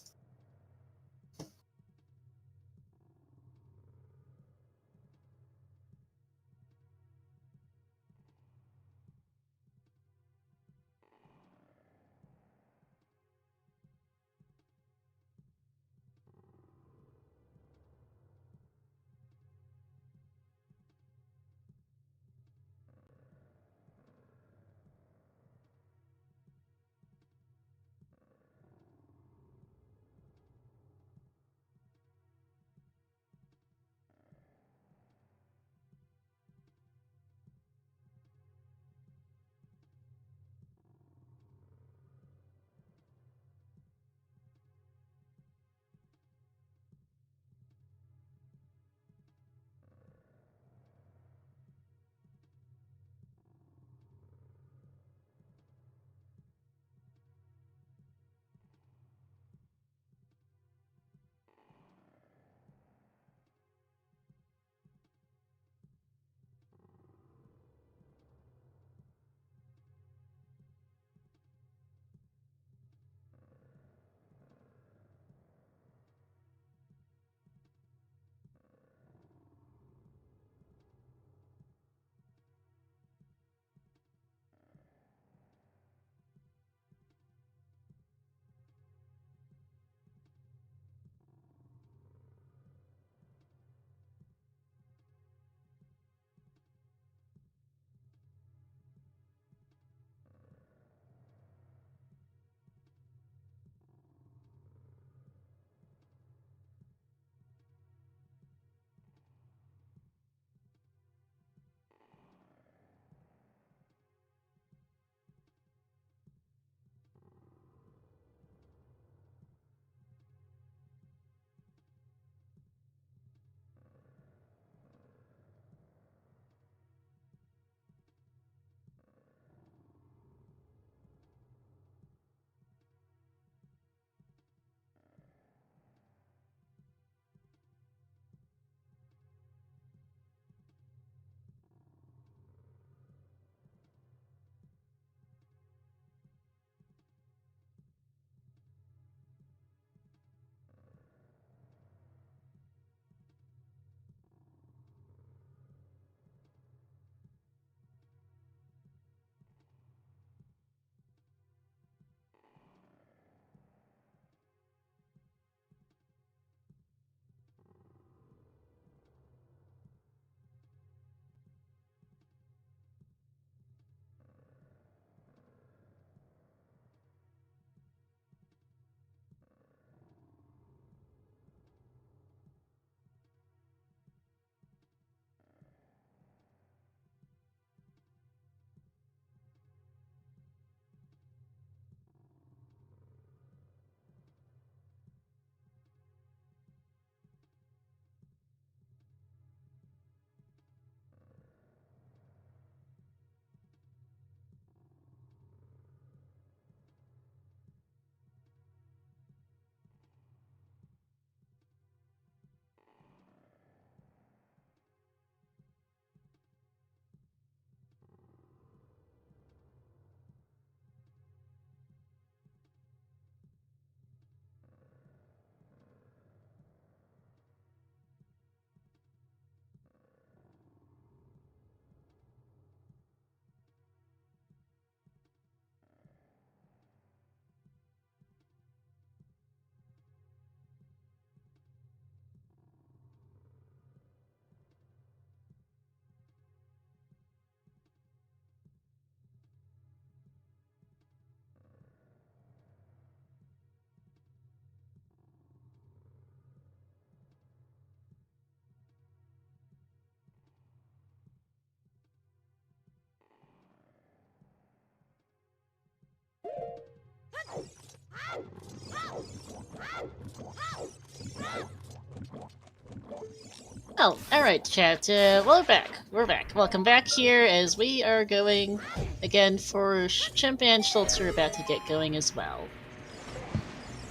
Oh, alright, chat. Well, we're back. We're back. Welcome back here as we are going again for Chimp and Schulzer about to get going as well.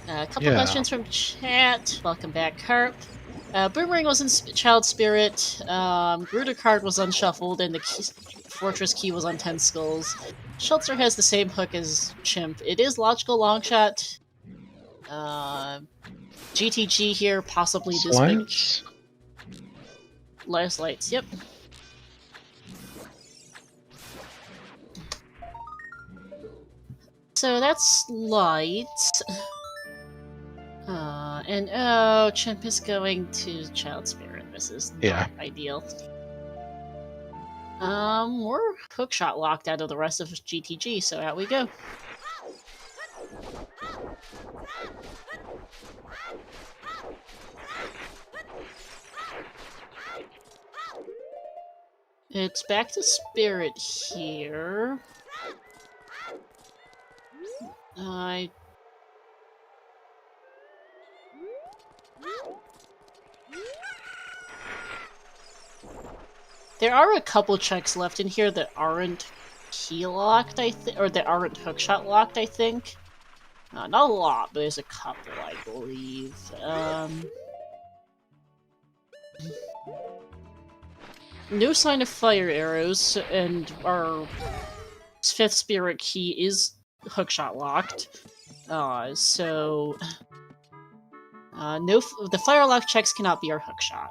A couple questions from chat. Welcome back, Carp. Boomerang was in Child Spirit. Gruder card was unshuffled, and the Fortress Key was on 10 Skulls. Schulzer has the same hook as Chimp. It is Logical Longshot. GTG here, possibly this big. Last lights, yep. So that's lights. And oh, Chimp is going to Child Spirit. This is not ideal. We're hookshot locked out of the rest of GTG, so out we go. It's back to Spirit here. There are a couple checks left in here that aren't key locked, or that aren't hookshot locked, I think. Not a lot, but there's a couple, I believe. No sign of fire arrows, and our 5th spirit key is hookshot locked. So no, the fire lock checks cannot be our hookshot.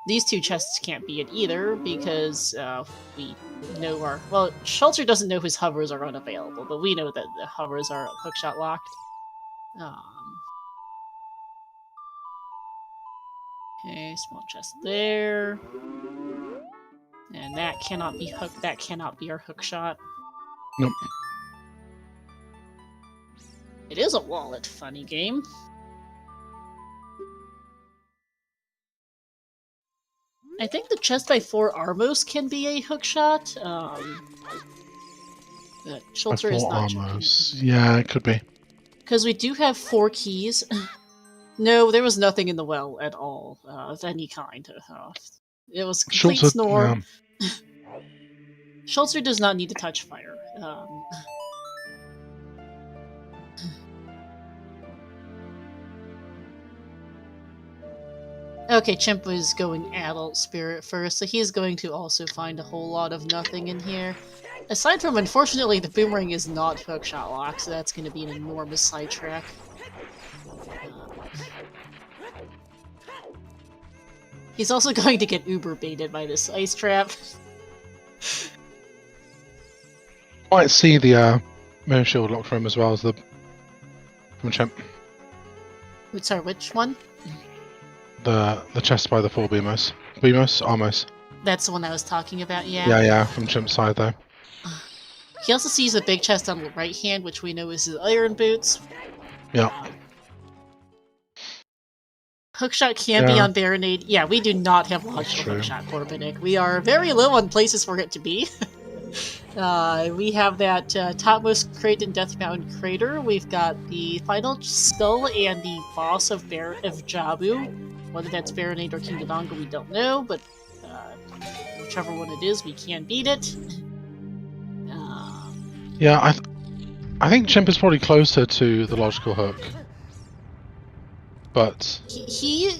These two chests can't be it either because we know our Schulzer doesn't know his hovers are unavailable, but we know that the hovers are hookshot locked. Okay, small chest there. And that cannot be hooked. That cannot be our hookshot. Nope. It is a wallet. Funny game. I think the chest by 4 Armos can be a hookshot. But Schulzer is not. Armos. Yeah, it could be. Because we do have 4 keys. No, there was nothing in the well at all of any kind. It was complete Schulzer, snore. Yeah. Schulzer does not need to touch fire. Okay, Chimp is going Adult Spirit first, so he's going to also find a whole lot of nothing in here. Aside from, unfortunately, the Boomerang is not hookshot locked, so that's going to be an enormous sidetrack. He's also going to get uber baited by this ice trap. Might see the Moon Shield locked for him as well as the from Chimp. Sorry, which one? The chest by the 4 Beamos. Armos. That's the one I was talking about, yeah. Yeah, from Chimp's side though. He also sees a big chest on the right hand, which we know is his iron boots. Yeah. Hookshot can be on Baronade. Yeah, we do not have logical hookshot, Corbinik. We are very low on places for it to be. We have that topmost crate in Death Mountain Crater. We've got the final skull and the boss of Jabu. Whether that's Baronade or King Dodonga, we don't know, but whichever one it is, we can beat it. Yeah, I think Chimp is probably closer to the logical hook. But he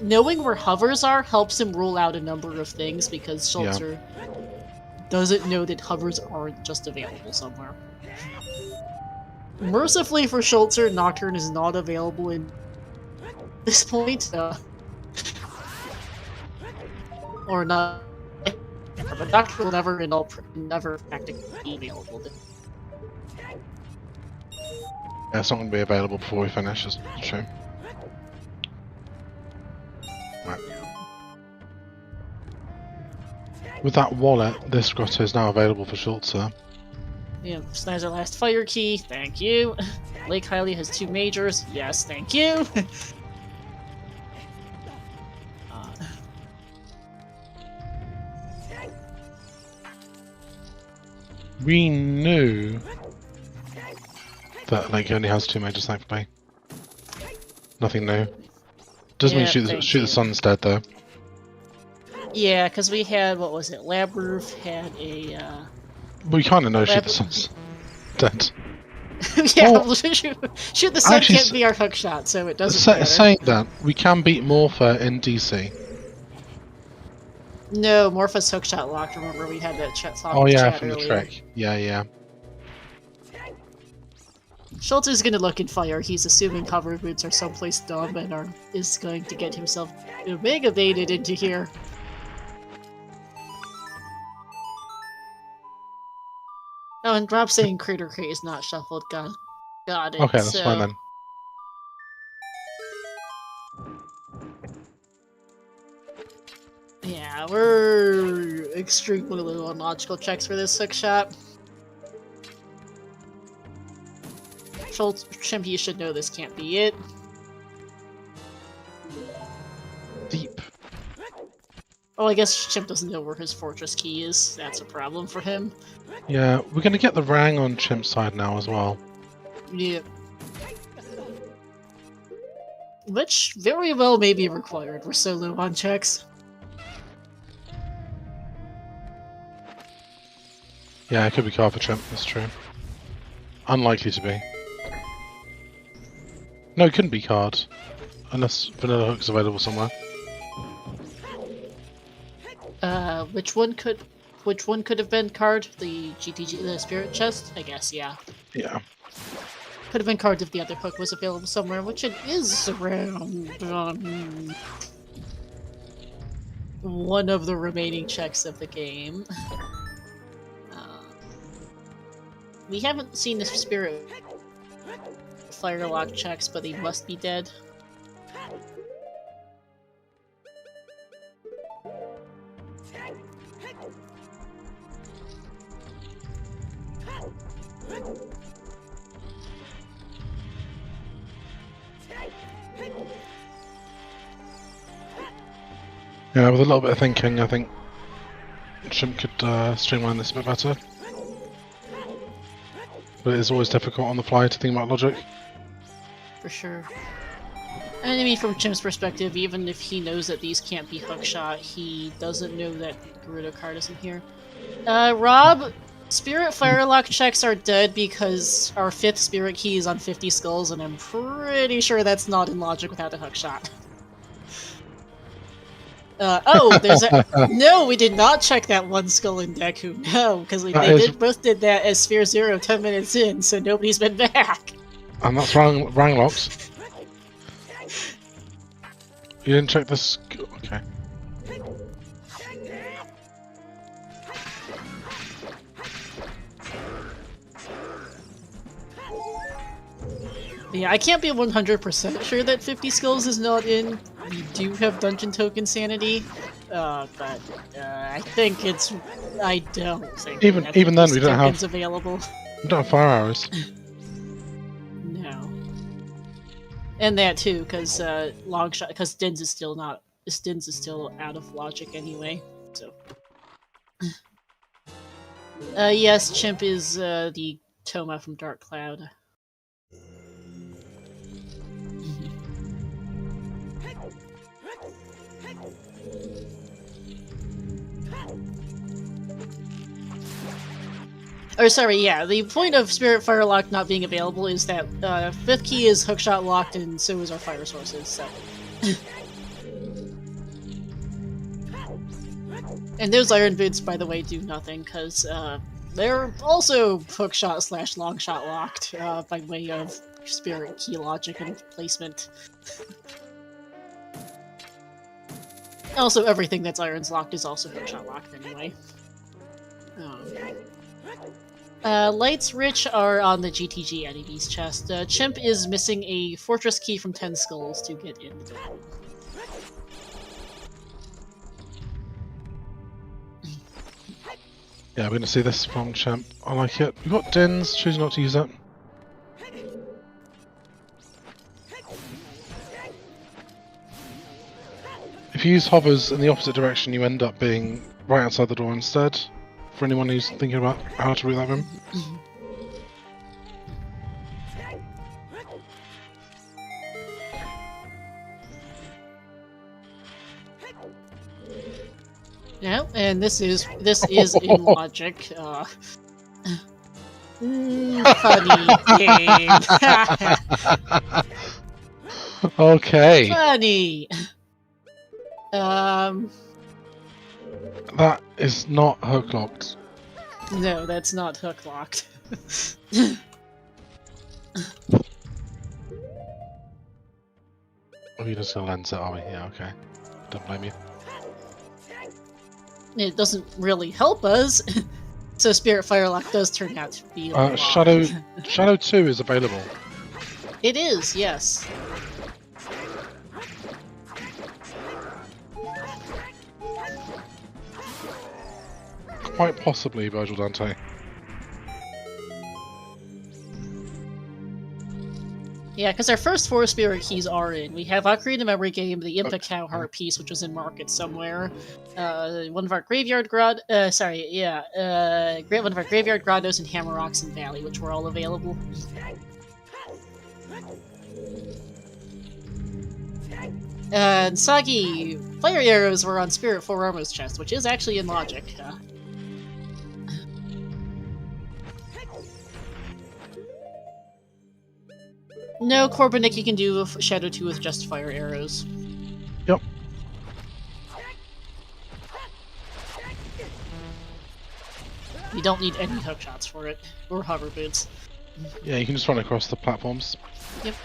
knowing where hovers are helps him rule out a number of things because Schulzer doesn't know that hovers aren't just available somewhere. Mercifully for Schulzer, Nocturne is not available in this point. Or not. But Nocturne will never practically be available. Yeah, it's not going to be available before we finish, it's a shame. Right. With that wallet, this grotto is now available for Schulzer. Yeah, there's our last fire key, thank you. Lake Hylia has 2 majors, yes, thank you. We knew that Link only has 2 major sniper bay. Nothing new. Doesn't mean shoot the sun instead though. Yeah, because we had, what was it, Lab Roof had a... We kind of know shoot the sun's dead. yeah, Oh, shoot the sun actually, can't be our hook shot, so it doesn't matter. Saying that, we can beat Morpha in DC. No, Morpha's hookshot locked. Remember, we had that chat talk. Oh yeah, chat from earlier. the trick. Yeah. Schulzer's gonna look and fire. He's assuming hover boots are someplace dumb and is going to get himself mega baited into here. Oh, and Rob saying Crater Crate is not shuffled. Got it. Okay, that's fine then. Yeah, we're extremely low on logical checks for this hookshot. Chimp, you should know this can't be it. Deep. Oh, I guess Chimp doesn't know where his fortress key is. That's a problem for him. Yeah, we're gonna get the Rang on Chimp's side now as well. Yeah. Which very well may be required. We're so low on checks. Yeah, it could be card for Chimp, that's true. Unlikely to be. No, it couldn't be card. Unless Vanilla Hook's available somewhere. Which one could have been card? The GTG, the Spirit Chest? I guess, yeah. Yeah. Could have been card if the other hook was available somewhere, which it is around one of the remaining checks of the game. We haven't seen the Spirit Firelock checks, but they must be dead. Yeah, with a little bit of thinking, I think Chimp could streamline this a bit better. But it is always difficult on the fly to think about logic. For sure. And I mean, from Chimp's perspective, even if he knows that these can't be hookshot, he doesn't know that Gerudo card isn't here. Rob, Spirit Firelock checks are dead because our 5th Spirit key is on 50 skulls, and I'm pretty sure that's not in logic without a hookshot. There's a- No, we did not check that one skull in Deku. No, because both did that as Sphere 0 10 minutes in, so nobody's been back. And that's Rang locked. You didn't check this? Okay. Yeah, I can't be 100% sure that 50 skulls is not in. We do have dungeon token sanity, but I think it's. I don't think. Even then, we don't have available. We don't have fire arrows. No. And that too, because long shot, because Dins is still out of logic anyway. So. Yes, Chimp is the Toma from Dark Cloud. Or sorry, yeah, the point of Spirit Firelock not being available is that 5th key is hookshot locked and so is our fire sources, so... And those iron boots, by the way, do nothing, because they're also hookshot / longshot locked by way of Spirit key logic and placement. Also, everything that's irons locked is also hookshot locked anyway. Lights Rich are on the GTG Eddie's chest. Chimp is missing a fortress key from 10 skulls to get in the door. Yeah, we're gonna see this from Chimp. I like it. We've got Dins, choosing not to use it. If you use hovers in the opposite direction, you end up being right outside the door instead. for anyone who's thinking about how to read that room. Yeah, and this is in logic. Funny game. Okay. Funny. That is not hook locked. No, that's not hook locked. Oh, you're just gonna lens it, are we? Yeah, okay. Don't blame you. It doesn't really help us. So Spirit Firelock does turn out to be Shadow 2 is available. It is, yes. Quite possibly Virgil Dante. Yeah, because our first 4 Spirit keys are in. We have Ocarina Memory Game, the Impa Cow Heart piece, which was in market somewhere. One of our Graveyard one of our Graveyard Grottos and Hammer Oxen Valley, which were all available. And Soggy Fire Arrows were on Spirit 4 Armor's chest, which is actually in logic. No, Corbinik, you can do Shadow 2 with just fire arrows. Yep. You don't need any hook shots for it, or hover boots. Yeah, you can just run across the platforms. Yep.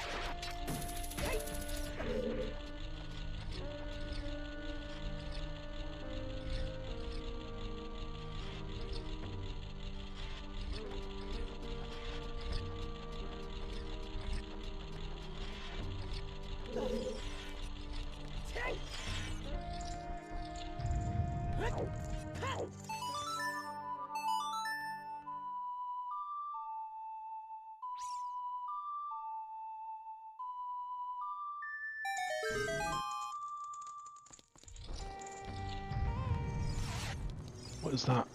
What is that?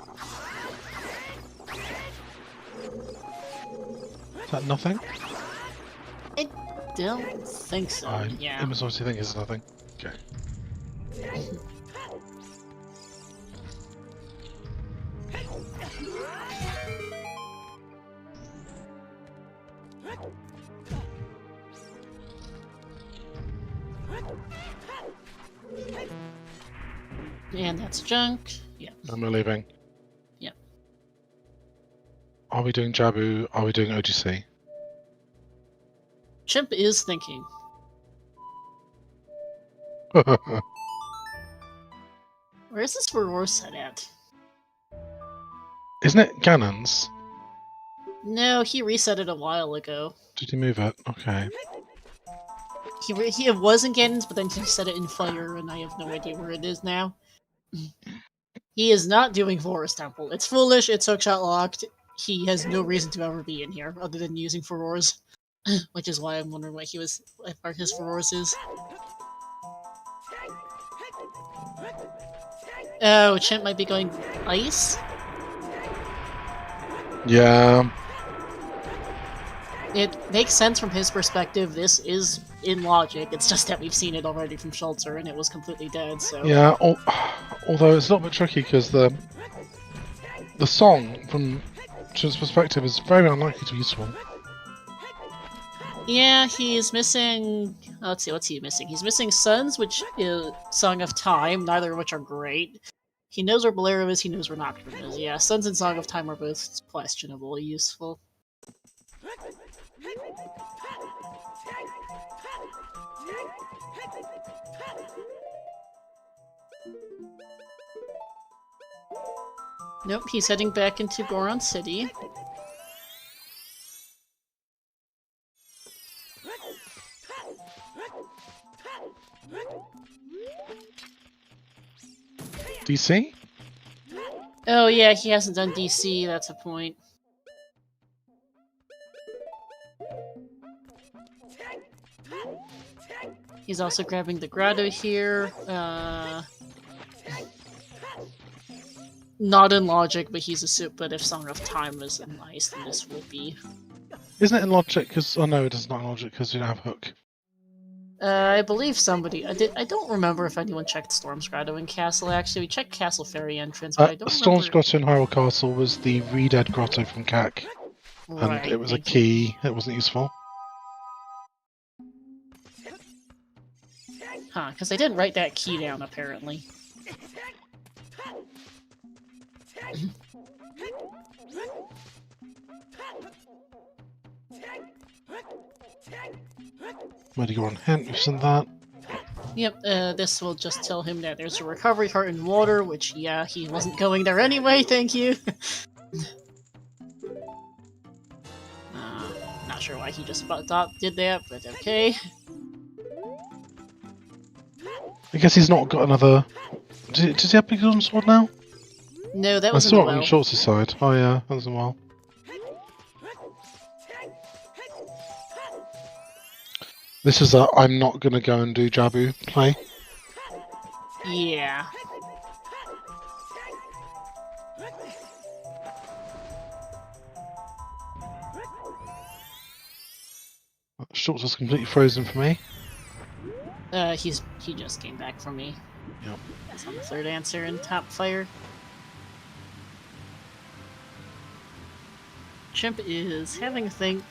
Is that nothing? I don't think so. Yeah. It must obviously think it's nothing. Okay. And that's junk. Yeah. And we're leaving. Yep. Are we doing Jabu? Are we doing OGC? Chimp is thinking. Where is this Aurora set at? Isn't it Ganon's? No, he reset it a while ago. Did he move it? Okay. He was in Ganon's, but then he set it in fire, and I have no idea where it is now. He is not doing Forest Temple. It's foolish, it's hookshot locked. He has no reason to ever be in here, other than using Furores. Which is why I'm wondering what part his Furores is. Oh, Chimp might be going ice? Yeah. It makes sense from his perspective. This is in logic. It's just that we've seen it already from Schulzer, and it was completely dead, so... Yeah, although it's a little bit tricky, because the song, from Chimp's perspective, is very unlikely to be useful. Yeah, he's missing... Let's see, what's he missing? He's missing Suns, which is Song of Time, neither of which are great. He knows where Bolero is, he knows where Nocturne is. Yeah, Suns and Song of Time are both questionably useful. Nope, he's heading back into Goron City. DC? Oh yeah, he hasn't done DC, that's a point. He's also grabbing the grotto here. Not in logic, but he's a suit. But if Song of Time is in Ice, then this would be. Isn't it in logic? Because oh no, it is not in logic because you don't have hook. I believe somebody. I don't remember if anyone checked Storm's Grotto and Castle. Actually, we checked Castle Fairy entrance, but I don't Storm's remember. Grotto in Hyrule Castle was the Redead Grotto from CAC, Right, and it was a key. It wasn't useful. Huh? Because I didn't write that key down apparently. Where do you go on hint? You've seen that. Yep, this will just tell him that there's a recovery heart in water, which, yeah, he wasn't going there anyway, thank you. Not sure why he just did that, but okay. I guess he's not got another... Does he have Big Golden Sword now? No, that I was in saw the it well. on Schulzer's side. Oh yeah, that was a while. This is a I'm not gonna go and do Jabu play. Yeah. Schulzer's completely frozen for me. He just came back from me. Yep. That's on the third answer in top fire. Chimp is having a think.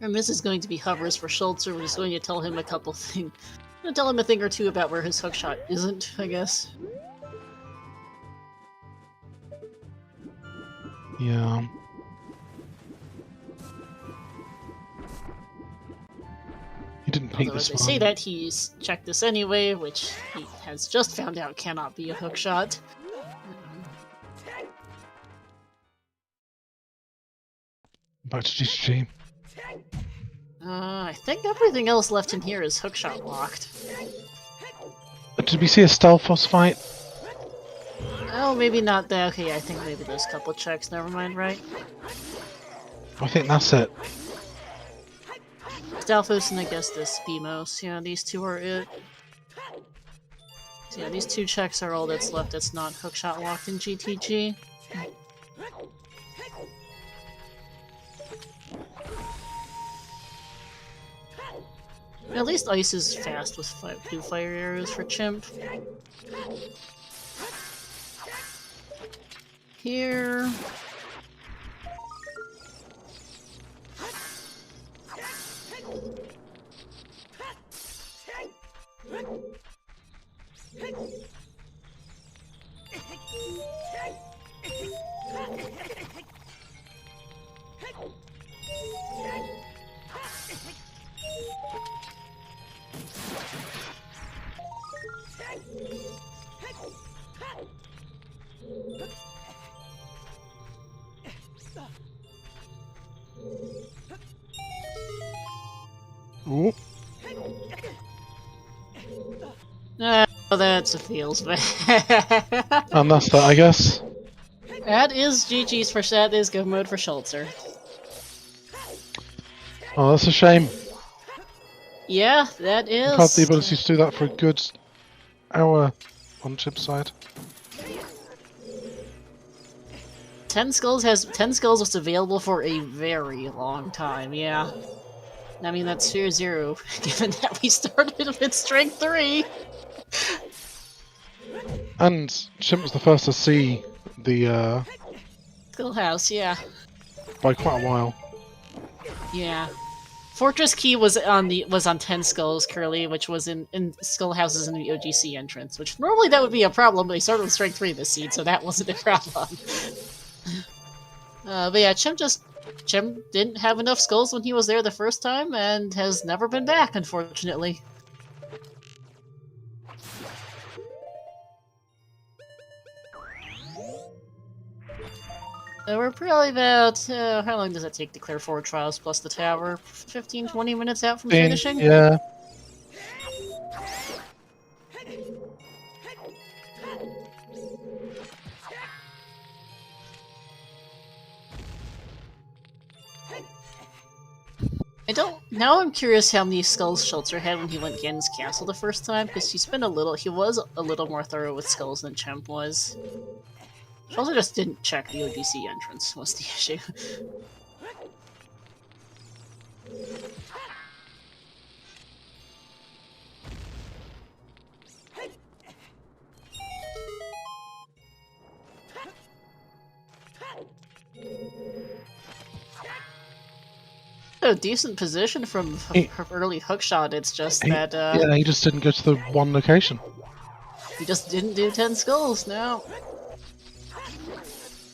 And this is going to be hovers for Schulzer. We're just going to tell him a couple things. I'm going to tell him a thing or two about where his hookshot isn't, I guess. Yeah. He didn't peek Although this as I one. say that, he's checked this anyway, which he has just found out cannot be a hookshot. Back to GG. I think everything else left in here is hookshot locked. Did we see a Stealthos fight? Oh, maybe not that. Okay, I think maybe those couple checks. Never mind, right? I think that's it. Stalfos and I guess the Spimos. Yeah, these two are it. So yeah, these two checks are all that's left that's not hookshot locked in GTG. At least Ice is fast with blue fire arrows for Chimp. Here... Ooh. Oh, that's a feels bad. And that's that, I guess. That is GG's for that is go mode for Schulzer. Oh, that's a shame. Yeah, that is. I've had the ability to do that for a good hour on Chip's side. 10 Skulls was available for a very long time, yeah. I mean, that's 0-0, given that we started with Strength 3. And Chimp was the first to see the, Skull House, yeah. by quite a while. Yeah. Fortress Key was on 10 Skulls, Curly, which was in Skull Houses in the OGC entrance, which normally that would be a problem, but they started with Strength 3 this seed, so that wasn't a problem. But yeah, Chim didn't have enough skulls when he was there the first time, and has never been back, unfortunately. So we're probably about, how long does it take to clear 4 trials plus the tower? 15-20 minutes out from finishing? Yeah. Now I'm curious how many skulls Schulzer had when he went Ganon's castle the first time, because he was a little more thorough with skulls than Chimp was. Schulzer just didn't check the ODC entrance, was the issue. A decent position from her early hookshot, it's just that, Yeah, he just didn't go to the one location. He just didn't do 10 skulls, no.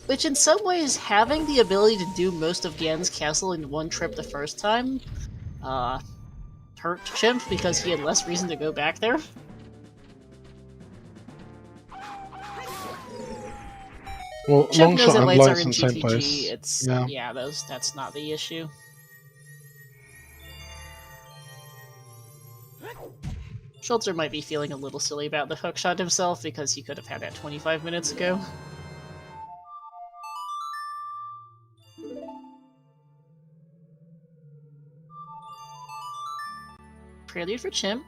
Which in some ways, having the ability to do most of Ganon's castle in one trip the first time, hurt Chimp because he had less reason to go back there. Well, Chimp knows that and lights are lights in in the same GTG, place. yeah, that's not the issue. Schulzer might be feeling a little silly about the hookshot himself because he could have had that 25 minutes ago. Prelude for Chimp.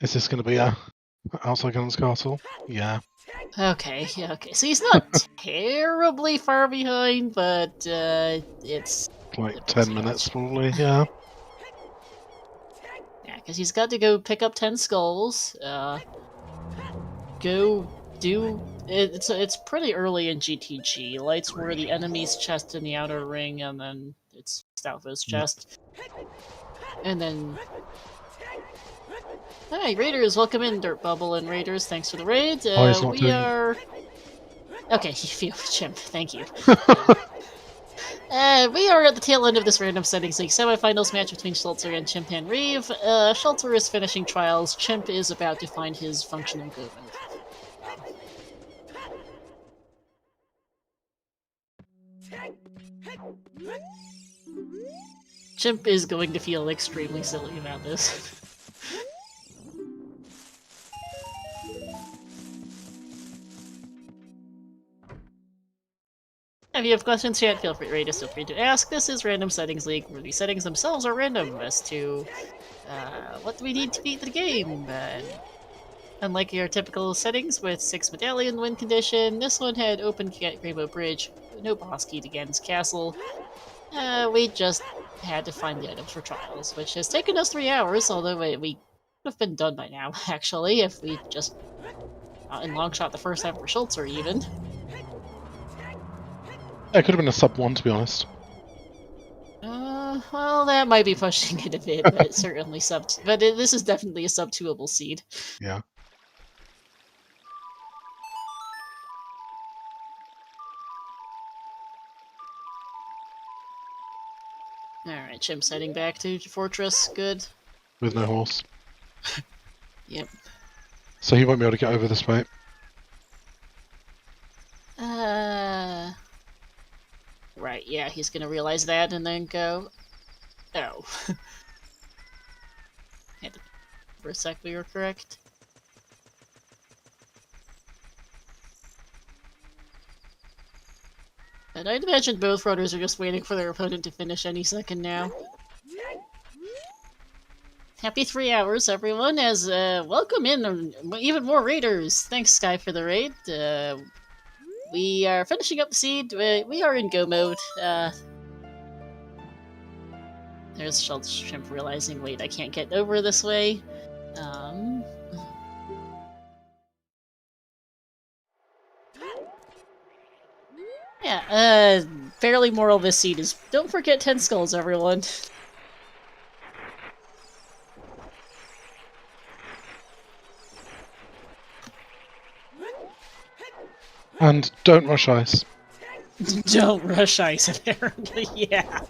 Is this going to be outside Ganon's castle? Yeah. Okay, yeah, okay. So he's not terribly far behind, but it's Like 10 minutes, probably, yeah. Yeah, because he's got to go pick up 10 skulls, go do... It's pretty early in GTG. Lights were the enemy's chest in the outer ring, and then it's Stoutfo's chest. And then... Hi, Raiders! Welcome in, Dirt Bubble and Raiders. Thanks for the raid. We are... Okay, Chimp, thank you. We are at the tail end of this Random Settings League semifinals match between Schulzer and Chimpanreeve. Schulzer is finishing trials. Chimp is about to find his functional go mode. Chimp is going to feel extremely silly about this. If you have questions, chat, feel free to ask. This is Random Settings League, where the settings themselves are random as to what do we need to beat the game. Unlike your typical settings with 6 medallion win condition, this one had open Rainbow Bridge, no boss key to Ganon's castle. We just had to find the items for trials, which has taken us 3 hours, although we would have been done by now, actually, if we just in long shot the first time for Schulzer, even. It could have been a sub 1, to be honest. Well, that might be pushing it a bit, but it's certainly this is definitely a sub-2able seed. Yeah. Alright, Chimp's heading back to Fortress. Good. With no horse. Yep. So he won't be able to get over this way. Right, yeah, he's gonna realize that and then go... Oh. For a sec, we were correct. And I'd imagine both runners are just waiting for their opponent to finish any second now. Happy 3 hours, everyone, as, welcome in, even more raiders! Thanks, Sky, for the raid. We are finishing up the seed. We are in go mode. There's Chimp realizing, wait, I can't get over this way. Yeah, fairly moral of this seed is don't forget 10 skulls, everyone. And don't rush ice. Don't rush ice, apparently, yeah.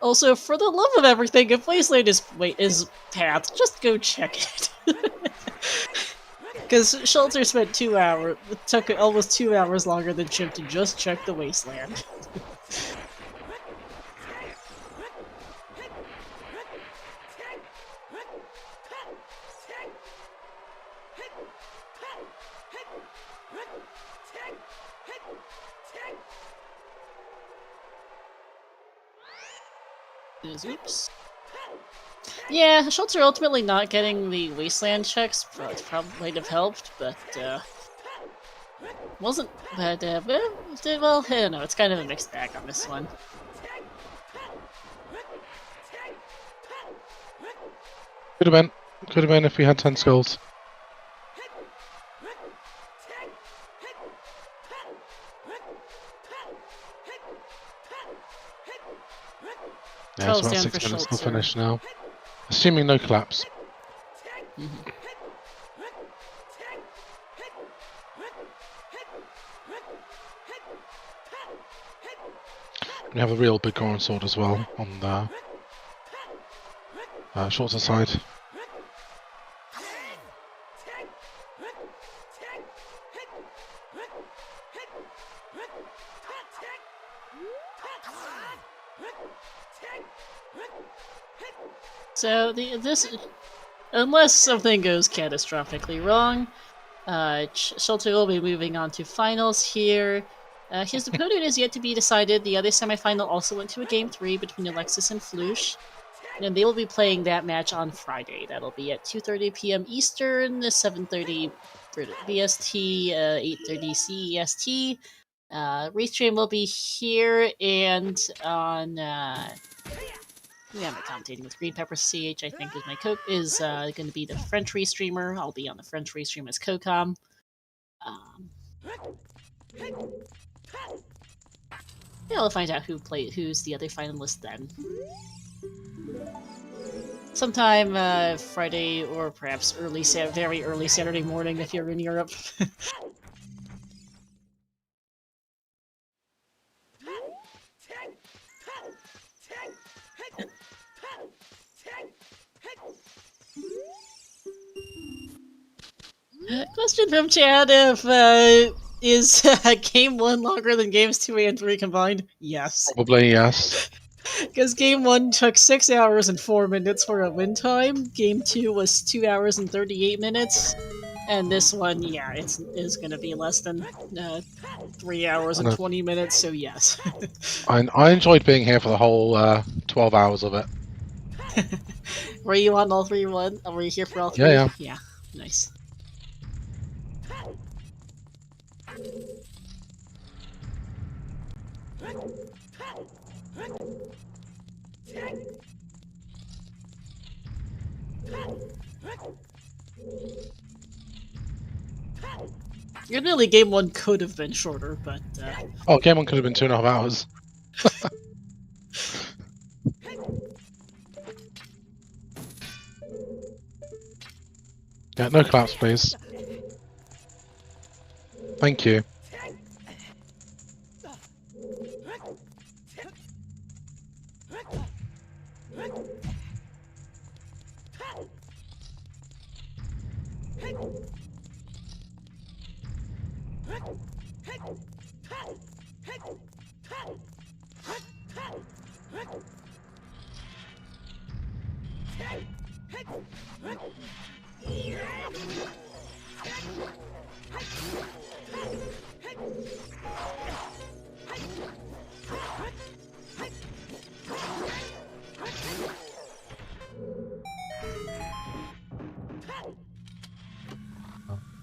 Also, for the love of everything, if Wasteland is path, just go check it. Because Schulzer spent 2 hours, it took almost 2 hours longer than Chimp to just check the Wasteland. Oops. Yeah, Schulzer ultimately not getting the Wasteland checks probably might have helped, but wasn't. But well, I don't know. It's kind of a mixed bag on this one. Could have been if we had 10 skulls. Yeah, it's about 6 minutes to finish now. Assuming no collapse. Mm-hmm. We have a real big Goron sword as well on the Schulzer side. So unless something goes catastrophically wrong, Schulzer will be moving on to finals here. His opponent is yet to be decided. The other semifinal also went to a Game 3 between Alexis and Flush. And they will be playing that match on Friday. That'll be at 2:30 p.m. Eastern, 7:30 BST, 8:30 CEST. Restream will be here and on. Yeah, I'm commentating with Green Pepper CH. I think is going to be the French restreamer. I'll be on the French restream as CoCom. Yeah, we'll find out who's the other finalist then. Sometime Friday or perhaps very early Saturday morning if you're in Europe. Question from Chad: If is game 1 longer than games 2 and 3 combined? Yes. Probably, yes. Because game 1 took 6 hours and 4 minutes for a win time. Game 2 was 2 hours and 38 minutes. And this one, yeah, is going to be less than 3 hours and 20 minutes, so yes. I enjoyed being here for the whole 12 hours of it. Were you on all 3? Were you here for all 3? Yeah. Yeah, nice. Really, game 1 could have been shorter, but... Oh, game 1 could have been 2.5 hours. Yeah, no collapse, please. Thank you.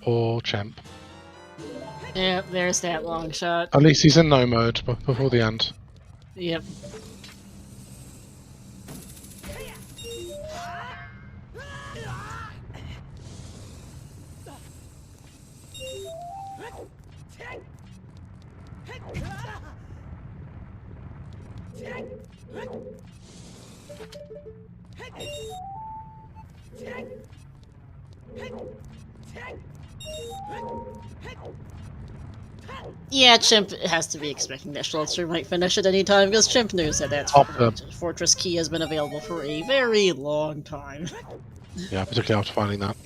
Poor Champ. Yeah, there's that long shot. At least he's in no mode before the end. Yep. Yeah, Chimp has to be expecting that Schulzer might finish at any time, because Chimp knows that Fortress Key has been available for a very long time. Yeah, particularly after finding that.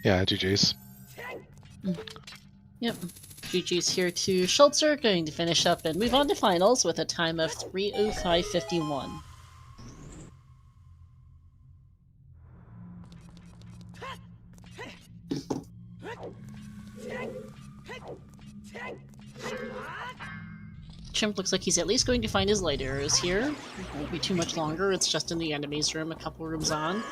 Yeah, GG's. Yep. GG's here to Schulzer, going to finish up and move on to finals with a time of 3:05:51. Chimp looks like he's at least going to find his light arrows here. It won't be too much longer, it's just in the enemies room, a couple rooms on.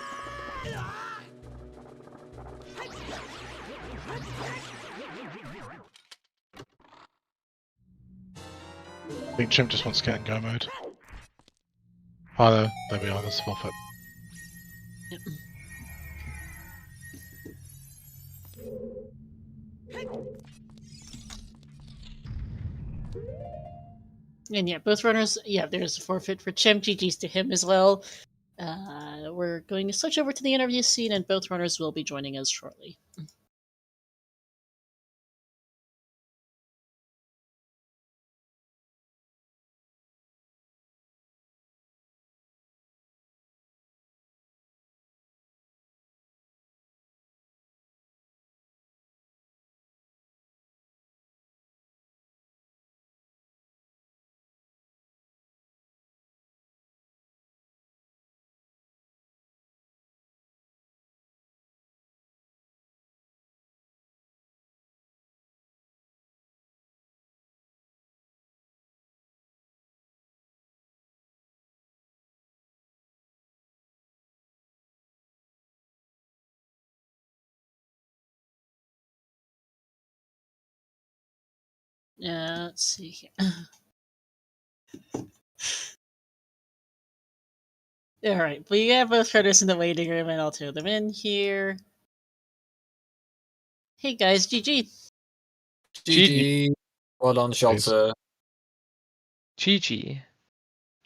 I think Chimp just wants to get in go mode. Oh, there we are, there's a forfeit. Yep. And yeah, both runners, yeah, there's a forfeit for Chimp, GG's to him as well. We're going to switch over to the interview scene, and both runners will be joining us shortly. Let's see here. Alright, we have both runners in the waiting room, and I'll throw them in here. Hey guys, GG. GG. Well done, Schulzer. GG.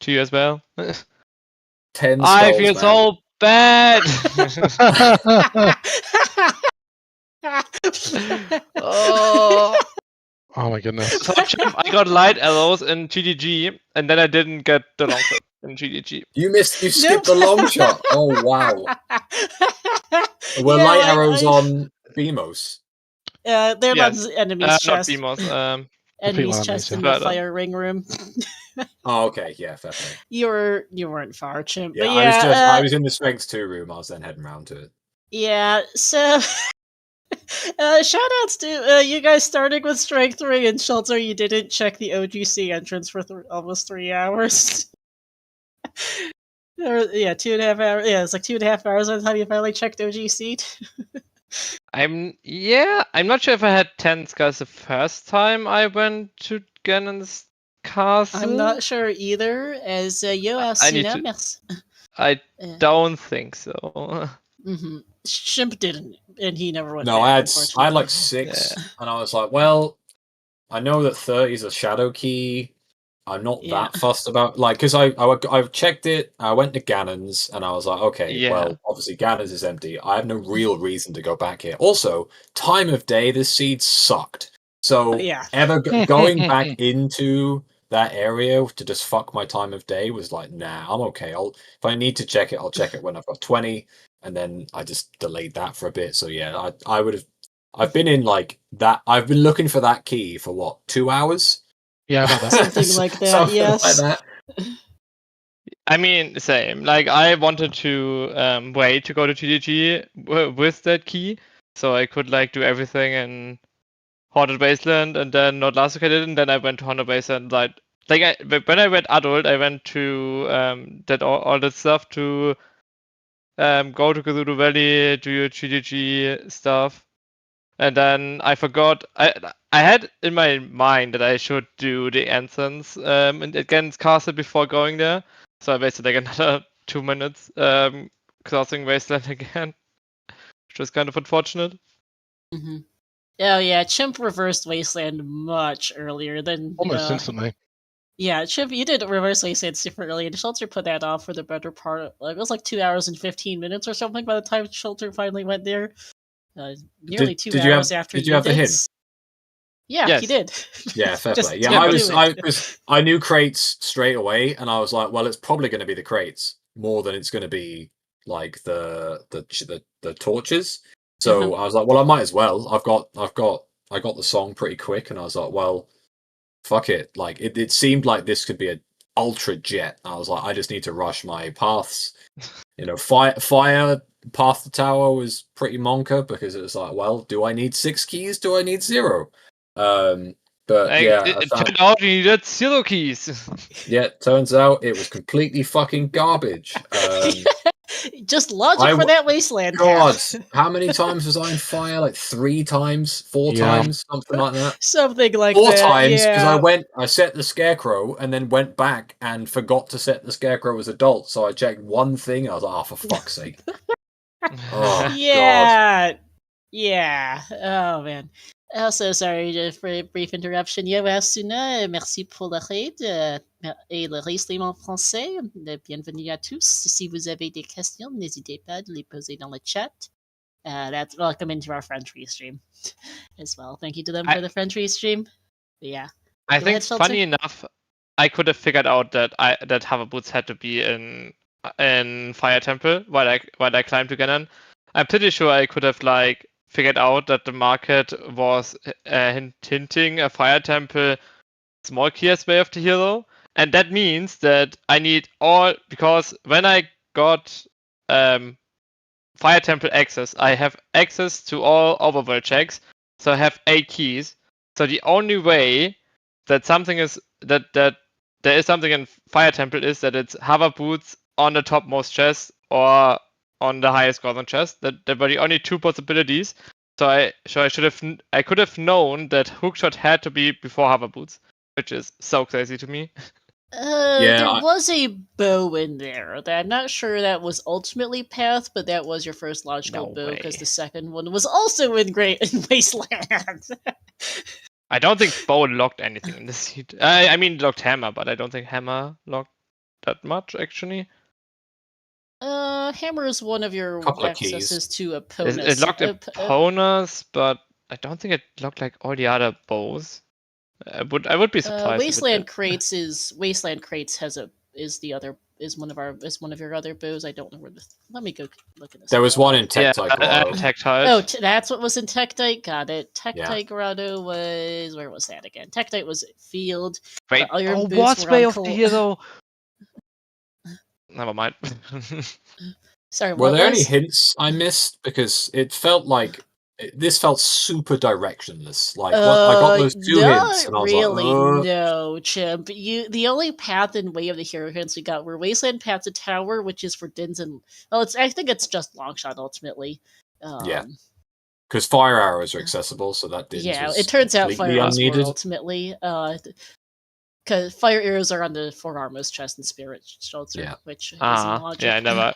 To you as well. 10 I skulls, feel man. so bad. Oh. Oh my goodness. So I got light arrows in GGG, and then I didn't get the long shot in GGG. You skipped the long shot. Oh, wow. Were Yeah, light arrows on BMOS? They're Yes. on enemy's chest. Not BMOS. Enemy's Repeat chest one, in yeah. the fire ring room. Oh, okay, yeah, fair play. You weren't far, Chimp. Yeah, but yeah, I was in the strength 2 room. I was then heading round to it. Yeah, so shoutouts to you guys starting with strength 3, and Schulzer, you didn't check the OGC entrance for almost 3 hours. Yeah, 2.5 hours. Yeah, it's like 2.5 hours by the time you finally checked OGC. I'm not sure if I had 10 skulls the first time I went to Ganon's castle. I'm not sure either, as yo merci. I don't think so. Mm-hmm. Shimp didn't, and he never went No, back, I had like 6, and I was like, well, I know that 30 is a shadow key. I'm not that fussed about, like, because I checked it, I went to Ganon's, and I was like, okay, well, obviously Ganon's is empty. I have no real reason to go back here. Also, time of day, this seed sucked. So, ever going back into that area to just fuck my time of day was like, nah, I'm okay. If I need to check it, I'll check it when I've got 20, and then I just delayed that for a bit. So yeah, I would have. I've been in like that. I've been looking for that key for what, 2 hours? Yeah, about that. Something like that. Something yes. like that. I mean, same. Like, I wanted to wait to go to GGG with that key, so I could like do everything in Haunted Wasteland, and then not last week I did, and then I went to Haunted Wasteland. When I went adult, I went to that all that stuff to go to Gerudo Valley, do your GDG stuff. And then I forgot. I had in my mind that I should do the Ancients against Castle before going there. So I wasted like another 2 minutes crossing Wasteland again, which was kind of unfortunate. Mm-hmm. Oh yeah, Chimp reversed Wasteland much earlier than Almost instantly. Yeah, Chimp, you did reverse Wasteland super early, and Schulzer put that off for the better part. It was like 2 hours and 15 minutes or something by the time Schulzer finally went there. Nearly 2 hours after did you have the hint? Yeah, Yes. he did. Yeah, fair Just play. Yeah, didn't I knew crates straight away, and I was like, well, it's probably going to be the crates more than it's going to be like the torches. So I was like, well, I might as well. I got the song pretty quick, and I was like, well, fuck it. Like it seemed like this could be an ultra jet. I was like, I just need to rush my paths. You know, fire path to tower was pretty monka because it was like, well, do I need 6 keys? Do I need 0? But yeah, it turned out you needed 0 keys. Yeah, turns out it was completely fucking garbage. Just logic for that Wasteland. God, how many times was I in fire? Like 3 times, 4 times, something like that. Something like 4 that. times because yeah. I set the scarecrow and then went back and forgot to set the scarecrow as adult. So I checked one thing. I was like, oh, for fuck's sake. Oh, yeah. God. Yeah. Oh man. Also, sorry for a brief interruption. Yo, Asuna, merci pour le raid et le stream en français. Bienvenue à tous. Si vous avez des questions, n'hésitez pas de les poser dans le chat. That's welcome into our French restream as well. Thank you to them for the French restream. But yeah. I think funny enough, I could have figured out that hover boots had to be in Fire Temple while I climbed to Ganon. I'm pretty sure I could have like figured out that the market was hinting a Fire Temple small key as way of the hero, and that means that I need all, because when I got Fire Temple access, I have access to all overworld checks, so I have 8 keys. So the only way that something is that there is something in Fire Temple is that it's hover boots on the topmost chest or on the highest Gordon chest. That were the only 2 possibilities. So I could have known that hookshot had to be before hover boots, which is so crazy to me. There was a bow in there. I'm not sure that was ultimately path, but that was your first logical bow because the second one was also in Wasteland. I don't think bow locked anything in this heat. I mean, locked hammer, but I don't think hammer locked that much actually. Hammer is one of your accesses to opponents. It locked opponents, but I don't think it locked like all the other bows. I would be surprised. Wasteland Crates is one of your other bows. I don't know where let me go look at this. There was one in Tektite Grotto. Oh, that's what was in Tektite. Got it. Tektite Grotto was, where was that again? Tektite was field. Wait, what's way of the hero? Never mind. Sorry, were there any hints I missed? Because it felt like this felt super directionless. Like I got those 2 hints, and I was like, no, Chimp. The only path and way of the hero hints we got were Wasteland Path to Tower, which is for Dins and I think it's just Longshot ultimately. Yeah, because fire arrows are accessible, so that Dins was it turns out fire arrows unneeded. were ultimately. Because fire arrows are on the forearmmost chest and Spirit Schulzer, which is logic. Yeah, I never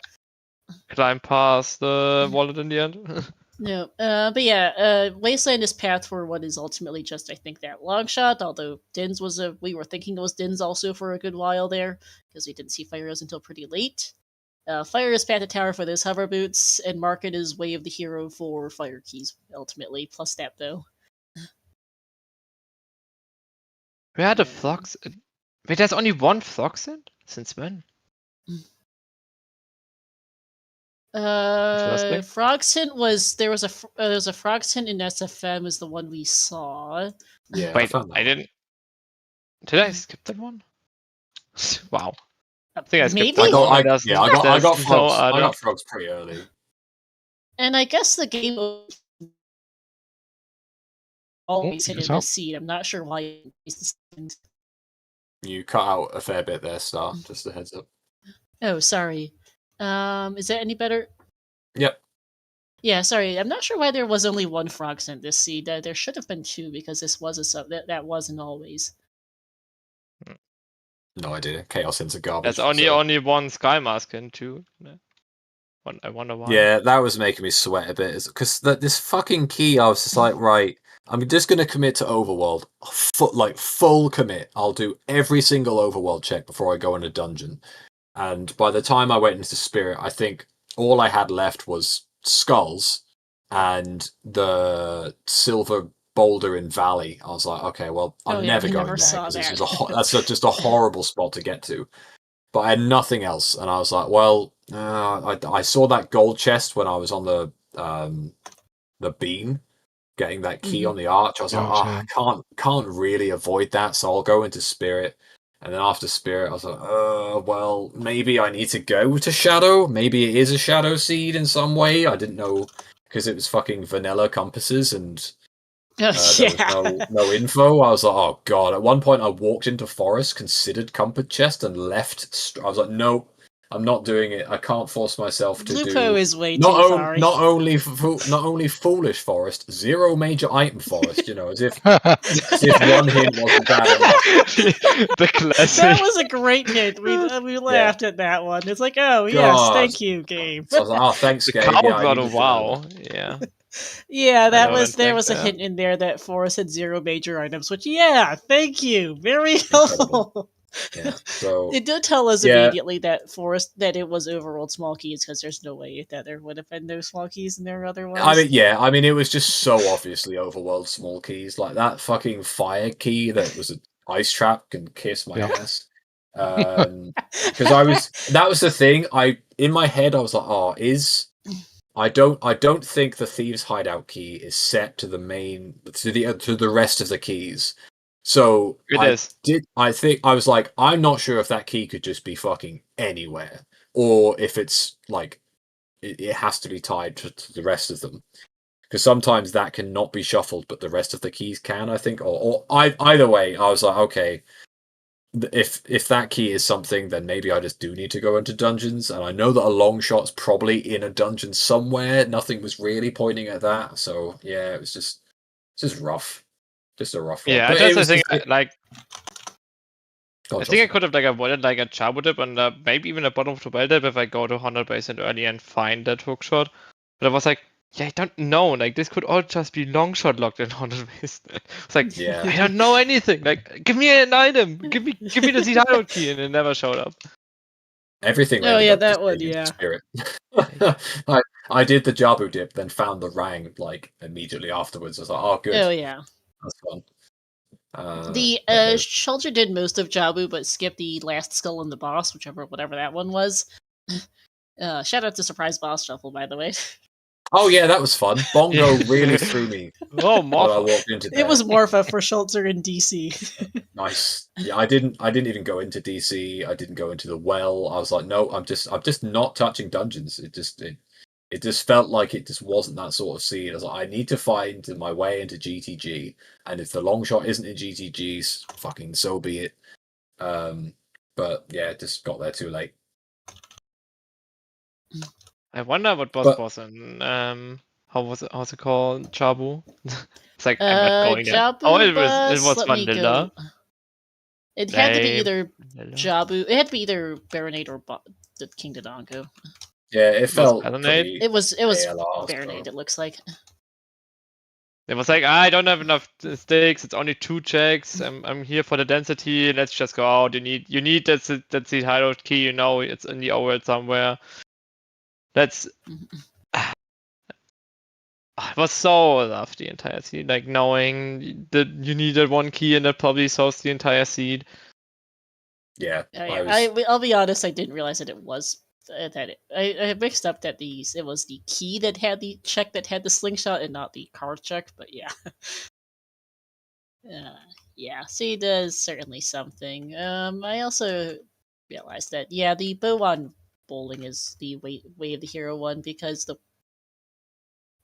climbed past the wallet in the end. No, but yeah, Wasteland is path for what is ultimately just, I think, that long shot. Although Dins we were thinking it was Dins also for a good while there because we didn't see fire arrows until pretty late. Fire is path to tower for those hover boots, and Market is way of the hero for fire keys ultimately. Plus that though. Where are the Flox? Wait, there's only one Floxin? Since when? Frog's Hint was there was a Frog's Hint in SFM is the one we saw. Yeah, wait, I didn't. Did I skip that one? Wow. I think I skipped Maybe? I got frogs pretty early. And I guess the game always hit in the seed. I'm not sure why. You cut out a fair bit there, Star. Just a heads up. Oh, sorry. Is that any better? Yep. Yeah, sorry. I'm not sure why there was only one frog sent this seed. There should have been two because this was that wasn't always. No idea. Chaos sends a garbage. There's only so- only one Sky Mask in too. I wonder why. Yeah, that was making me sweat a bit. Because this fucking key, I was just like, right, I'm just going to commit to Overworld. Full commit. I'll do every single Overworld check before I go in a dungeon. And by the time I went into Spirit, I think all I had left was skulls and the silver boulder in Valley. I was like, okay, well, I'm never going there because that's just a horrible spot to get to. But I had nothing else, and I was like, well, I saw that gold chest when I was on the beam, getting that key on the arch. I was like, I can't really avoid that, so I'll go into Spirit. And then after Spirit, I was like, well, maybe I need to go to Shadow. Maybe it is a Shadow Seed in some way. I didn't know because it was fucking vanilla compasses and there was no info. I was like, oh god. At one point, I walked into Forest, considered Compass Chest, and left. I was like, no, I'm not doing it. I can't force myself to Lupo do. is way too far. Not only foolish Forest, zero major item Forest. You know, as if one hint wasn't bad enough. The classic. That was a great hint. We laughed at that one. It's like, oh yes, thank you, game. So I was like, oh, thanks, game. Wow. Yeah. Yeah, there was a hint in there that Forest had zero major items, which thank you. Very helpful. Yeah, so it did tell us immediately that that it was overworld small keys because there's no way that there would have been no small keys in there otherwise. I mean, it was just so obviously overworld small keys, like that fucking fire key that was an ice trap can kiss my ass. Because that was the thing. In my head I was like, I don't think the Thieves' Hideout key is set to the rest of the keys. So I was like, I'm not sure if that key could just be fucking anywhere, or if it's like it has to be tied to the rest of them. Because sometimes that can not be shuffled, but the rest of the keys can, I think. Either way, I was like, okay, if that key is something, then maybe I just do need to go into dungeons. And I know that a long shot's probably in a dungeon somewhere. Nothing was really pointing at that. So yeah, it was just rough. Just a rough one. Yeah, I think I could have avoided a Chabu dip and maybe even a bottom of the well dip if I go to 100 base and early and find that hook shot. But I was like, I don't know. This could all just be long shot locked in 100 base. It's like, I don't know anything. Give me an item. Give me the seed hideout key, and it never showed up. Everything. That one. Spirit. I did the Jabu dip, then found the Rang immediately afterwards. I was like, oh good. Oh yeah. That's fun. The Schulzer did most of Jabu, but skipped the last skull in the boss, whatever that one was. Shout out to Surprise Boss Shuffle, by the way. Oh yeah, that was fun. Bongo really threw me. Oh, Morpha. I walked into there. It was Morpha for Schulzer in DC. Nice. Yeah, I didn't even go into DC. I didn't go into the well. I was like, no, I'm just not touching dungeons. It just felt like it just wasn't that sort of scene. I was like, I need to find my way into GTG, and if the long shot isn't in GTGs, fucking so be it. But yeah, just got there too late. I wonder what boss was in how's it called? Chabu? It's like I'm not going Jabu it was vanilla. It had to be either Jabu. It had to be either Baronade or the King Dodongo. Yeah, it felt it was Baronade, it looks like. It was like, I don't have enough stakes, it's only 2 checks, I'm here for the density, let's just go out. You need that seed hideout key, it's in the overworld somewhere. It was so rough, the entire seed, knowing that you needed one key and that probably solves the entire seed. Yeah. I'll be honest, I didn't realize that it was I mixed up that it was the key that had the check that had the slingshot and not the card check, but yeah. Seed is certainly something. I also realized that the bow on bowling is the way of the hero one because the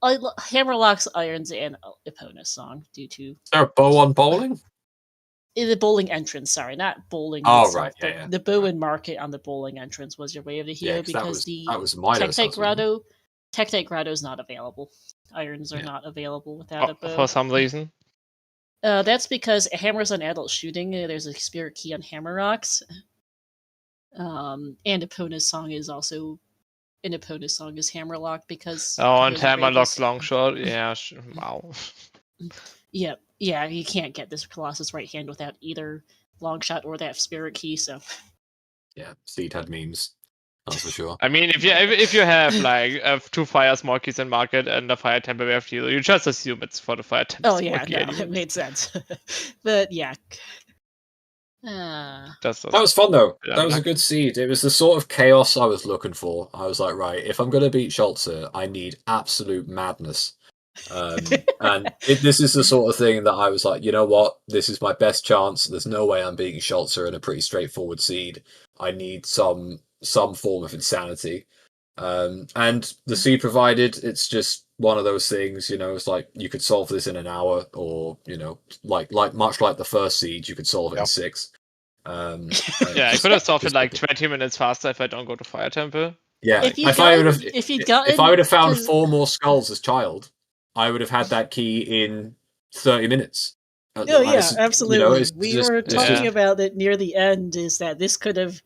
Hammerlock's Irons and Epona's song due to. Is there a bow on bowling? The bowling entrance, sorry, not bowling Oh, itself, right, but yeah. the Bowen Market on the bowling entrance was your way of the Hero, because that was Milo's house, wasn't it? Tectite Grotto is not available. Irons are not available without a bow. For some reason. That's because Hammers on adult shooting, there's a spirit key on Hammer Rocks. And Epona's song is also Hammerlock, because and Hammerlock's long shot. Yeah, wow. Yeah, you can't get this Colossus right hand without either long shot or that spirit key. So yeah, Seed had memes. That's for sure. I mean, if you have like 2 fire small keys in market and a fire temper wave healer, you just assume it's for the fire temper. Oh yeah, no, it made sense. But yeah. That was fun though. That was a good seed. It was the sort of chaos I was looking for. I was like, right, if I'm going to beat Schulzer, I need absolute madness. And this is the sort of thing that I was like, you know what? This is my best chance. There's no way I'm beating Schulzer in a pretty straightforward seed. I need some form of insanity. And the seed provided, it's just one of those things, you know, it's like you could solve this in an hour, or, you know, like much like the first seed, you could solve it in 6. Yeah, I could have solved it like 20 minutes faster if I don't go to fire temper. Yeah, if I would have found 4 more skulls as child, I would have had that key in 30 minutes. Oh yeah, absolutely. You know, we were talking about it near the end, is that this could have...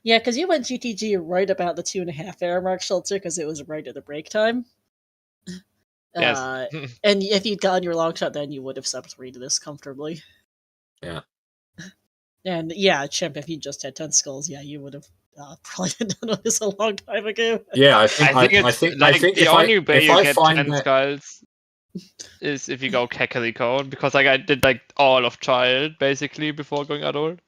Yeah, because you went GTG right about the 2.5 hour mark, Schulzer, because it was right at the break time. Yes. And if you'd gotten your long shot, then you would have sub-3'd this comfortably. Yeah. And yeah, Chimp, if you just had 10 skulls, yeah, you would have probably done this a long time ago. Yeah, I think the only way you get 10 skulls is if you go Kakariko, because like I did like all of child basically before going adult.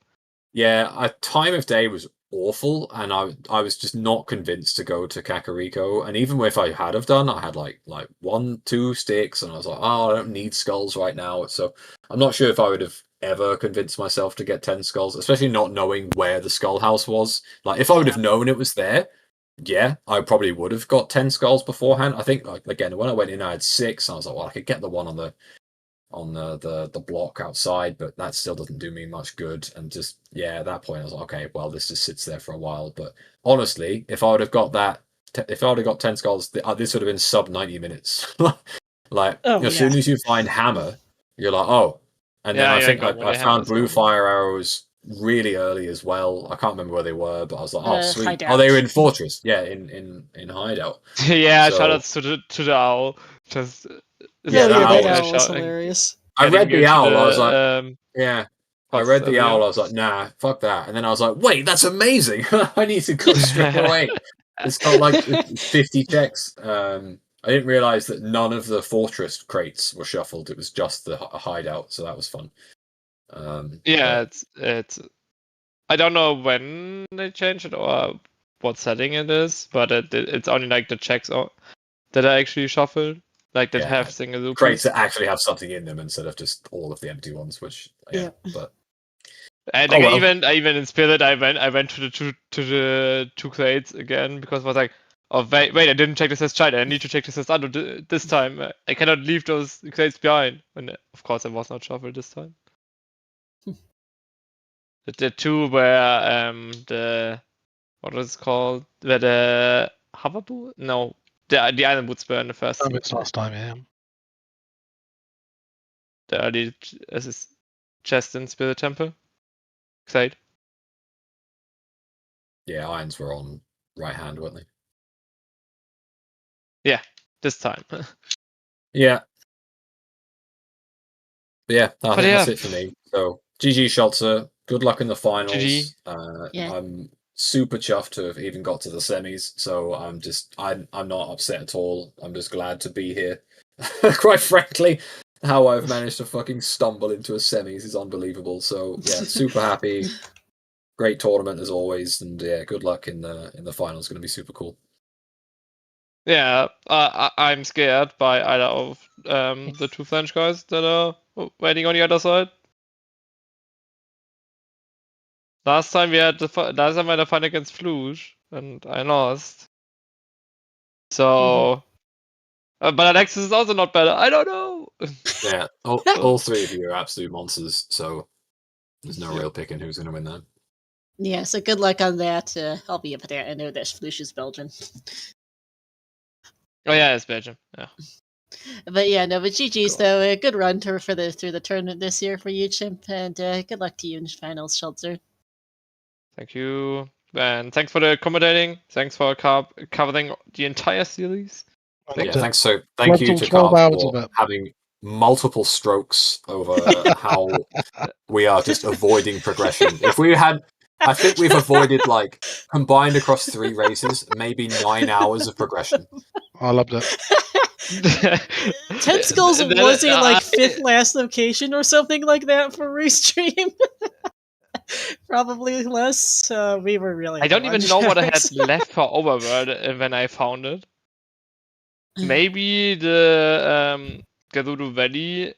Yeah, time of day was awful, and I was just not convinced to go to Kakariko. And even if I had have done, I had like 1-2 sticks, and I was like, oh, I don't need skulls right now. So I'm not sure if I would have ever convinced myself to get 10 skulls, especially not knowing where the skull house was. Like if I would have known it was there, yeah, I probably would have got 10 skulls beforehand. I think, like, again, when I went in, I had 6. And I was like, well, I could get the one on the block outside, but that still doesn't do me much good. And just, yeah, at that point I was like, okay, well, this just sits there for a while. But honestly, if I would have got 10 skulls, this would have been sub 90 minutes. Like, as soon as you find hammer, you're like, oh. And then I think I found blue fire arrows really early as well. I can't remember where they were, but I was like, oh, sweet. Hideout. Oh, they were in Fortress. Yeah, in Hideout. Yeah, so, shoutouts to the owl. Just yeah, that owl was hilarious. I read the owl. I was like, yeah. I read the owl. I was like, nah, fuck that. And then I was like, wait, that's amazing. I need to go straight away. It's got like 50 checks. I didn't realize that none of the Fortress crates were shuffled. It was just the Hideout, so that was fun. It's. I don't know when they changed it or what setting it is, but it's only like the checks that are actually shuffled. Like that have single loop crates that actually have something in them instead of just all of the empty ones, which but and like I even in Spirit I went to the 2 crates again because I was like, oh wait, I didn't check this as child. I need to check this as adult this time. I cannot leave those crates behind. And of course I was not shuffled this time. The 2 where the what was it called? Where the hover boot? No. The iron boots were in the first. It's last time, yeah. The early chest in Spirit Temple. Excited. Yeah, irons were on right hand, weren't they? Yeah, this time. Yeah. But yeah, I think that's it for me. So GG Schulzer, good luck in the finals. GG. I'm super chuffed to have even got to the semis, so I'm not upset at all. I'm just glad to be here. Quite frankly, how I've managed to fucking stumble into a semis is unbelievable. So yeah, super happy. Great tournament as always, and yeah, good luck in the finals. It's going to be super cool. Yeah, I'm scared by either of the 2 French guys that are waiting on the other side. Last time I had a fight against Fluge, and I lost. So, but Alexis is also not better. I don't know. Yeah, all 3 of you are absolute monsters. So There's no real picking who's going to win that. Yeah, so good luck on that. I'll be up there. I know that Flush is Belgian. Oh yeah, it's Belgium. Yeah. But yeah, no, but GG's Cool. though. A good run through the tournament this year for you, Chimp, and good luck to you in the finals, Schulzer. Thank you. And thanks for the accommodating. Thanks for covering the entire series. Yeah, to- thank you loved to all 12 Carp hours for of it. having multiple strokes over how we are just avoiding progression. If we had, I think we've avoided, like, combined across 3 races, maybe 9 hours of progression. I loved it. 10 Skulls wasn't like 5th last location or something like that for Restream. Probably less. We were really. I don't even know what I had tracks. left for Overworld when I found it. Maybe the Gerudo Valley.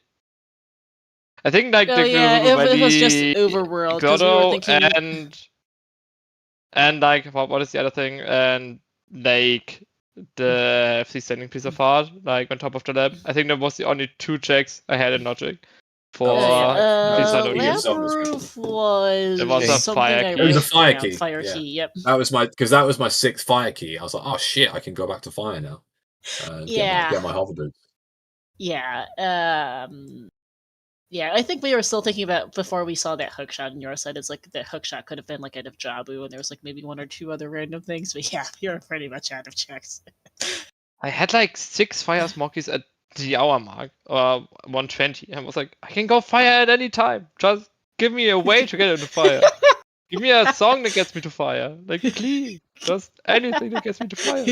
I think like the Gerudo Valley. It was just Overworld because we were thinking. And like what is the other thing? And like the FC standing piece of art, like on top of the lab. I think that was the only 2 checks I had in Logic. For Lab Roof was. It was a fire key. It was a fire key. Fire yeah. key. Yep. That was my 6th fire key. I was like, oh shit, I can go back to fire now. Get my hover boots. Yeah. Yeah, I think we were still thinking about before we saw that hookshot on your side. It's like the hookshot could have been like out of Jabu, and there was like maybe 1 or 2 other random things. But yeah, you're pretty much out of checks. I had like 6 fire smokies at the hour mark, or 120. I was like, I can go fire at any time. Just give me a way to get into fire. Give me a song that gets me to fire. Like, please, just anything that gets me to fire.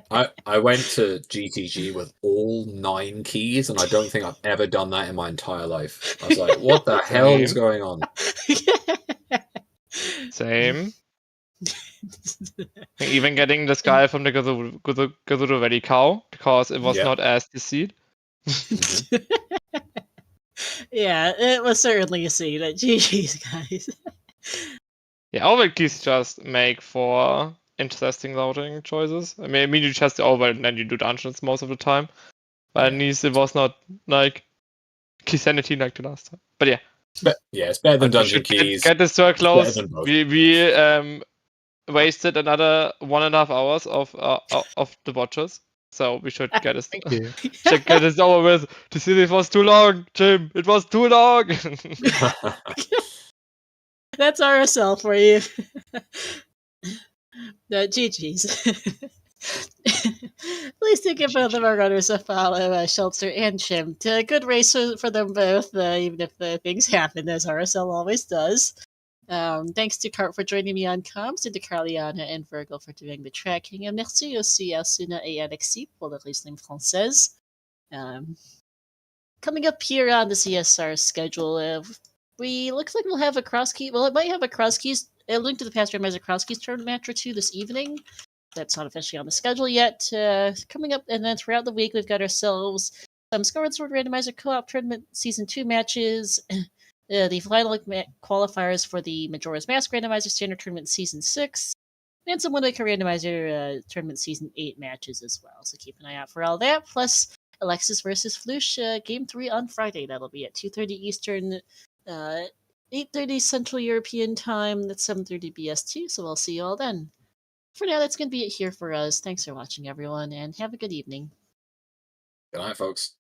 I went to GTG with all 9 keys, and I don't think I've ever done that in my entire life. I was like, what the hell is going on? Same. Even getting the sky from the Gerudo Valley cow, because it was not as deceived. Yeah, it was certainly a scene at GG's, guys. Yeah, all the keys just make for interesting loading choices. I mean you just over and then you do dungeons most of the time. But at least it was not like key sanity like the last time. But yeah. It's better than dungeon keys. Get this so close. We wasted another 1.5 hours of the watches. So we should get this. Should get this over with. The series was too long, Jim. It was too long. That's RSL for you. GG's. Please do give both of our runners a follow, Schulzer and Chimp. Good race for them both, even if things happen, as RSL always does. Thanks to Cart for joining me on comms, and to Carliana and Virgil for doing the tracking, and merci aussi à Suna et Alexis pour le wrestling française. Coming up here on the CSR schedule, looks like we'll have a cross key. Well, it might have a cross keys. A Link to the Past randomizer cross keys tournament match or 2 this evening. That's not officially on the schedule yet. Coming up, and then throughout the week, we've got ourselves some Skyward Sword Randomizer Co-op Tournament Season 2 matches, the final qualifiers for the Majora's Mask Randomizer Standard Tournament Season 6, and some Wind Waker Randomizer Tournament Season 8 matches as well. So keep an eye out for all that, plus Alexis versus Flush Game 3 on Friday. That'll be at 2:30 Eastern, 8:30 Central European Time. That's 7:30 BST, so we'll see you all then. For now, that's going to be it here for us. Thanks for watching, everyone, and have a good evening. Good night, folks.